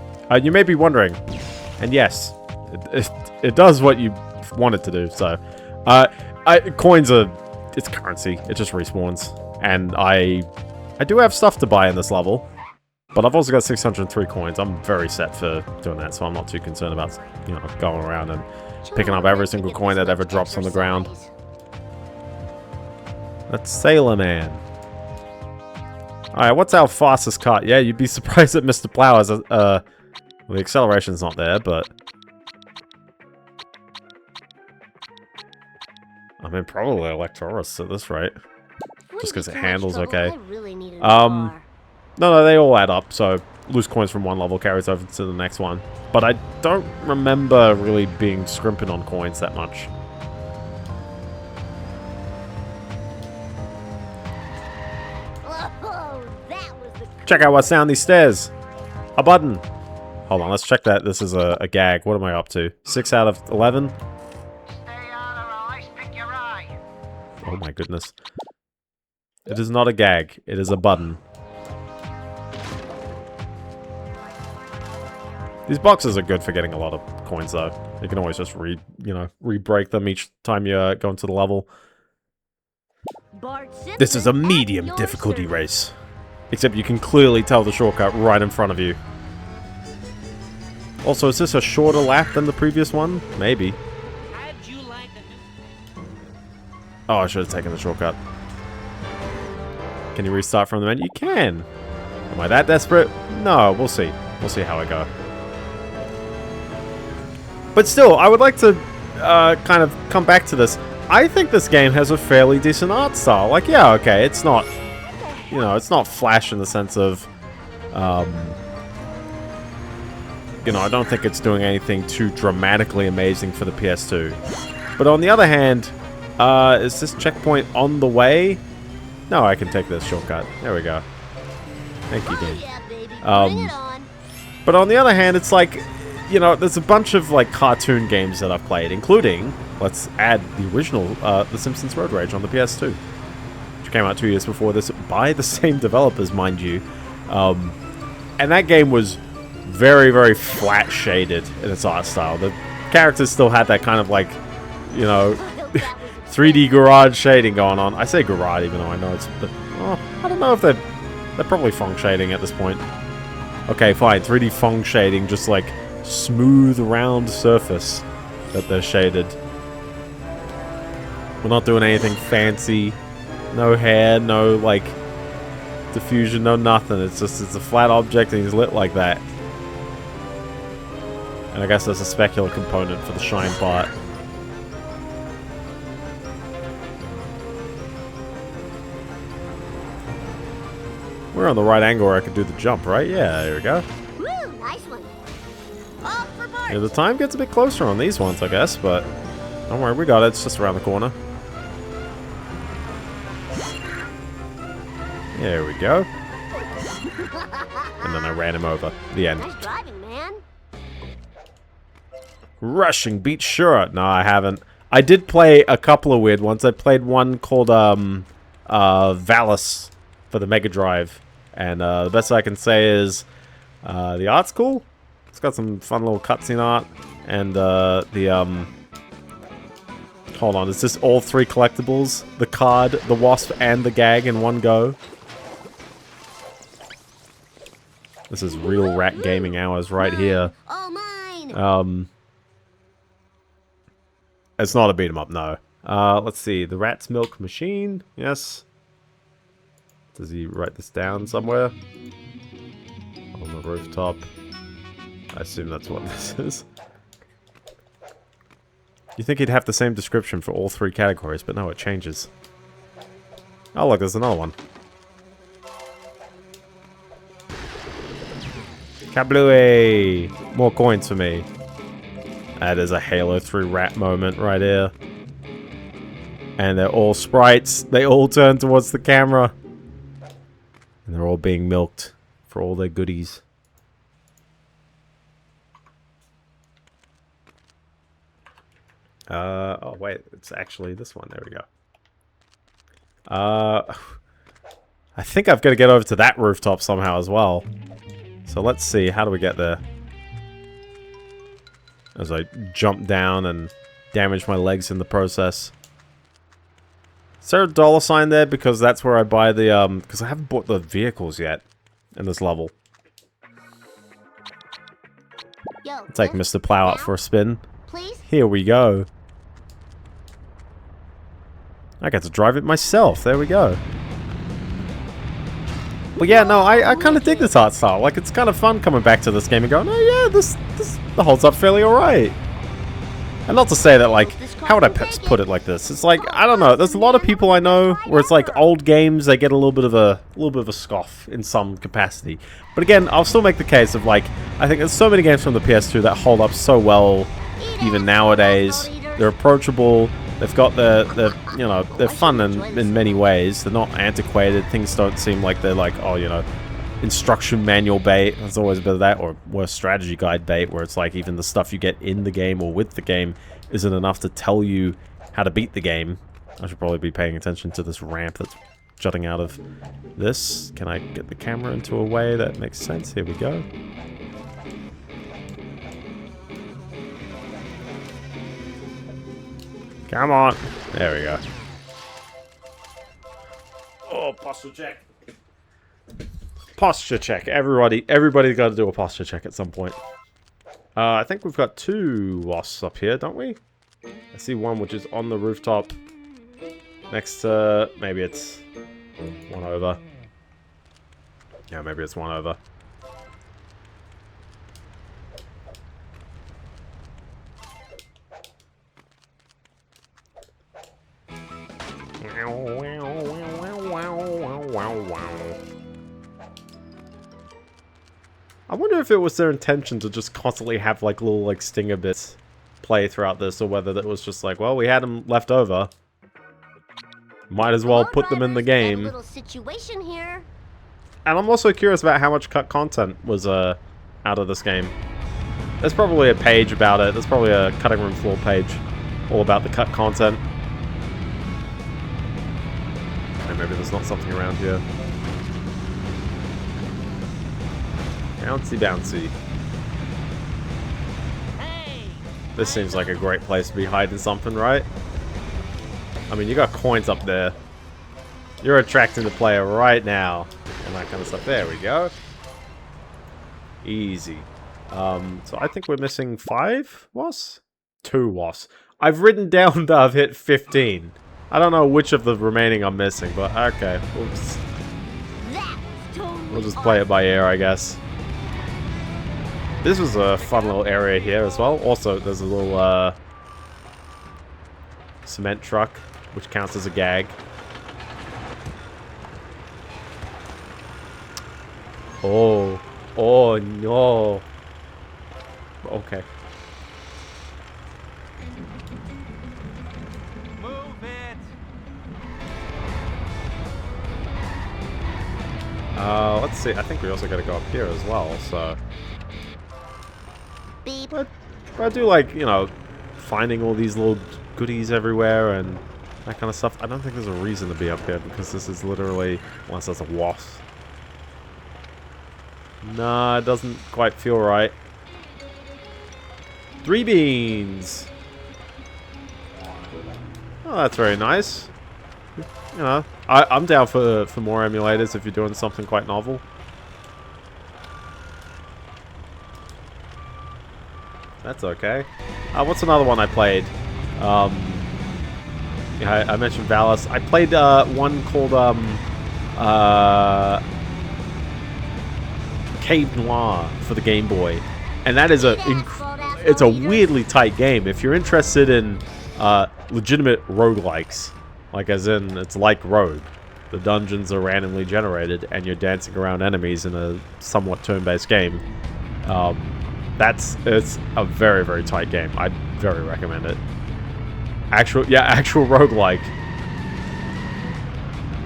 A: You may be wondering, and yes, it does what you want it to do, so... coins are... It's currency, it just respawns. And I do have stuff to buy in this level, but I've also got 603 coins. I'm very set for doing that, so I'm not too concerned about, you know, going around and picking up every single coin that ever drops on the ground. That's Sailor Man. Alright, what's our fastest car? Yeah, you'd be surprised that Mr. Plow has well, the acceleration's not there, but... I mean, probably Electoris at this rate. Just because it handles okay. No, they all add up, so loose coins from one level carries over to the next one. But I don't remember really being scrimping on coins that much.
B: Oh, that was the
A: Check out what's down these stairs. A button. Hold on, let's check that. This is a gag. What am I up to? 6 out of 11? Oh my goodness. It is not a gag. It is a button. These boxes are good for getting a lot of coins, though. You can always just re-break them each time you go into the level.
B: Bart Simpson
A: This is a
B: at
A: medium
B: your
A: difficulty
B: service.
A: race. Except you can clearly tell the shortcut right in front of you. Also, is this a shorter lap than the previous one? Maybe. Oh, I should have taken the shortcut. Can you restart from the menu? You can. Am I that desperate? No, we'll see. We'll see how I go. But still, I would like to kind of come back to this. I think this game has a fairly decent art style. Like, yeah, okay, it's not, you know, it's not Flash in the sense of, you know, I don't think it's doing anything too dramatically amazing for the PS2. But on the other hand, is this checkpoint on the way? No, I can take this shortcut. There we go. Thank you, game.
B: Yeah, baby, bring it on.
A: But on the other hand, it's like, you know, there's a bunch of, like, cartoon games that I've played, including, let's add the original, The Simpsons Road Rage on the PS2. Which came out 2 years before this, by the same developers, mind you. And that game was very, very flat shaded in its art style. The characters still had that kind of, like, you know, 3D garage shading going on. I say garage even though I know it's... Oh, I don't know if they're probably Fong shading at this point. Okay, fine. 3D Fong shading, just like smooth, round surface that they're shaded. We're not doing anything fancy. No hair, no, like, diffusion, no nothing. It's just, it's a flat object and he's lit like that. And I guess there's a specular component for the shine part. We're on the right angle where I could do the jump, right? Yeah, there we go.
B: Woo, nice one. Off for Bart.
A: Yeah, the time gets a bit closer on these ones, I guess, but don't worry, we got it. It's just around the corner. There we go. And then I ran him over. The end.
B: Nice driving, man.
A: Rushing beat sure. No, I haven't. I did play a couple of weird ones. I played one called Valis for the Mega Drive. And the best I can say is the art's cool. It's got some fun little cutscene art. And hold on, is this all 3 collectibles? The card, the wasp, and the gag in one go? This is real rat gaming hours right here.
B: All mine.
A: It's not a beat 'em up, no. Let's see. The rat's milk machine. Yes. Does he write this down somewhere? On the rooftop. I assume that's what this is. You think he'd have the same description for all 3 categories, but no, it changes. Oh, look, there's another one. Kablooey! More coins for me. That is a Halo 3 rat moment right here. And they're all sprites. They all turn towards the camera. And they're all being milked for all their goodies. Oh wait, it's actually this one. There we go. I think I've got to get over to that rooftop somehow as well. So let's see, how do we get there? As I jump down and damage my legs in the process. Is there a $sign there? Because that's where I buy the, because I haven't bought the vehicles yet in this level.
B: Yo,
A: Take Mr. Plow out for a spin.
B: Please?
A: Here we go. I get to drive it myself. There we go. But yeah, no, I kind of dig this art style. Like, it's kind of fun coming back to this game and going, oh yeah, this holds up fairly alright. And not to say that, like, how would I put it like this? It's like, I don't know, there's a lot of people I know where it's like old games, they get a little bit of a scoff in some capacity. But again, I'll still make the case of, like, I think there's so many games from the PS2 that hold up so well even nowadays. They're approachable, They've got the you know, they're fun in many ways. They're not antiquated. Things don't seem like they're like, oh, you know, instruction manual bait. There's always a bit of that, or worse, strategy guide bait, where it's like even the stuff you get in the game or with the game isn't enough to tell you how to beat the game. I should probably be paying attention to this ramp that's jutting out of this. Can I get the camera into a way that makes sense? Here we go. Come on. There we go. Oh, posture check. Posture check. Everybody's got to do a posture check at some point. I think we've got 2 wasps up here, don't we? I see one which is on the rooftop. Next to... maybe it's one over. Yeah, maybe it's one over. I wonder if it was their intention to just constantly have like little like stinger bits play throughout this, or whether that was just like, well, we had them left over. Might as well put them in the game.
B: Little situation here.
A: And I'm also curious about how much cut content was out of this game. There's probably a page about it. There's probably a cutting room floor page all about the cut content. And maybe there's not something around here. Bouncy, bouncy. This seems like a great place to be hiding something, right? I mean, you got coins up there. You're attracting the player right now. And that kind of stuff. There we go. Easy. So I think we're missing 5 wasps? 2 wasps. I've written down that I've hit 15. I don't know which of the remaining I'm missing, but okay. We'll just play it by ear, I guess. This was a fun little area here as well. Also, there's a little cement truck, which counts as a gag. Oh. Oh, no. Okay.
I: Move it.
A: Let's see. I think we also got to go up here as well, so...
B: Beep.
A: But I do like, you know, finding all these little goodies everywhere and that kind of stuff. I don't think there's a reason to be up here because this is literally... unless there's a wasp. Nah, it doesn't quite feel right. 3 beans! Oh, that's very nice. You know, I'm down for more emulators if you're doing something quite novel. That's okay. What's another one I played? Yeah, I mentioned Valis. I played one called Cave Noir for the Game Boy, and that is it's a weirdly tight game. If you're interested in legitimate roguelikes, like as in it's like Rogue, the dungeons are randomly generated and you're dancing around enemies in a somewhat turn-based game. It's a very, very tight game. I'd very recommend it. Actual roguelike.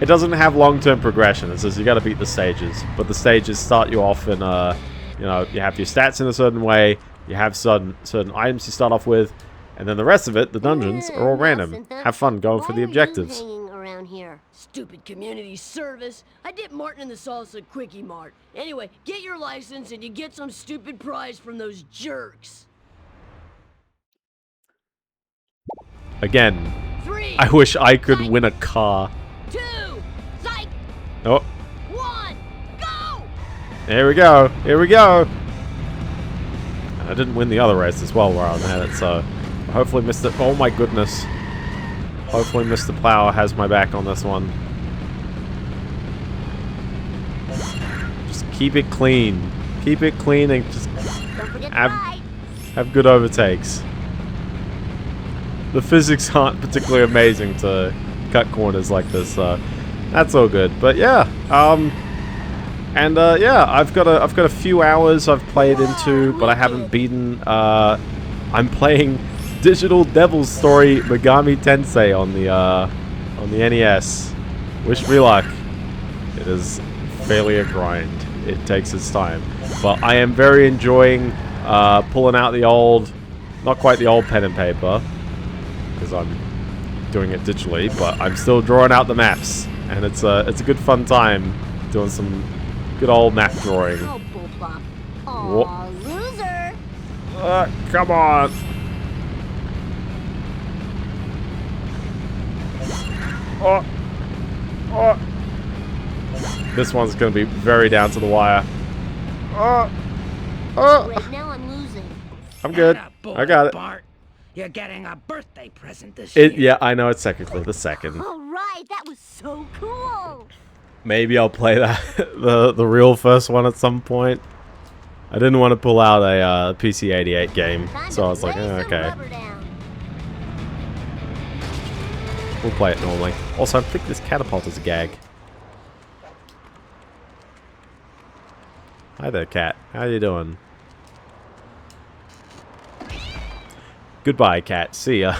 A: It doesn't have long-term progression. It says you got to beat the stages, but the stages start you off in you know, you have your stats in a certain way. You have certain items you start off with, and then the rest of it, the dungeons, are all random. Have fun going for the objectives.
B: Around here.
F: Stupid community service. I dip Martin in the salsa quickie mart. Anyway, get your license and you get some stupid prize from those jerks.
A: Again,
F: 3,
A: I wish I could win a car.
F: 2, psych.
A: Oh.
F: 1, go!
A: Here we go. Here we go. And I didn't win the other race as well where I had it, so hopefully Mr. Oh my goodness. Hopefully Mr. Plow has my back on this one. Just keep it clean. Keep it clean and just have good overtakes. The physics aren't particularly amazing to cut corners like this, so that's all good. But yeah, yeah, I've got a few hours I've played into, but I haven't beaten. I'm playing Digital Devil's Story Megami Tensei on the NES. Wish me luck. It is fairly a grind. It takes its time. But I am very enjoying pulling out the old, not quite the old pen and paper, because I'm doing it digitally, but I'm still drawing out the maps. And it's a good fun time doing some good old map drawing.
B: Oh, Boop-Bop. Aw, loser.
A: Come on. Oh. Oh. This one's going to be very down to the wire. Oh. Oh.
B: Wait, now I'm losing.
A: I'm good. I got it.
L: Bart. You're getting a birthday present this year.
A: Yeah, I know it's technically the second.
B: All right, that was so cool.
A: Maybe I'll play that the real first one at some point. I didn't want to pull out a PC-88 game, so I was like, okay. We'll play it normally. Also, I think this catapult is a gag. Hi there, cat. How you doing? Goodbye, cat. See ya.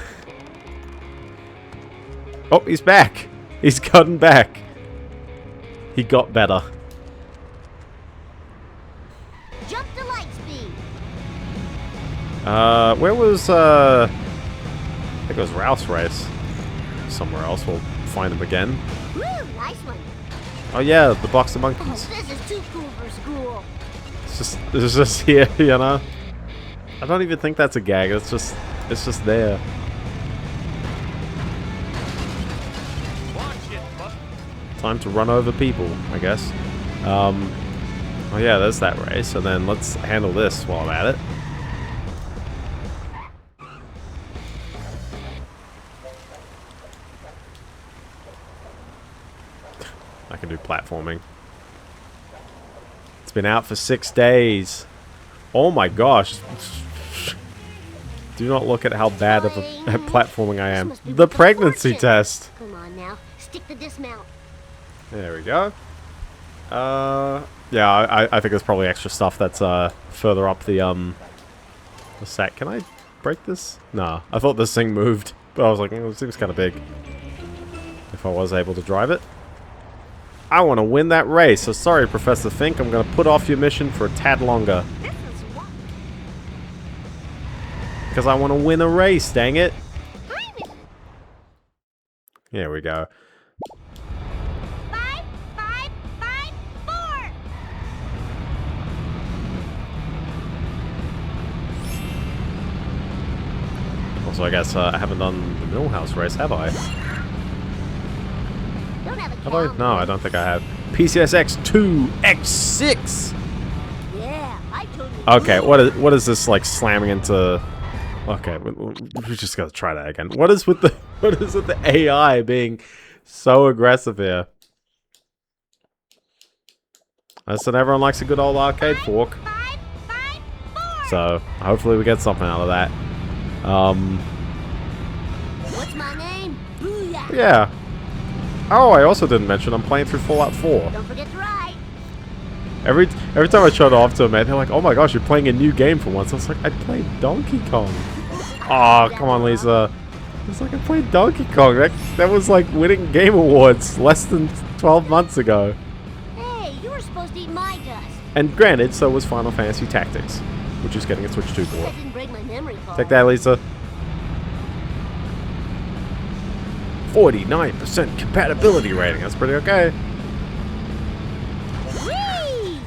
A: Oh, he's back. He's gotten back. He got better.
B: Jump to light speed.
A: Where was, I think it was Ralph's race. Somewhere else. We'll find him again.
B: Woo, nice one.
A: Oh yeah, the box of monkeys.
B: Oh, this is too cool for school.
A: It's just here, you know? I don't even think that's a gag. It's just there. Time to run over people, I guess. Oh yeah, there's that race. And then let's handle this while I'm at it. I can do platforming. It's been out for 6 days. Oh my gosh. Do not look at how bad of at platforming I am. The pregnancy test.
B: Come on now, stick the dismount.
A: There we go. Yeah, I think there's probably extra stuff that's further up the stack. Can I break this? No, I thought this thing moved, but I was like, it seems kind of big. If I was able to drive it. I want to win that race, so sorry, Professor Fink. I'm going to put off your mission for a tad longer. Because I want to win a race, dang it. Here we go.
B: 5, 5, 5, 4.
A: Also, I guess I haven't done the Millhouse race, have I? Have I? No, I don't think I have. PCSX 2 X6.
B: Yeah, I totally.
A: Okay, what is this like slamming into? Okay, we just gotta try that again. What is with the AI being so aggressive here? Listen, everyone likes a good old arcade fork.
B: 5, 5, 4.
A: So hopefully we get something out of that.
B: What's my name? Booyah.
A: Yeah. Oh, I also didn't mention I'm playing through Fallout 4.
B: Don't forget to ride.
A: Every time I showed it off to them, man, they're like, "Oh my gosh, you're playing a new game for once." I was like, "I played Donkey Kong." Oh, come on, Lisa. It's like I played Donkey Kong. That was like winning game awards less than 12 months ago.
B: Hey, you were supposed to eat my dust.
A: And granted, so was Final Fantasy Tactics, which is getting a Switch 2 port.
B: That didn't break my memory card.
A: Take that, Lisa. 49% compatibility rating. That's pretty okay.
B: Whee!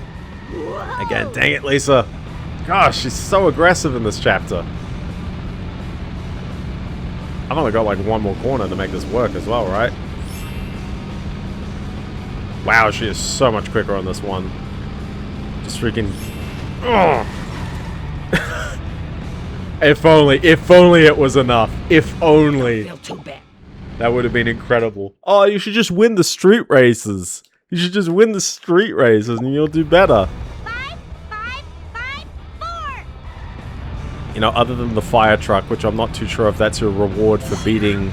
A: Again, dang it, Lisa. Gosh, she's so aggressive in this chapter. I've only got like one more corner to make this work as well, right? Wow, she is so much quicker on this one. Just freaking... Oh. If only it was enough. If only.
L: Feel too bad.
A: That would have been incredible. Oh, you should just win the street races. You should just win the street races and you'll do better.
B: 5, 5, 5, 4.
A: You know, other than the fire truck, which I'm not too sure if that's your reward for beating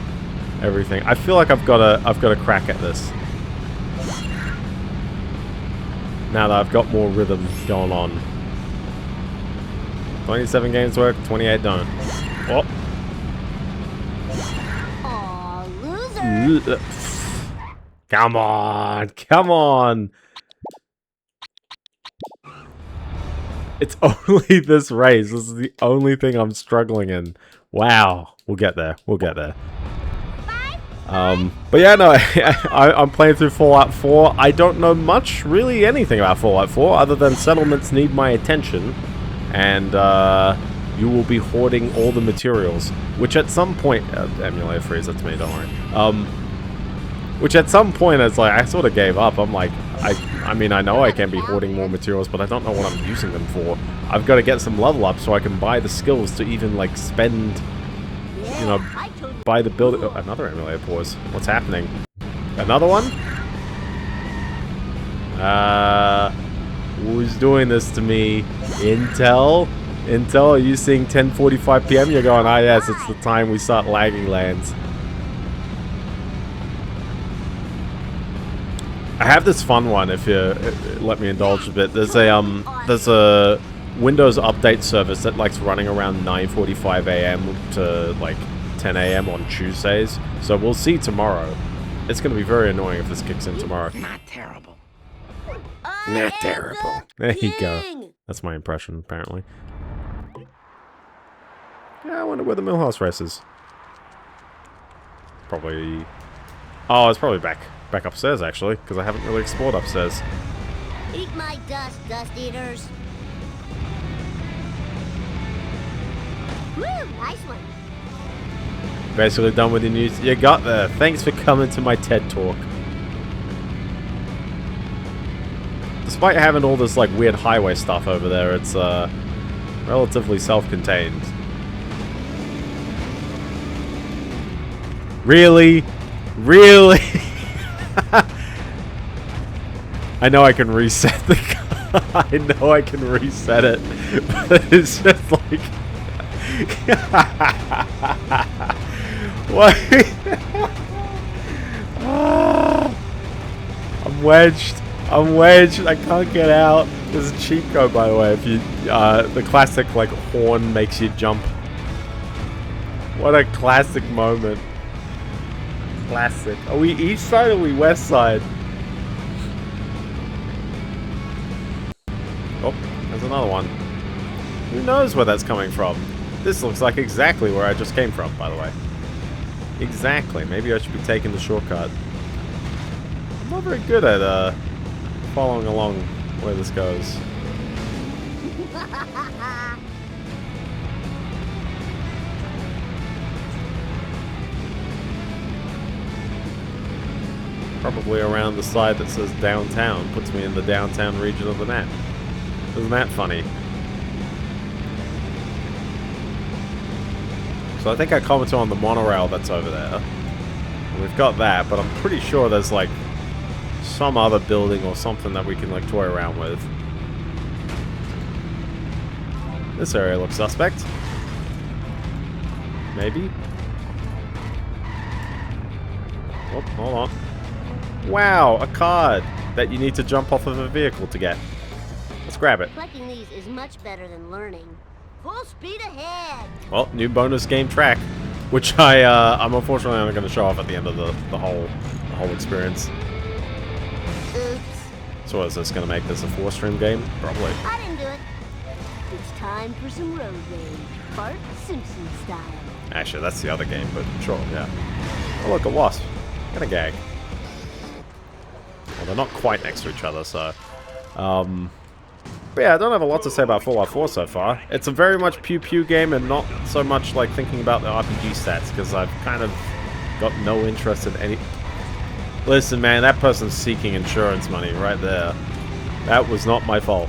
A: everything. I feel like I've got a crack at this. Now that I've got more rhythm going on. 27 games work, 28 don't. Oh, Come on. Come on. It's only this race. This is the only thing I'm struggling in. Wow. We'll get there. We'll get there. But yeah, no, I'm playing through Fallout 4. I don't know much, really anything about Fallout 4, other than settlements need my attention, and you will be hoarding all the materials, which at some point, emulator freeze, that's me, don't worry. Which at some point, it's like, I sort of gave up. I'm like, I mean, I know I can be hoarding more materials, but I don't know what I'm using them for. I've got to get some level up so I can buy the skills to even, like, spend, you know, buy the build. Oh, another emulator pause. What's happening? Another one? Who's doing this to me? Intel? Intel, are you seeing 10:45 PM? You're going, ah, yes, it's the time we start lagging lands. I have this fun one, if you let me indulge a bit. There's a Windows update service that likes running around 9:45 AM to like 10 AM on Tuesdays. So we'll see tomorrow. It's going to be very annoying if this kicks in tomorrow.
L: Not terrible.
A: Not terrible. There you go. That's my impression, apparently. Yeah, I wonder where the Millhouse race is. Probably... Oh, it's probably back upstairs, actually, because I haven't really explored upstairs.
B: Eat my dust, dust eaters. Woo, nice one.
A: Basically done with the news. You got there. Thanks for coming to my TED Talk. Despite having all this like weird highway stuff over there, it's relatively self-contained. Really? Really? I know I can reset the car. I know I can reset it. But it's just like... What? I'm wedged. I'm wedged. I can't get out. There's a cheat code, by the way. If you, the classic like horn makes you jump. What a classic moment. Classic. Are we east side or are we west side? Oh, there's another one. Who knows where that's coming from? This looks like exactly where I just came from, by the way. Exactly. Maybe I should be taking the shortcut. I'm not very good at following along where this goes. Probably around the side that says downtown. Puts me in the downtown region of the map. Isn't that funny? So I think I commented on the monorail that's over there. We've got that, but I'm pretty sure there's like some other building or something that we can like toy around with. This area looks suspect. Maybe? Oh, hold on. Wow, a card that you need to jump off of a vehicle to get. Let's grab it.
B: Collecting these is much better than learning. Full speed ahead.
A: Well, new bonus game track, which I'm unfortunately only going to show off at the end of the whole experience.
B: Oops.
A: So is this going to make this a 4-stream game? Probably.
B: I didn't do it. It's time for some road rage. Bart Simpson style.
A: Actually, that's the other game, but sure, yeah. Oh, look, a wasp. And a gag. Well, they're not quite next to each other, so... But yeah, I don't have a lot to say about Fallout 4 so far. It's a very much pew-pew game and not so much like thinking about the RPG stats, because I've kind of got no interest in any... Listen, man, that person's seeking insurance money right there. That was not my fault.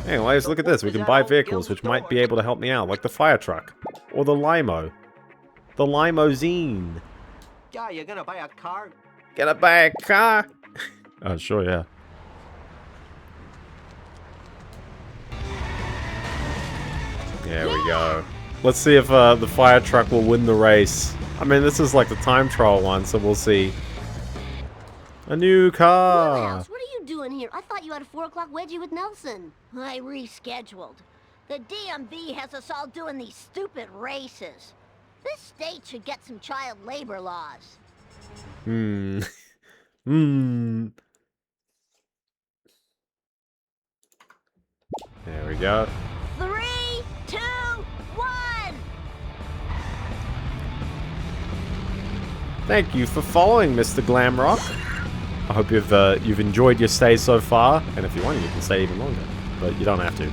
A: Anyways, look at this. We can buy vehicles which might be able to help me out, like the fire truck. Or the limo. The limousine.
K: Yeah, you're gonna buy a car?
A: Gonna buy a car? Oh, sure, yeah. There we go. Let's see if the fire truck will win the race. I mean, this is like the time trial one, so we'll see. A new car!
B: What are you doing here? I thought you had a 4 o'clock wedgie with Nelson.
D: I rescheduled. The DMV has us all doing these stupid races.
B: This state should get some child labor laws.
A: There we go.
B: 3, 2, 1.
A: Thank you for following, Mr. Glamrock. I hope you've enjoyed your stay so far, and if you want, you can stay even longer, but you don't have to.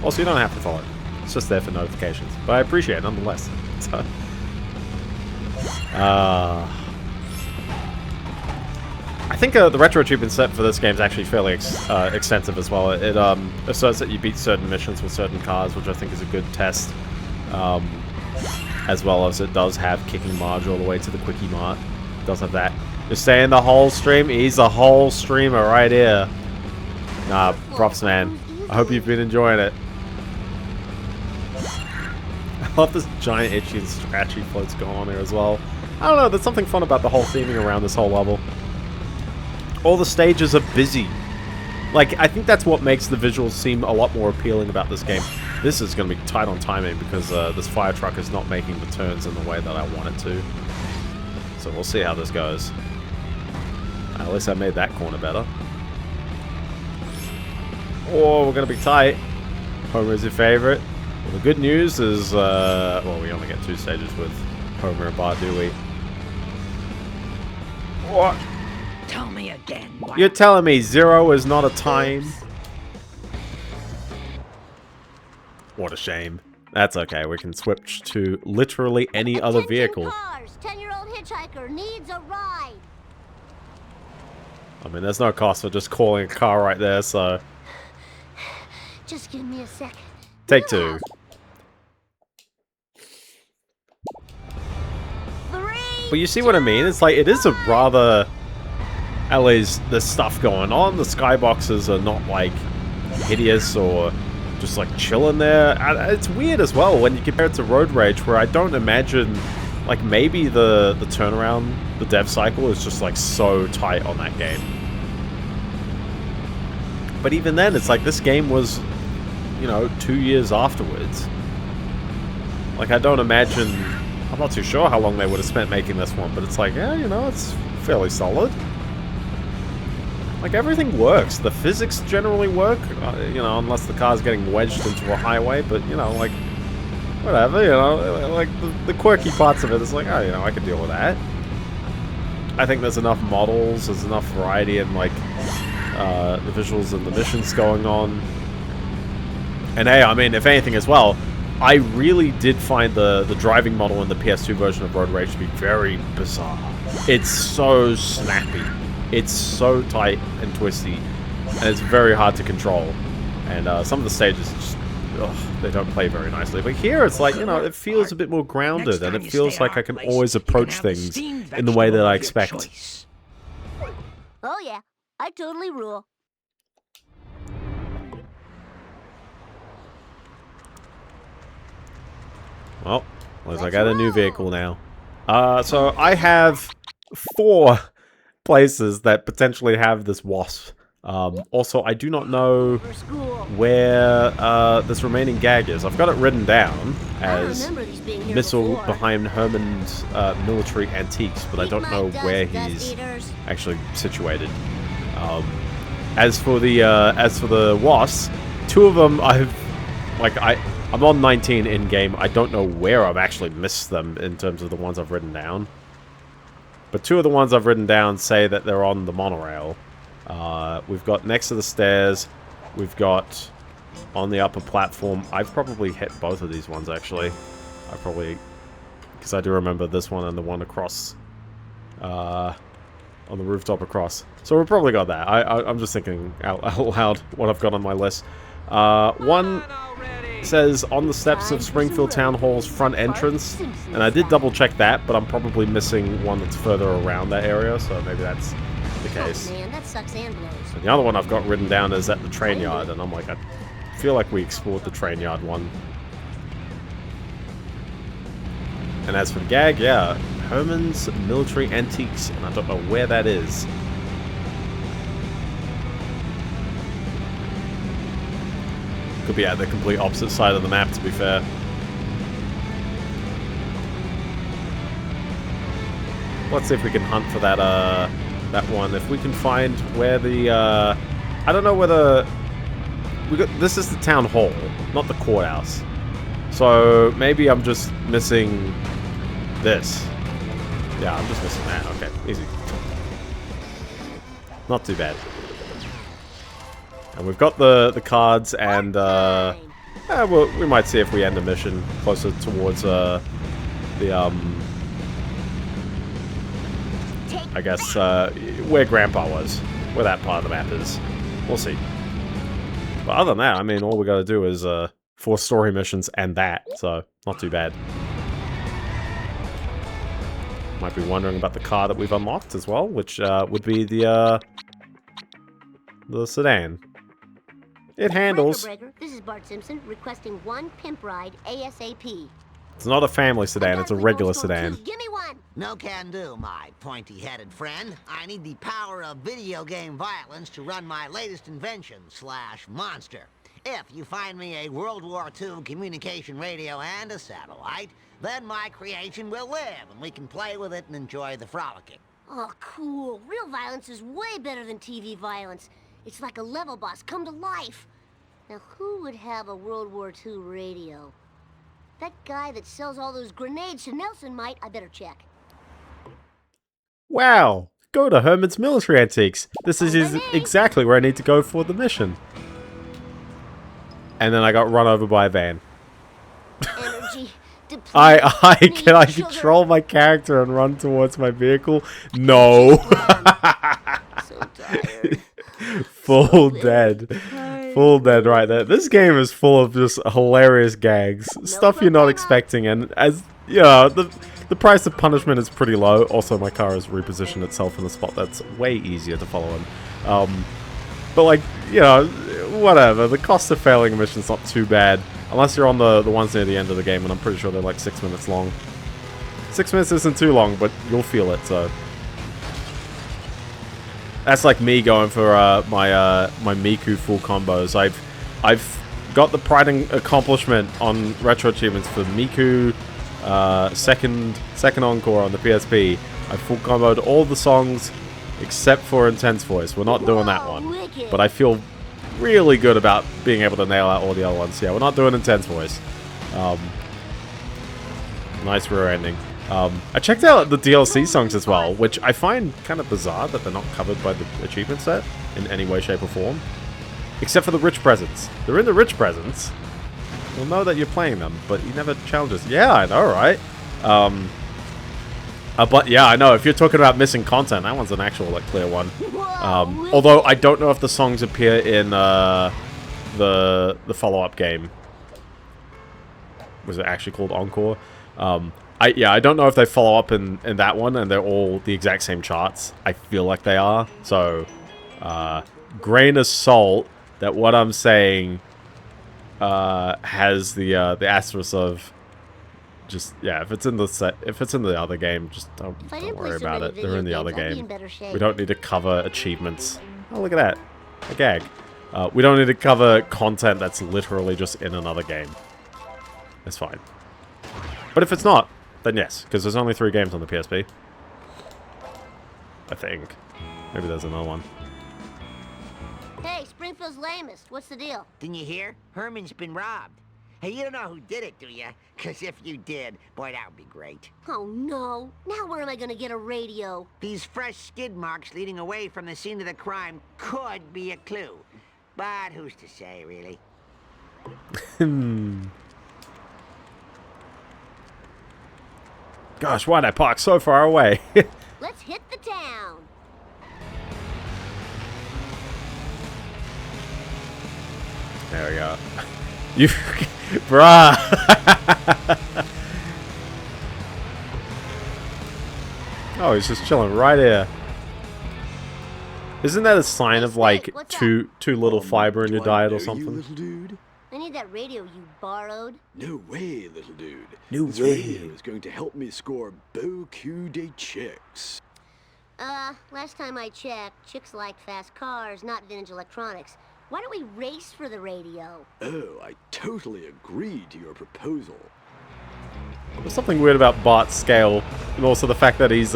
A: Also, you don't have to follow. It's just there for notifications, but I appreciate it nonetheless. So, I think the retro achievement set for this game is actually fairly extensive as well. It asserts that you beat certain missions with certain cars, which I think is a good test. As well as it does have kicking Marge all the way to the Quickie Mart. It does have that. You're staying the whole stream? He's a whole streamer right here. Nah, props, man. I hope you've been enjoying it. I love this giant itchy and scratchy floats going on here as well. I don't know, there's something fun about the whole theming around this whole level. All the stages are busy. Like, I think that's what makes the visuals seem a lot more appealing about this game. This is going to be tight on timing because this fire truck is not making the turns in the way that I want it to. So we'll see how this goes. At least I made that corner better. Oh, we're going to be tight. Homer is your favorite. Well, the good news is, well, we only get 2 stages with Homer and Bart, do we? What?
L: Tell me again. Wow.
A: You're telling me 0 is not a time? What a shame. That's okay, we can switch to literally any other vehicle.
B: Cars. 10-year-old hitchhiker needs a ride.
A: I mean, there's no cost for just calling a car right there, so...
B: Just give me a second.
A: Take 2.
B: 3,
A: But you see what I mean? It's like, it is a rather... At least there's stuff going on. The skyboxes are not, like, hideous or just, like, chilling there. It's weird as well when you compare it to Road Rage, where I don't imagine... Like, maybe the turnaround, the dev cycle is just, like, so tight on that game. But even then, it's like, this game was, you know, 2 years afterwards. Like, I don't imagine... I'm not too sure how long they would have spent making this one, but it's like, yeah, you know, it's fairly solid. Like, everything works. The physics generally work, you know, unless the car's getting wedged into a highway, but, you know, like... Whatever, you know, like, the quirky parts of it is like, oh, you know, I could deal with that. I think there's enough models, there's enough variety in, like, the visuals and the missions going on. And hey, I mean, if anything as well, I really did find the driving model in the PS2 version of Road Rage to be very bizarre. It's so snappy. It's so tight and twisty, and it's very hard to control. And some of the stages just... Ugh, they don't play very nicely. But here it's like, you know, it feels a bit more grounded, and it feels like I can always approach things in the way that I expect.
B: Oh yeah, I totally rule.
A: Well, at least I got a new vehicle now. So I have 4 places that potentially have this wasp. Also, I do not know where this remaining gag is. I've got it written down as missile behind Herman's military antiques, but I don't know where he's actually situated. As for the wasps, 2 of them I'm on 19 in game. I don't know where I've actually missed them in terms of the ones I've written down. But 2 of the ones I've written down say that they're on the monorail. We've got next to the stairs, we've got on the upper platform. I've probably hit both of these ones, actually. Because I do remember this one and the one across, on the rooftop across. So we've probably got that. I'm just thinking out loud what I've got on my list. One says on the steps of Springfield Town Hall's front entrance, and I did double check that, but I'm probably missing one that's further around that area, so maybe that's the case.
B: Oh, man, that sucks and blows.
A: And the other one I've got written down is at the train yard, and I'm like, I feel like we explored the train yard one. And as for the gag, yeah, Herman's Military Antiques, and I don't know where that is. Could be at the complete opposite side of the map, to be fair. let's see if we can hunt for that that one. If we can find where the I don't know whether this is the town hall, not the courthouse. So maybe I'm just missing this. Yeah, I'm just missing that. Okay, easy. Not too bad. And we've got the cards, and we might see if we end the mission closer towards I guess where Grandpa was, where that part of the map is. We'll see. But other than that, I mean, all we got to do is 4 story missions and that, so not too bad. Might be wondering about the car that we've unlocked as well, which would be the sedan. It handles.
B: Breaker, this is Bart Simpson requesting 1 pimp ride ASAP.
A: It's not a family sedan, it's a regular sedan.
B: Give me one.
N: No can do, my pointy-headed friend. I need the power of video game violence to run my latest invention / monster. If you find me a World War II communication radio and a satellite, then my creation will live, and we can play with it and enjoy the frolicking.
B: Oh, cool. Real violence is way better than TV violence. It's like a level boss come to life. Now, who would have a World War II radio? That guy that sells all those grenades to Nelson might. I better check.
A: Wow! Go to Herman's Military Antiques. This is exactly where I need to go for the mission. And then I got run over by a van.
B: Energy.
A: Can I control my character and run towards my vehicle? No.
B: So tired.
A: Full dead. Full dead right there. This game is full of just hilarious gags. Stuff you're not expecting, and as you know, the price of punishment is pretty low. Also, my car has repositioned itself in a spot that's way easier to follow in. But like, you know, whatever. The cost of failing a mission's not too bad. Unless you're on the ones near the end of the game, and I'm pretty sure they're like 6 minutes long. 6 minutes isn't too long, but you'll feel it, so. That's like me going for my Miku full combos. I've got the pride and accomplishment on retro achievements for Miku second encore on the PSP. I full comboed all the songs except for Intense Voice. We're not doing that one, but I feel really good about being able to nail out all the other ones. Yeah, we're not doing Intense Voice. Nice rear ending. I checked out the DLC songs as well, which I find kind of bizarre that they're not covered by the achievement set in any way, shape, or form. Except for the rich presents. They're in the rich presents. You'll know that you're playing them, but you never challenge us. Yeah, I know, right? But yeah, I know, if you're talking about missing content, that one's an actual, like, clear one. Although, I don't know if the songs appear in the follow-up game. Was it actually called Encore? I don't know if they follow up in that one and they're all the exact same charts. I feel like they are. So, grain of salt that what I'm saying has the asterisk of just, yeah, if it's in the other game, just don't worry about it. They're in the other game. We don't need to cover achievements. Oh, look at that. A gag. We don't need to cover content that's literally just in another game. It's fine. But if it's not, then yes, because there's only 3 games on the PSP. I think. Maybe there's another one.
B: Hey, Springfield's lamest. What's the deal?
N: Didn't you hear? Herman's been robbed. Hey, you don't know who did it, do you? Because if you did, boy, that would be great.
B: Oh, no. Now where am I going to get a radio?
N: These fresh skid marks leading away from the scene of the crime could be a clue. But who's to say, really?
A: Gosh, why'd I park so far away?
B: Let's hit the town.
A: There we go. You... Bruh! Oh, he's just chilling right here. Isn't that a sign of, like, too little fiber in your diet or something?
M: You little dude?
B: I need that radio you borrowed.
M: No way, little dude.
A: No
M: this
A: way.
M: radio is going to help me score beaucoup de chicks.
B: Last time I checked, chicks like fast cars, not vintage electronics. Why don't we race for the radio?
M: Oh, I totally agree to your proposal.
A: There's something weird about Bart's scale, and also the fact that he's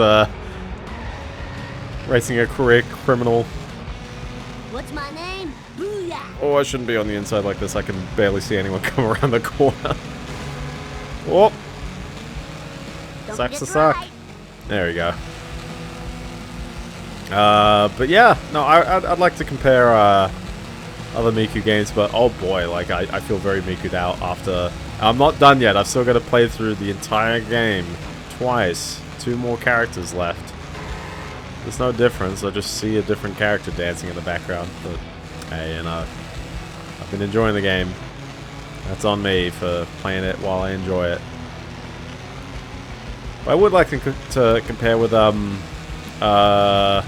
A: Racing a career criminal.
B: What's my name? Booyah!
A: Oh, I shouldn't be on the inside like this. I can barely see anyone come around the corner. Oh! Sucks to suck. There we go. But yeah, no, I'd like to compare other Miku games, but oh boy, like I feel very Miku'd out after. I'm not done yet. I've still got to play through the entire game twice. 2 more characters left. There's no difference. I just see a different character dancing in the background. But hey, you know, I've been enjoying the game. That's on me for playing it while I enjoy it. But I would like to compare with the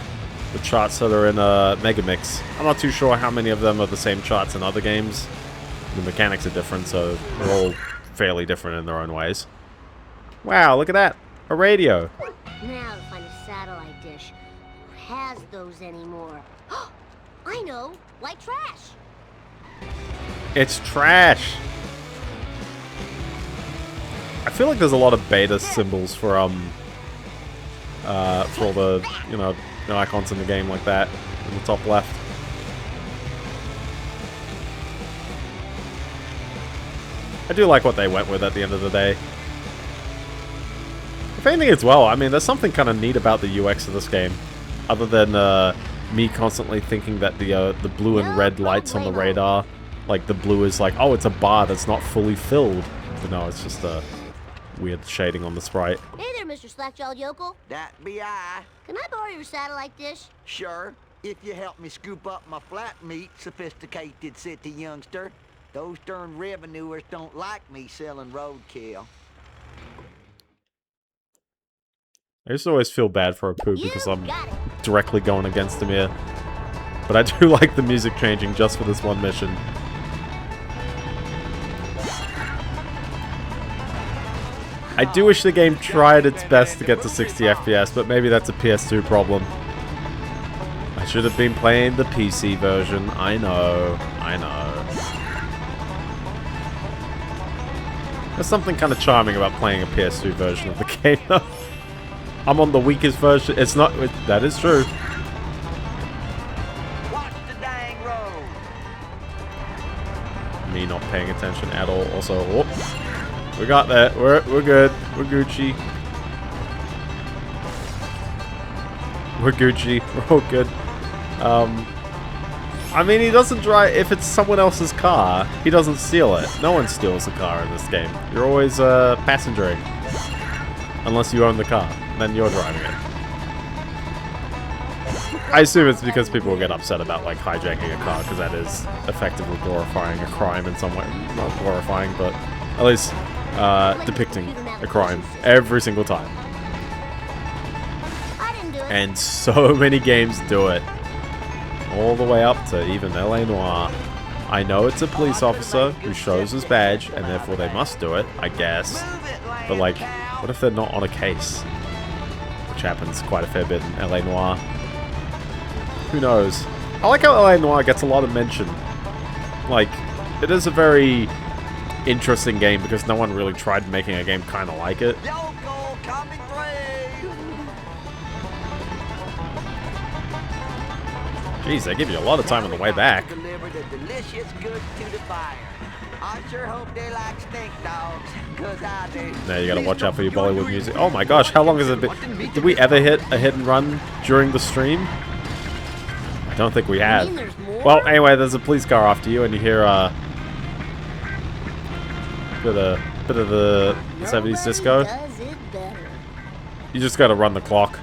A: charts that are in Megamix. I'm not too sure how many of them are the same charts in other games. The mechanics are different, so they're all fairly different in their own ways. Wow, look at that! A radio!
B: Now to find a satellite dish. Who has those anymore? I know! White trash!
A: It's trash! I feel like there's a lot of beta symbols for all the, you know, icons in the game like that in the top left. I do like what they went with at the end of the day. If anything as well, I mean, there's something kind of neat about the UX of this game. Other than me constantly thinking that the blue and red lights on the radar, like the blue is like, oh, it's a bar that's not fully filled. But no, it's just a weird shading on the sprite.
B: Hey there, Mr. Slack-jawed Yokel.
K: That be I.
B: Can I borrow your satellite dish?
K: Sure, if you help me scoop up my flat meat, sophisticated city youngster. Those darn revenuers don't like me selling roadkill.
A: I used to always feel bad for Apu because I'm directly going against him here. But I do like the music changing just for this one mission. I do wish the game tried its best to get to 60 FPS, but maybe that's a PS2 problem. I should have been playing the PC version. I know. I know. There's something kind of charming about playing a PS2 version of the game, though. I'm on the weakest version. It's not. That is true.
K: Watch the dang road.
A: Me not paying attention at all. Also, whoops. We got that. We're good. We're Gucci. We're Gucci. We're all good. I mean, he doesn't drive. If it's someone else's car, he doesn't steal it. No one steals a car in this game. You're always passengering, unless you own the car. Then you're driving it. I assume it's because people will get upset about like hijacking a car, because that is effectively glorifying a crime in some way. Not glorifying, but at least depicting a crime every single time. And so many games do it. All the way up to even L.A. Noire. I know it's a police officer who shows his badge, and therefore they must do it, I guess. But like, what if they're not on a case? Which happens quite a fair bit in L.A. Noire. Who knows? I like how L.A. Noire gets a lot of mention. Like, it is a very interesting game because no one really tried making a game kind of like it. Jeez, they give you a lot of time on the way back. Now you gotta watch out for your Bollywood music. Oh my gosh, how long has it been? Did we ever hit a hit and run during the stream? I don't think we have. Well, anyway, there's a police car after you, and you hear bit of the 70s disco. You just gotta run the clock.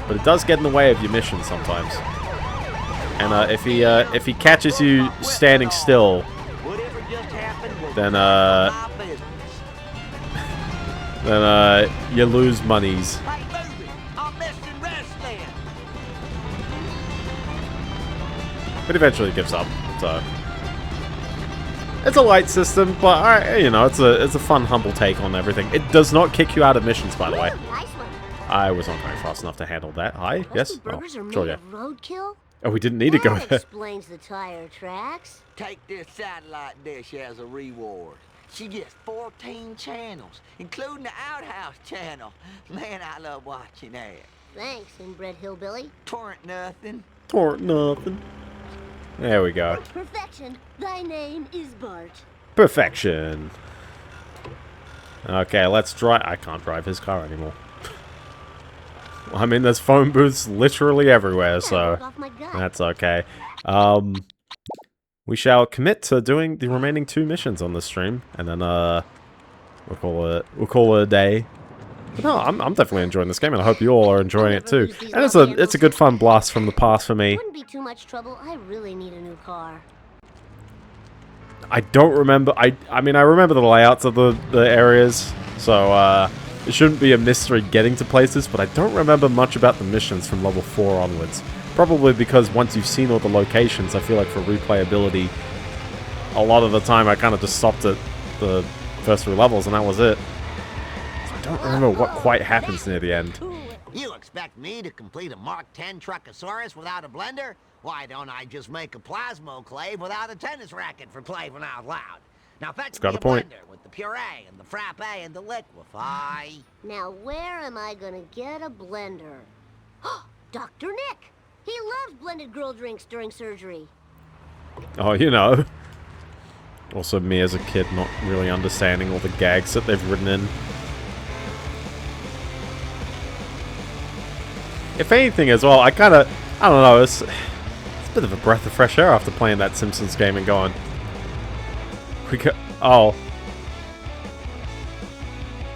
A: But it does get in the way of your mission sometimes. And if he catches you standing still, then you lose monies. But eventually it gives up. So it's a light system, but you know, it's a fun, humble take on everything. It does not kick you out of missions, by the way. I was not going fast enough to handle that. Hi, yes. Oh, sure, yeah.
B: Roadkill?
A: Oh, we didn't need to go
B: That
A: there.
B: explains the tire tracks.
K: Take this satellite dish as a reward. She gets 14 channels, including the Outhouse channel. Man, I love watching that.
B: Thanks, inbred hillbilly.
K: Torrent nothing.
A: Torrent nothing. There we go.
B: Perfection. Thy name is Bart.
A: Perfection. Okay, let's drive. I can't drive his car anymore. I mean, there's phone booths literally everywhere, so that's okay. We shall commit to doing the remaining 2 missions on the stream, and then we'll call it a day. But no, I'm definitely enjoying this game, and I hope you all are enjoying it too. And it's a good fun blast from the past for me.
B: Wouldn't be too much trouble. I really need a new car.
A: I don't remember. I mean, I remember the layouts of the areas, so it shouldn't be a mystery getting to places, but I don't remember much about the missions from level 4 onwards. Probably because once you've seen all the locations, I feel like for replayability, a lot of the time I kind of just stopped at the first 3 levels, and that was it. So I don't remember what quite happens near the end.
N: You expect me to complete a Mark 10 Truckosaurus without a blender? Why don't I just make a Plasmoclave without a tennis racket for playing out loud? Now fetch me a blender with the puree and the frappe and the liquefy.
B: Now where am I gonna get a blender? Dr. Nick! He loves blended girl drinks during surgery.
A: Oh, you know. Also me as a kid not really understanding all the gags that they've written in. If anything as well, I don't know, it's a bit of a breath of fresh air after playing that Simpsons game and going... Oh.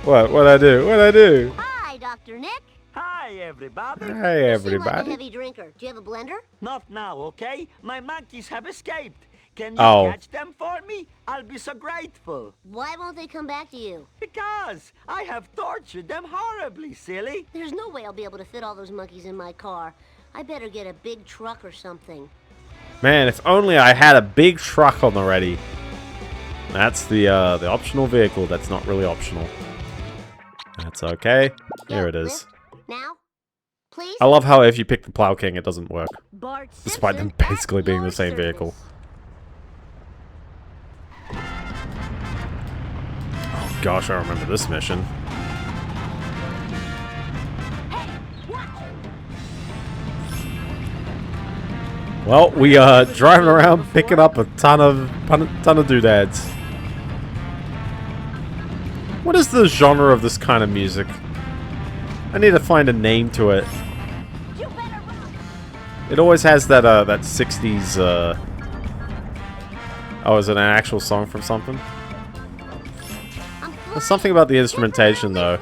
A: What'd I do?
B: Hi, Dr. Nick.
K: Hi, everybody.
A: Hi, everybody.
B: You seem like a heavy drinker. Do you have a blender?
K: Not now, okay? My monkeys have escaped. Can you catch them for me? I'll be so grateful.
B: Why won't they come back to you?
K: Because I have tortured them horribly, silly.
B: There's no way I'll be able to fit all those monkeys in my car. I better get a big truck or something.
A: Man, if only I had a big truck on the ready. That's the optional vehicle that's not really optional. That's okay. Here it is.
B: Now, please.
A: I love how if you pick the Plow King, it doesn't work.
B: Bart
A: despite them
B: Simpson
A: basically being the same vehicle. Oh gosh, I remember this mission. Well, we are driving around picking up a ton of doodads. What is the genre of this kind of music? I need to find a name to it. It always has that that 60s Oh, is it an actual song from something? There's something about the instrumentation though.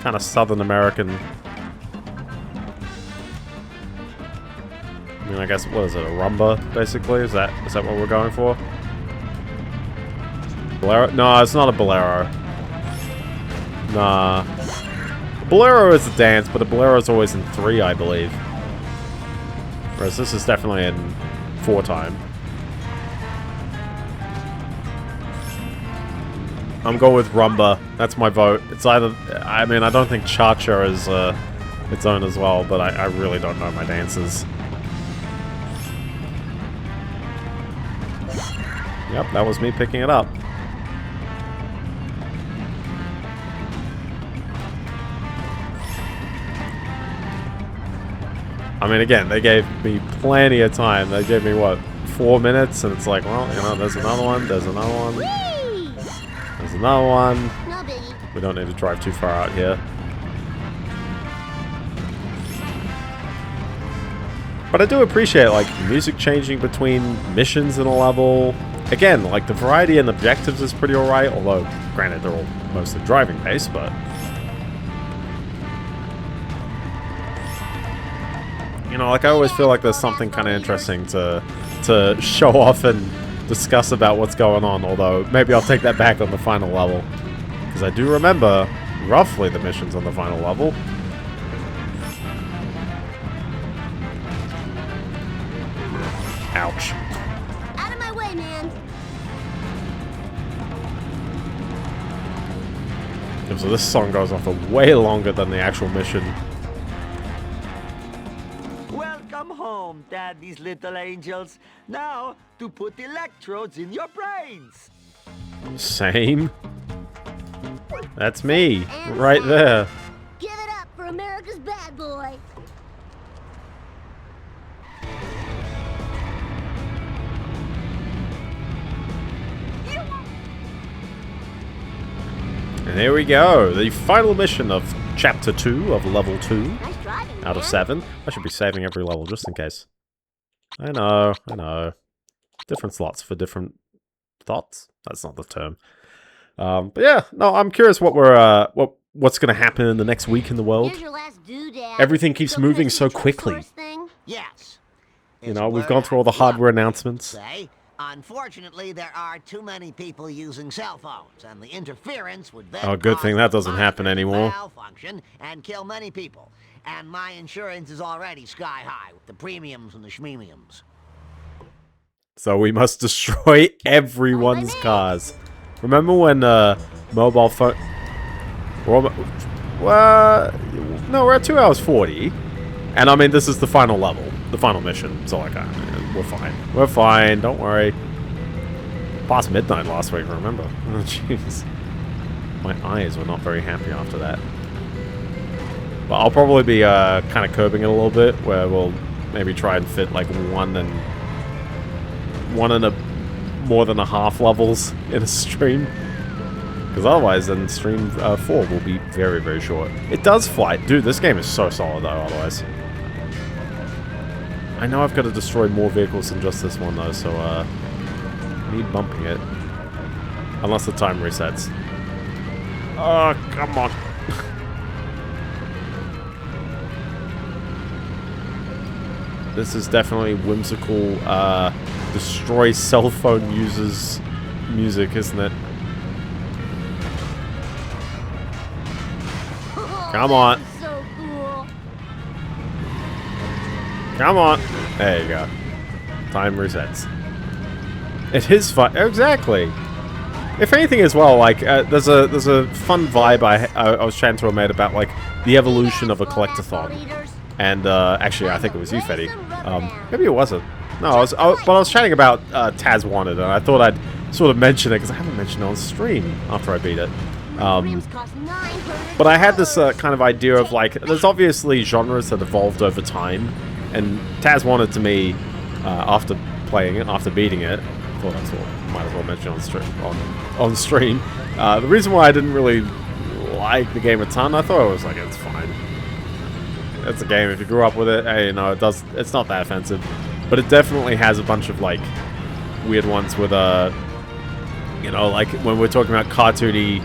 A: Kind of Southern American. I mean, I guess, what is it, a rumba, basically? Is that what we're going for? Bolero? No, it's not a bolero. Nah. A bolero is a dance, but a bolero is always in 3, I believe. Whereas this is definitely in 4 time. I'm going with rumba. That's my vote. It's either... I mean, I don't think cha-cha is its own as well, but I really don't know my dances. Yep, that was me picking it up. I mean, again, they gave me plenty of time. They gave me, what, 4 minutes? And it's like, well, you know, there's another one, there's another one. There's another one.
B: No biggie.
A: We don't need to drive too far out here. But I do appreciate, like, music changing between missions in a level. Again, like, the variety and objectives is pretty alright, although, granted, they're all mostly driving-based, but... You know, like, I always feel like there's something kind of interesting to show off and discuss about what's going on, although maybe I'll take that back on the final level. Because I do remember, roughly, the missions on the final level. Ouch.
B: Out of my way, man.
A: So this song goes on for way longer than the actual mission.
K: Welcome home, Daddy's little angels. Now, to put electrodes in your brains.
A: Same. That's me, right there.
B: boy.
A: And here we go, the final mission of Chapter 2 of Level 2
B: Nice driving,
A: out of
B: man.
A: 7. I should be saving every level just in case. I know, I know. Different slots for different thoughts. That's not the term. But yeah, no, I'm curious what we're what's going to happen in the next week in the world.
B: Here's your last doodad.
A: Everything keeps
B: So
A: moving
B: Christmas
A: so
B: tree
A: quickly.
B: first thing?
N: Yes.
A: You know, we've gone through all the hardware announcements.
N: Say, unfortunately, there are too many people using cell phones, and the interference would then
A: Oh, good
N: cause
A: thing that
N: the
A: doesn't happen
N: monster to
A: anymore.
N: malfunction and kill many people. And my insurance is already sky high with the premiums and the schmemiums.
A: So we must destroy everyone's cars. Remember when mobile phone... Well, no, we're at 2 hours 40. And I mean, this is the final level. The final mission. So like, we're fine. We're fine, don't worry. Past midnight last week, remember? Oh, jeez. My eyes were not very happy after that. But I'll probably be kind of curbing it a little bit, where we'll maybe try and fit like one and more than a half levels in a stream. Because otherwise, then stream 4 will be very, very short. It does fly. Dude, this game is so solid, though, otherwise. I know I've got to destroy more vehicles than just this one, though, so, I need bumping it. Unless the time resets. Oh, come on. This is definitely whimsical, destroy cell phone users music, isn't it? Come on.
B: So cool.
A: Come on. There you go. Time resets. It is fun. Exactly. If anything as well, like, there's a fun vibe I was chatting to a mate about, like, the evolution of a collectathon. And, actually, I think it was you, Fetty. Maybe it wasn't. No, but I was chatting about Taz Wanted, and I thought I'd sort of mention it, because I haven't mentioned it on stream after I beat it. But I had this kind of idea of, like, there's obviously genres that evolved over time, and Taz Wanted to me, after playing it, after beating it, I thought I might as well mention on stream. The reason why I didn't really like the game a ton, I thought it was like, it's fine. It's a game, if you grew up with it, hey, you know, it's not that offensive. But it definitely has a bunch of, like, weird ones with, you know, like, when we're talking about cartoony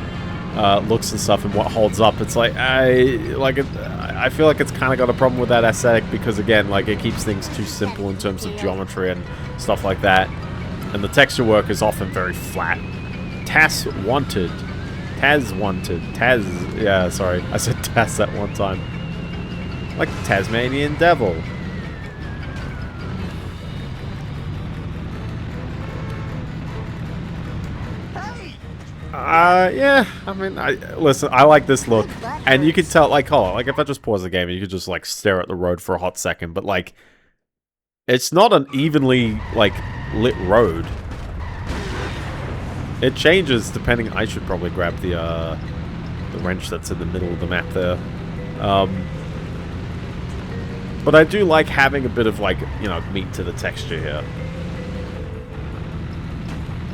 A: looks and stuff and what holds up, it's like, I feel like it's kind of got a problem with that aesthetic because, again, like, it keeps things too simple in terms of geometry and stuff like that. And the texture work is often very flat. Taz Wanted. Yeah, sorry. I said Taz that one time. Like Tasmanian Devil. Yeah, I mean, listen, I like this look, and you can tell, like, hold on, like, if I just pause the game, you could just, like, stare at the road for a hot second, but, like, it's not an evenly, like, lit road. It changes depending, I should probably grab the wrench that's in the middle of the map there. But I do like having a bit of, like, you know, meat to the texture here.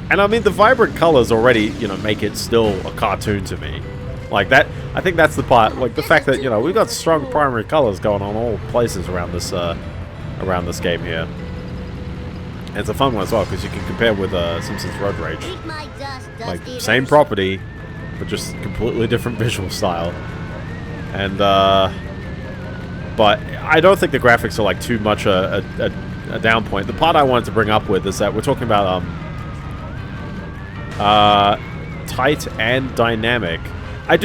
A: And I mean, the vibrant colors already, you know, make it still a cartoon to me. Like that, I think that's the part, like the fact that, you know, we've got strong primary colors going on all places around this game here. And it's a fun one as well, because you can compare with Simpsons Road Rage. Like, same property, but just completely different visual style. And, but I don't think the graphics are, like, too much a down point. The part I wanted to bring up with is that we're talking about, tight and dynamic. I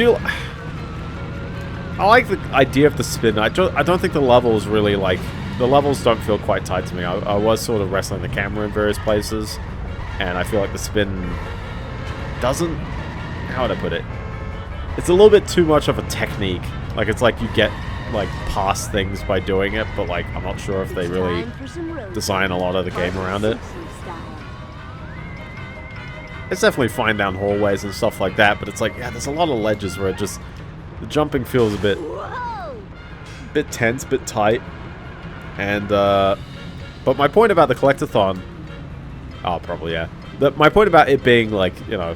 A: like the idea of the spin. I don't think the levels really, like, the levels don't feel quite tight to me. I was sort of wrestling the camera in various places, and I feel like the spin doesn't, how would I put it? It's a little bit too much of a technique. Like, it's like you get, like, past things by doing it, but, like, I'm not sure if they really design a lot of the game around it. It's definitely fine down hallways and stuff like that, but it's like, yeah, there's a lot of ledges where it just, the jumping feels a bit bit tense, bit tight. And, but my point about the collectathon... Oh, probably, yeah. My point about it being, like, you know,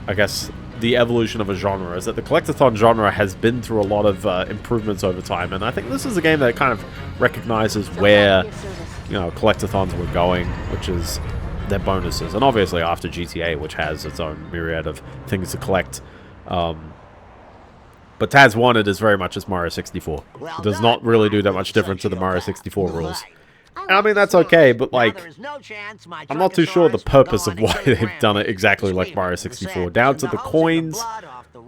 A: I guess the evolution of a genre is that the collectathon genre has been through a lot of improvements over time. And I think this is a game that kind of recognizes where, you know, collectathons were going, which is their bonuses. And obviously after GTA, which has its own myriad of things to collect. But Taz Wanted is very much as Mario 64. It does not really do that much difference to the Mario 64 rules. And I mean, that's okay, but like, I'm not too sure the purpose of why they've done it exactly like Mario 64. Down to the coins,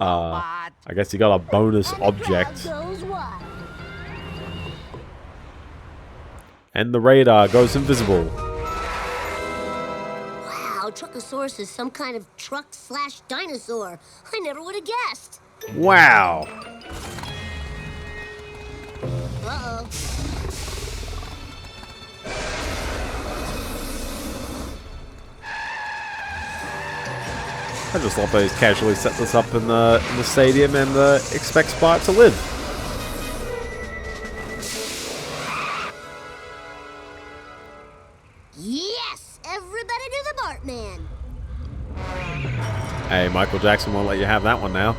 A: I guess you got a bonus object. And the radar goes invisible.
B: Wow, Truckosaurus is some kind of truck/dinosaur. I never would have guessed.
A: Wow.
B: Uh-oh.
A: I just love that he's casually set this up in the stadium and expects Bart to live.
B: Yes! Everybody do the Bartman!
A: Hey, Michael Jackson won't let you have that one now.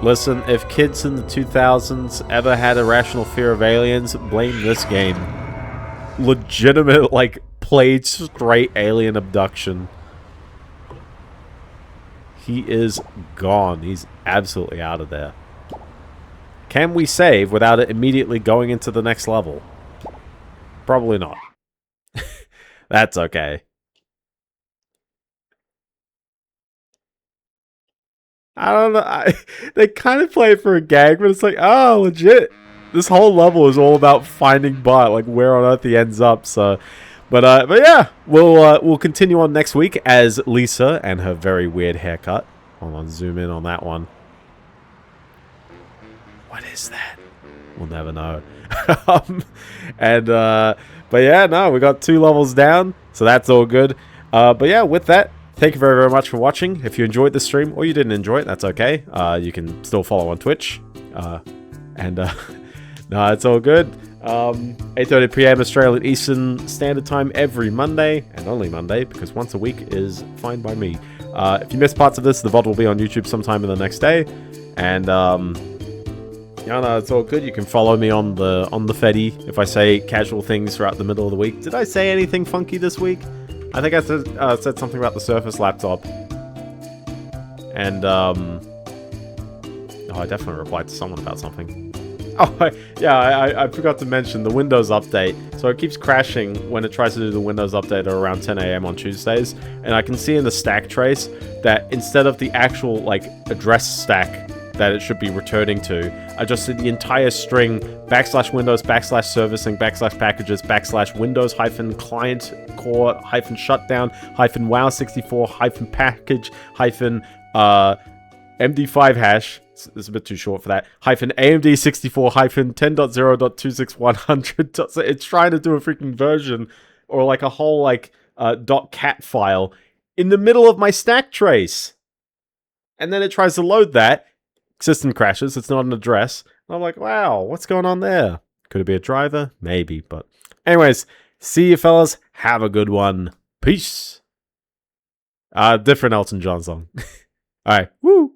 A: Listen, if kids in the 2000s ever had a rational fear of aliens, blame this game. Legitimate, like, played straight alien abduction. He is gone. He's absolutely out of there. Can we save without it immediately going into the next level? Probably not. That's okay. I don't know. They kind of play it for a gag, but it's like, oh, legit. This whole level is all about finding Bart, like where on earth he ends up. So, but yeah, we'll continue on next week as Lisa and her very weird haircut. Hold on, zoom in on that one. What is that? We'll never know. But yeah, no, we got 2 levels down, so that's all good. But yeah, with that, thank you very, very much for watching. If you enjoyed the stream or you didn't enjoy it, that's okay. You can still follow on Twitch. No, it's all good. 8:30 PM Australian Eastern Standard Time every Monday, and only Monday, because once a week is fine by me. If you missed parts of this, the VOD will be on YouTube sometime in the next day. And yeah, no, it's all good. You can follow me on the Fetty if I say casual things throughout the middle of the week. Did I say anything funky this week? I think I said something about the Surface laptop. And, oh, I definitely replied to someone about something. Oh, yeah, I forgot to mention the Windows update. So it keeps crashing when it tries to do the Windows update at around 10 AM on Tuesdays. And I can see in the stack trace that instead of the actual, like, address stack that it should be returning to, I just see the entire string /Windows /servicing /packages /Windows -client core -shutdown -wow64 -package -MD5 hash. It's a bit too short for that. -AMD64 -10.0.26100. So it's trying to do a freaking version or like a whole like .cat file in the middle of my stack trace, and then it tries to load that. System crashes. It's not an address. And I'm like, wow, what's going on there? Could it be a driver? Maybe. But anyways, see you fellas. Have a good one. Peace. Different Elton John song. All right. Woo.